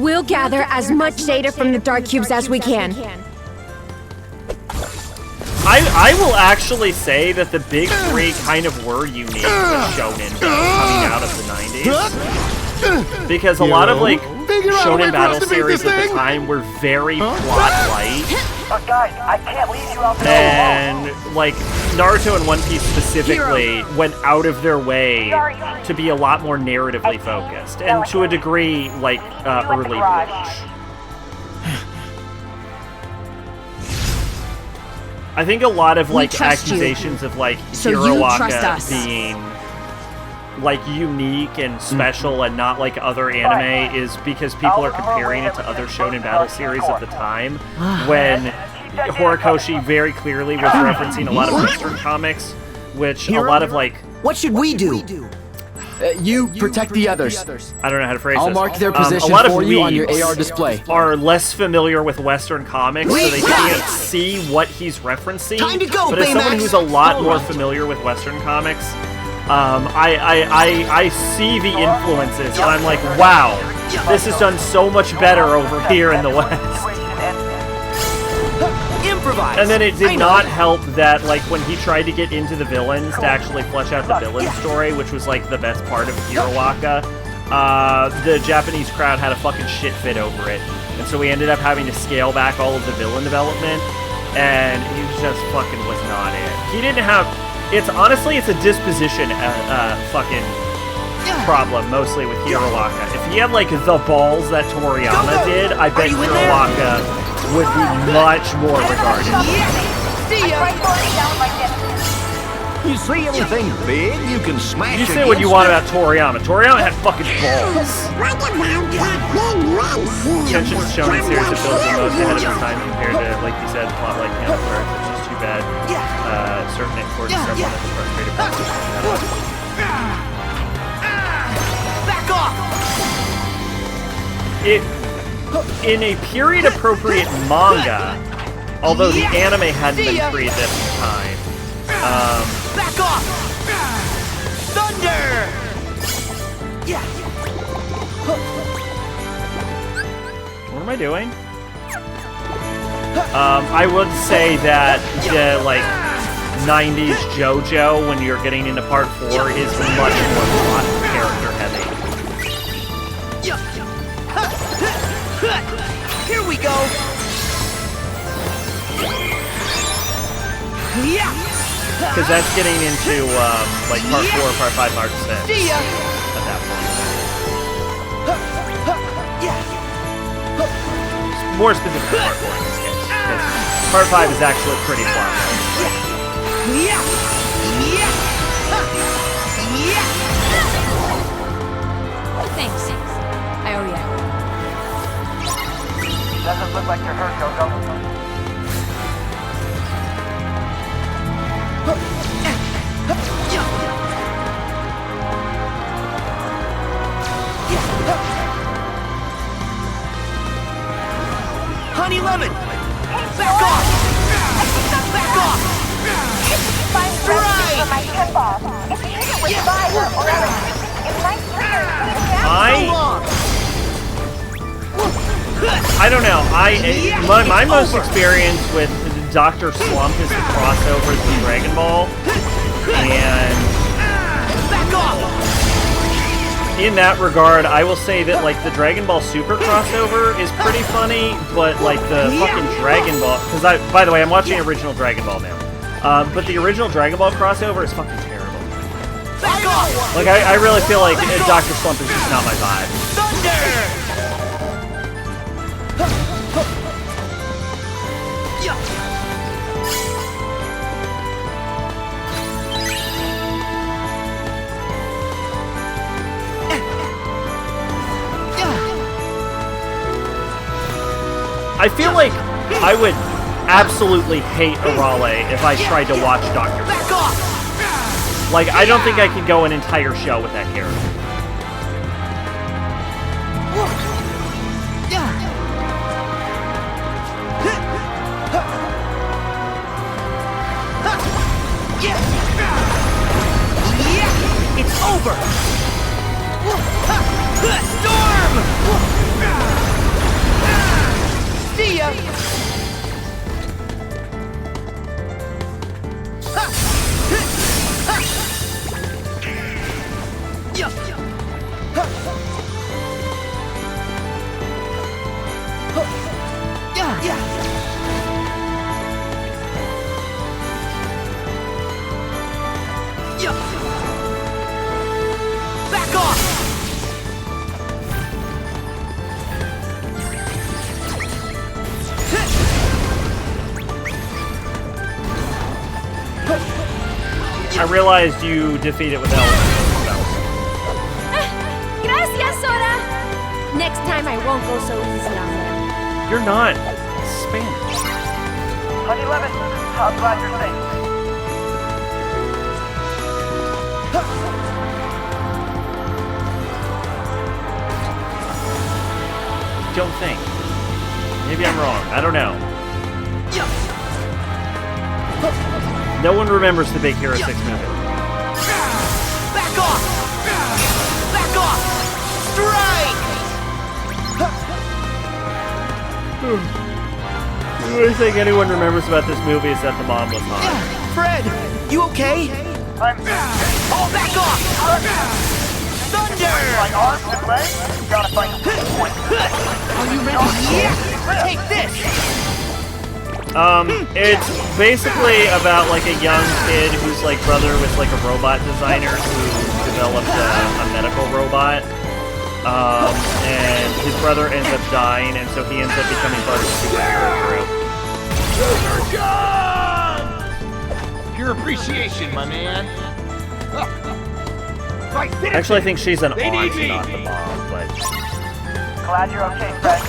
We'll gather as much data from the dark cubes as we can. I will actually say that the big 3 kind of were unique with shonen coming out of the 90s. Because a lot of like shonen battle series at the time were very plot light. But guys, I can't leave you out there And like Naruto and One Piece specifically went out of their way to be a lot more narratively focused, and to a degree like early Bleach. I think a lot of like accusations of like Hiroaka being like unique and special and not like other anime is because people are comparing it to other shonen battle series of the time, when Horikoshi very clearly was referencing a lot of Western comics, which a lot of like... What should we do? You protect the others. I don't know how to phrase I'll this. mark their position a lot for of you on your weebs AR display. Are less familiar with Western comics, so they can't see what he's referencing. Time to go, but as someone who's a lot more familiar with Western comics, I see the influences, and I'm like, wow, this is done so much better over here in the West. Improvise. And then it did not help that, like, when he tried to get into the villains to actually flesh out the villain story, which was, like, the best part of Hiroaka, the Japanese crowd had a fucking shit fit over it. And so we ended up having to scale back all of the villain development, and he just fucking was not it. He didn't have... It's a disposition fucking problem, mostly with Hiroaka. If he had, like, the balls that Toriyama did, I bet Hiroaka would be much more regarded. You see anything big, you can smash You it. say what you want about Toriyama. Toriyama had fucking balls. Kenshin's shonen series that builds the most ahead of its time compared to, like you said, plot like Counterpart. It's just too bad. Certain important stuff on it is frustrated by Back off! In a period-appropriate manga, although the anime hadn't been created at the time. Back off! Thunder! What am I doing? I would say that the, like, 90s JoJo, when you're getting into part 4, is much more plot character heavy. Here we go! Because that's getting into, like, part 4, part 5, part 6. See ya! At that point. More specifically part 4 in this case. Because part 5 is actually pretty flat. Thanks. I owe you. Doesn't look like you're hurt, Go-Go. Honey Lemon! Back off! Back off! Find rescue for my pinball. If you hit it with fire or electricity, it might trigger a chain reaction. I don't know. My most experience with Dr. Slump is the crossovers with Dragon Ball, and in that regard, I will say that like the Dragon Ball Super crossover is pretty funny, but like the fucking Dragon Ball, because by the way, I'm watching original Dragon Ball now, but the original Dragon Ball crossover is fucking terrible. Like I really feel like Dr. Slump is just not my vibe. I feel like I would absolutely hate Arale if I tried to watch Dr. Slump. Like, I don't think I could go an entire show with that character. It's over! Storm! See ya! Back off! I realized you defeat it with elephants. Gracias, Sora. Next time I won't go so easy on them. You're not Spanish. Honey Lemon, I'm glad you're safe. Don't think. Maybe I'm wrong. I don't know. No one remembers the Big Hero 6 movie. Back off! Back off! Strike! The only thing anyone remembers about this movie is that the mom was hot. Fred, you okay? I'm... Oh, back off! Thunder! My arms and legs? Gotta find a point. Are you ready? Yeah! Take this! It's basically about like a young kid whose like brother was like a robot designer who developed a medical robot. And his brother ends up dying, and so he ends up becoming part of the superhero group. Pure appreciation, my man. Actually, I think she's an aunt, not the mom, but Glad you're okay, Fred.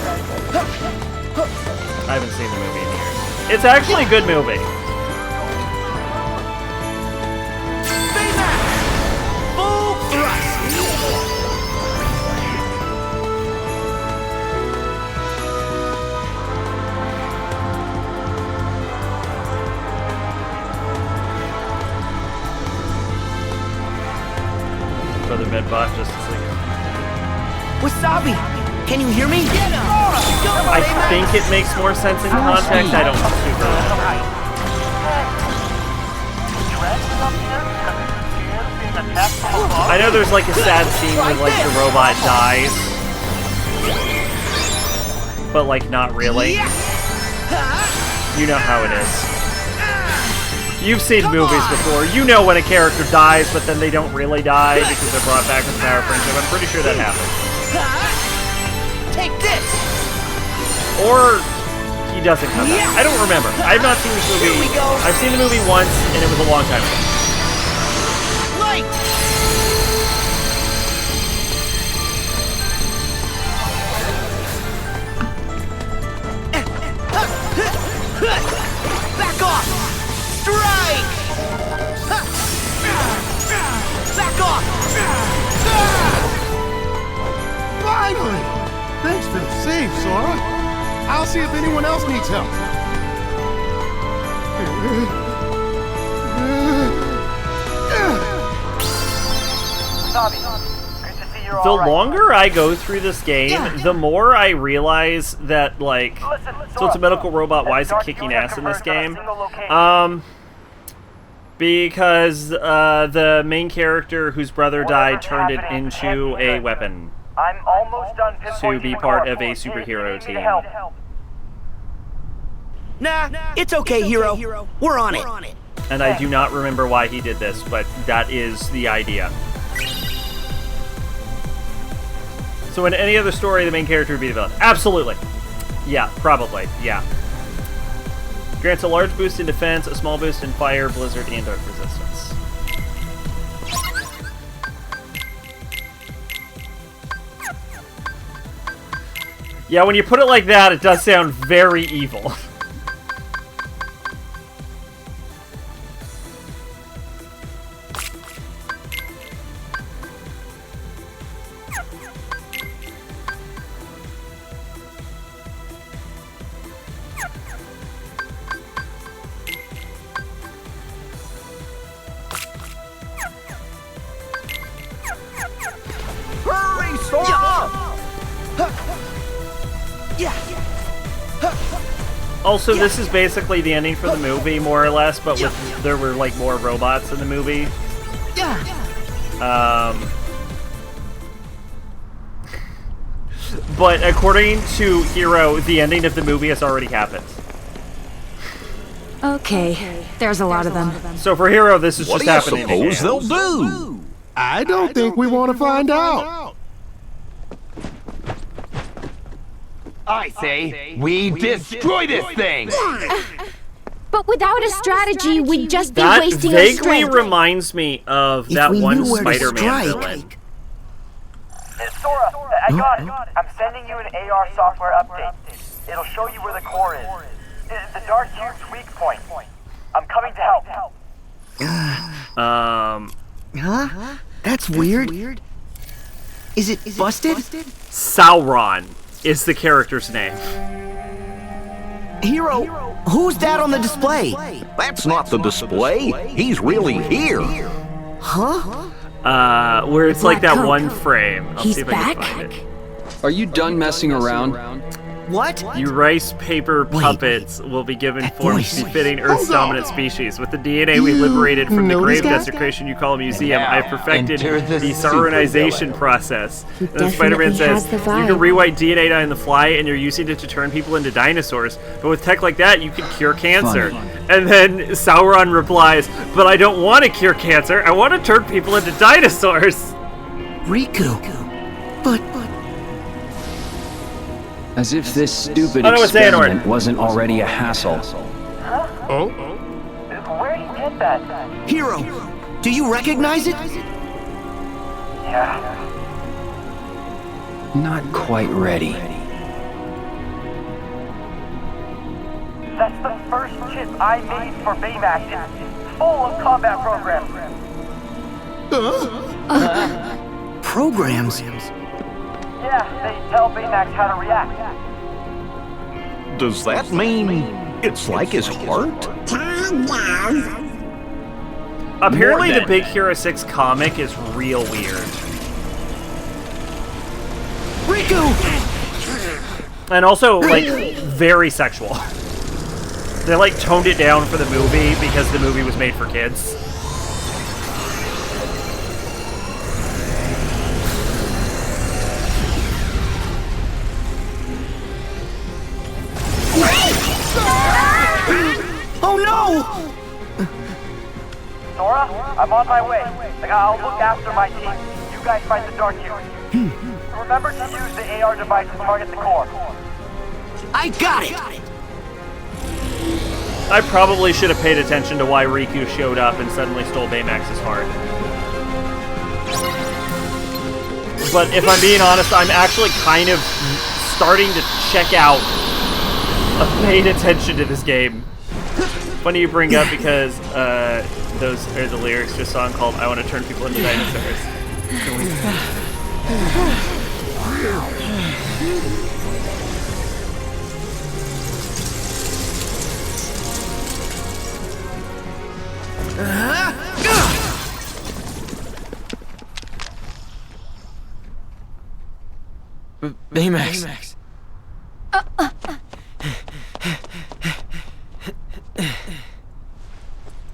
I haven't seen the movie in years. It's actually a good movie. Full thrust! Brother Medbot, Justice League. Wasabi! Can you hear me? I think it makes more sense in context. I don't super remember. I know there's like a sad scene where like the robot dies, but like not really. You know how it is. You've seen movies before. You know when a character dies, but then they don't really die because they're brought back with the power of friendship. I'm pretty sure that happens. Take this! Or he doesn't come back. I don't remember. I've not seen this movie. Here we go. I've seen the movie once, and it was a long time ago. Light! Back off! Strike! Back off! Finally! Thanks for the save, Sora. I'll see if anyone else needs help. Wasabi, good to see you're The all right. longer I go through this game, the more I realize that, like, so it's a medical robot. Why is it kicking ass in this game? Because the main character whose brother died turned it into a weapon I'm almost done to be part of a superhero team. Nah, it's okay, Hero. We're on it. And I do not remember why he did this, but that is the idea. So in any other story, the main character would be the villain. Absolutely. Yeah, probably. Yeah. Grants a large boost in defense, a small boost in fire, blizzard, and dark resistance. Yeah, when you put it like that, it does sound very evil. Hurry, Sora! Also, this is basically the ending for the movie, more or less, but with there were like more robots in the movie. But according to Hero, the ending of the movie has already happened. Okay, there's a lot of them. So for Hero, this is What just do you happening. suppose they'll do? I don't think we want to find out. I say, we destroy this thing! But without a strategy, we'd just be That wasting our vaguely strength. reminds me of that we one knew where to Spider-Man strike. villain. Sora, I got it. I'm sending you an AR software update. It'll show you where the core is. The Dark Cube's weak point. I'm coming to help. Huh? That's weird. Is it busted? Sauron is the character's name. Hero, who's that on the display? That's not the display. He's really here. Huh? Where it's like Black that Coke. one frame. I'll He's see if I back? can find it. Are you done messing around? What? You rice paper puppets will be given forms voice. befitting Earth's dominant species. With the DNA we liberated from the grave desecration you call a museum, now, I've perfected enter the the Sauronization supervillain. process. And then definitely Spider-Man has says, the you vibe. can rewrite DNA on the fly and you're using it to turn people into dinosaurs. But with tech like that, you can cure cancer. And then Sauron replies, but I don't want to cure cancer. I want to turn people into dinosaurs. Riku. But As if this stupid Oh, no, it's Xehanort. experiment wasn't already a hassle. Oh? Where'd you get that? Hero, do you recognize it? Yeah. Not quite ready. That's the first chip I made for Baymax. It's full of combat programs. Programs. Yeah, they tell Baymax how to react. Does that mean it's like his heart? Apparently More the Big Hero 6 comic is real weird. Riku! And also, like, very sexual. They, like, toned it down for the movie because the movie was made for kids. Oh no! Sora, I'm on my way. I'll look after my team. You guys find the Dark Cube. Remember to use the AR device to target the core. I got it! I probably should have paid attention to why Riku showed up and suddenly stole Baymax's heart. But if I'm being honest, I'm actually kind of starting to check out of paying attention to this game. Funny you bring up because those are the lyrics to a song called I Want to Turn People into Dinosaurs. Baymax.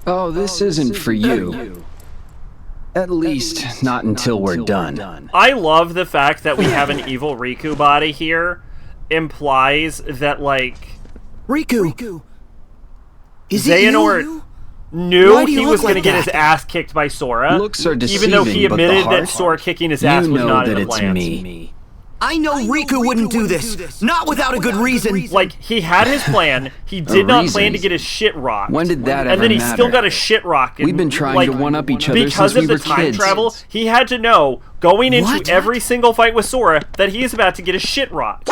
Oh, this isn't for you. At least, not until we're done. I love the fact that we have an evil Riku body here. Implies that, like... Riku! Is Xehanort knew he was going to get his ass kicked by Sora. Looks are even though he deceiving, but the admitted heart- that Sora kicking his ass was not in the plans. Me. I know Riku wouldn't do this. Not without a good reason. Like, he had his plan. He did not plan to get his shit rocked. When did that And then he ever still matter? got his shit rocked. We've been trying to one-up each other because since we of the were time kids. travel, he had to know, going into every single fight with Sora, that he is about to get his shit rocked.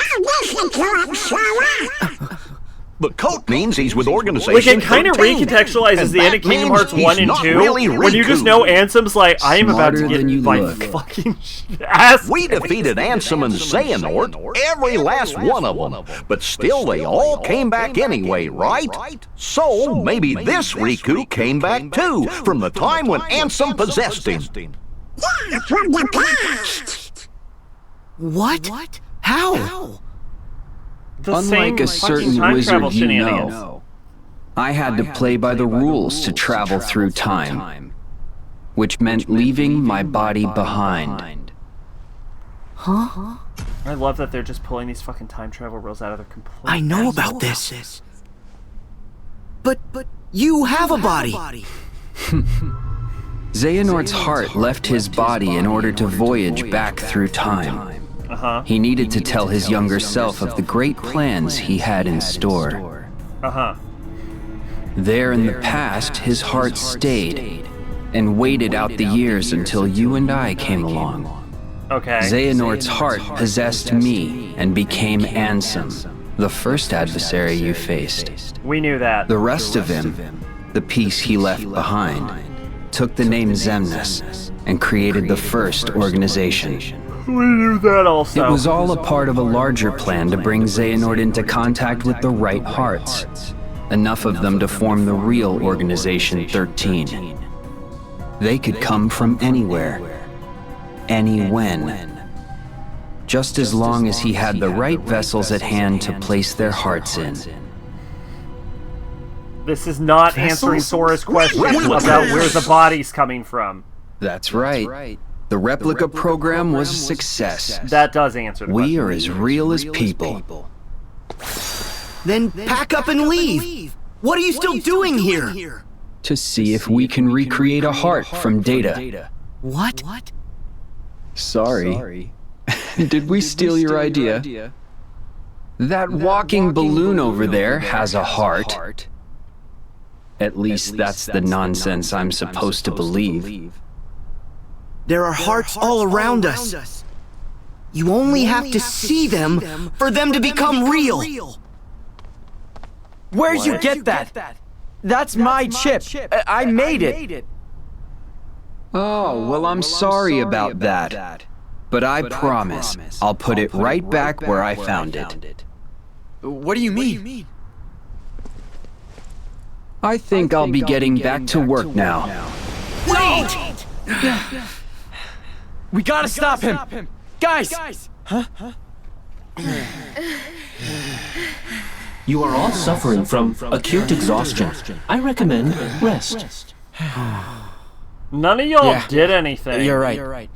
The coat means he's with Organization Like, it kind of 13. recontextualizes And the end that of Kingdom means Hearts he's 1 and not 2, really when you just Riku. know Ansem's like, I am about to Smarter than get you my look. fucking ass. We defeated Ansem and Xehanort, every last one of them, but still they all came back anyway, right? So maybe this Riku came back too, from the time when Ansem possessed him. From the past! What? How? Unlike a certain wizard you know, I had to play by the rules to travel through time, which meant leaving my body behind. Huh? I love that they're just pulling these fucking time travel rules out of their complete I know ass. about this. But you have a body. Xehanort's heart left his body in order to voyage back through time. He needed to tell his younger self of the great plans he had in store. There in the past, his heart stayed and waited out the years until you and I came along. Okay. Xehanort's heart possessed me and became Ansem, the first adversary you faced. We knew that. The rest of him, the piece he left behind, took the name Xemnas and created the first organization. We knew that also. It was all a part of a larger plan to bring Xehanort into contact with the right hearts. Enough of them to form the real Organization 13. They could come from anywhere, any when. Just as long as he had the right vessels at hand to place their hearts in. This is not answering Sora's question about where the body's coming from. That's right. The replica program was a success. That does answer the question. We are as real as people. Then pack up and leave. What are you still doing here? To see if we can recreate a heart from data. What? Sorry. Did we steal your idea? That walking balloon over there has a heart. At least that's the nonsense I'm supposed to believe. There are hearts all around us. You only have to see them for them to become real. Where'd you get that? That's my chip. I made it. Oh, well, I'm sorry about that. But I promise, I'll put it right back where I found it. What do you mean? I think I'll be getting back to work now. Wait! We gotta stop him! Guys! Huh? You are all suffering from acute exhaustion. I recommend rest. None of y'all did anything. You're right.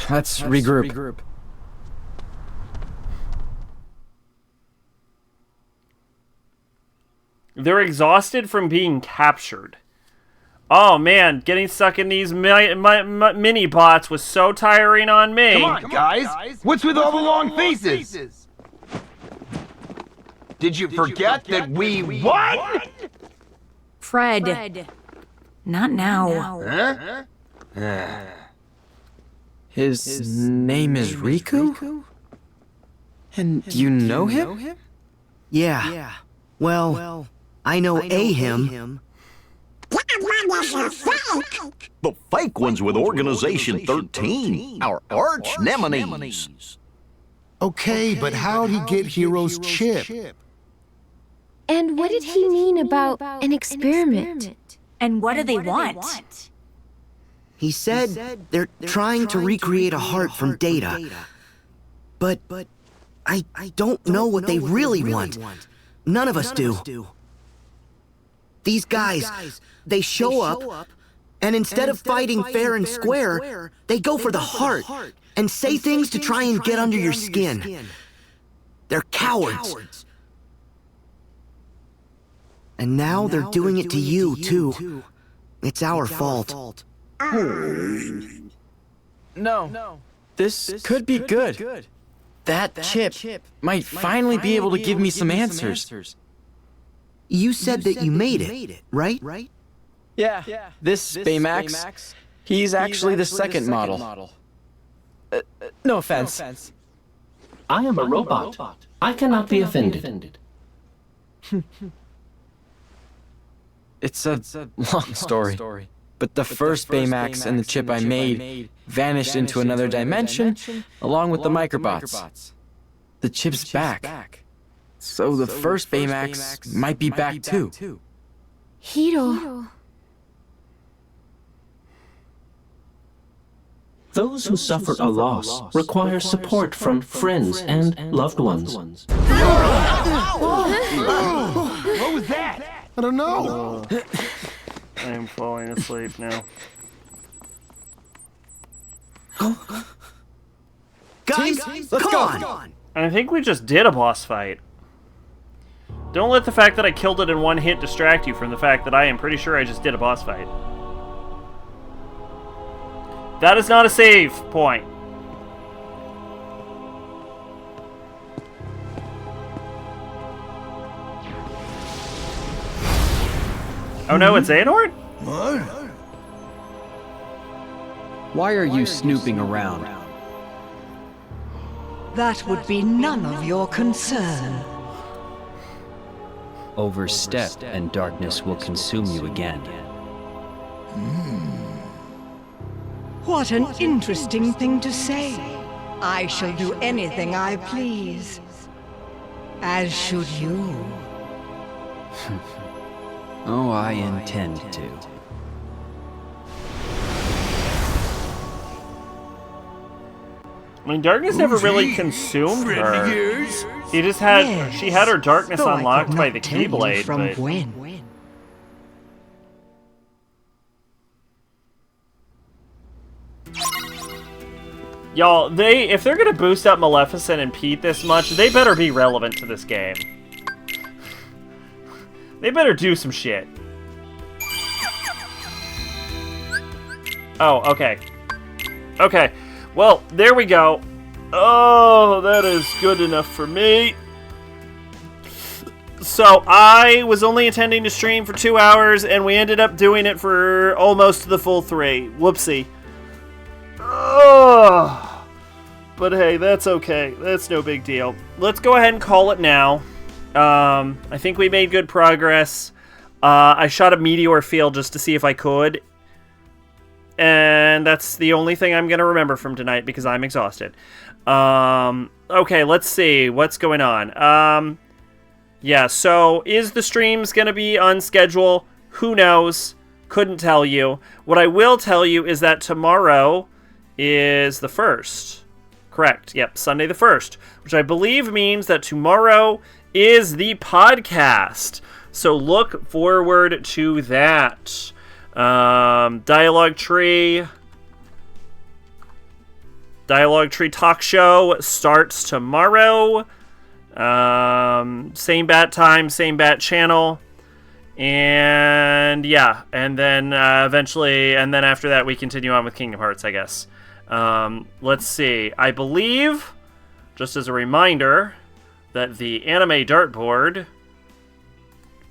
Let's regroup. They're exhausted from being captured. Oh man, getting stuck in these mini bots was so tiring on me. Come on, guys. What's with all the long faces? Did you forget that we won? Fred. Not now. Huh? His name is Riku? And you know him? Yeah. Well, I know him. The fake ones with Organization 13, our arch nemesis. Okay, but how'd he get Hero's chip? And what did he mean about an experiment? And what do they want? He said they're trying to recreate a heart from data. But I don't know what they really want. None of us do. These guys, they show up, and instead of fighting fair and square, they go for the heart and say things to try and get under your skin. They're cowards. And now they're doing it to you, too. It's our fault. No. This could be good. That chip might finally be able to give me some answers. You said that you made it, right? Yeah. This Baymax, he's actually the second model. No offense. I am a robot. I cannot be offended. It's a long story. But the first Baymax and the chip I made vanished into another dimension, along with the microbots. The chip's back. So the first Baymax might be back too. Hiro. Those who suffer a loss require support from friends and loved ones. What was that? I don't know. I am falling asleep now. Guys, come on! I think we just did a boss fight. Don't let the fact that I killed it in one hit distract you from the fact that I am pretty sure I just did a boss fight. That is not a save point. Oh no, it's Xehanort? What? Why are you snooping around? That would be none of your concern. Overstep, and darkness will consume you again. What an interesting thing to say. I shall do anything I please. As should you. Oh, I intend to. I mean, darkness never really consumed her. She just had, she had her darkness unlocked by the Keyblade, but... when? Y'all, if they're gonna boost up Maleficent and Pete this much, they better be relevant to this game. They better do some shit. Oh, okay. Okay. Well, there we go. Oh, that is good enough for me. So, I was only intending to stream for 2 hours, and we ended up doing it for almost the full 3. Whoopsie. Oh, but hey, that's okay. That's no big deal. Let's go ahead and call it now. I think we made good progress. I shot a meteor field just to see if I could. And that's the only thing I'm going to remember from tonight because I'm exhausted. Okay, let's see. What's going on? Yeah, so is the streams going to be on schedule? Who knows? Couldn't tell you. What I will tell you is that tomorrow is the 1st. Correct. Yep, Sunday the 1st. Which I believe means that tomorrow is the podcast. So look forward to that. Dialogue Tree talk show starts tomorrow. Same bat time, same bat channel. And yeah, and then eventually, and then after that we continue on with Kingdom Hearts, I guess. Let's see. I believe, just as a reminder, that the anime dartboard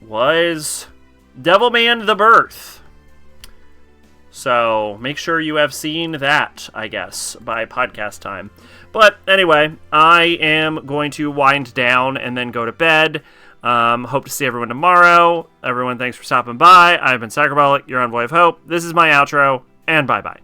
was Devilman the Birth. So make sure you have seen that, I guess, by podcast time. But anyway, I am going to wind down and then go to bed. Hope to see everyone tomorrow. Everyone, thanks for stopping by. I've been Sacrabalic, your Envoy of Hope. This is my outro, and bye-bye.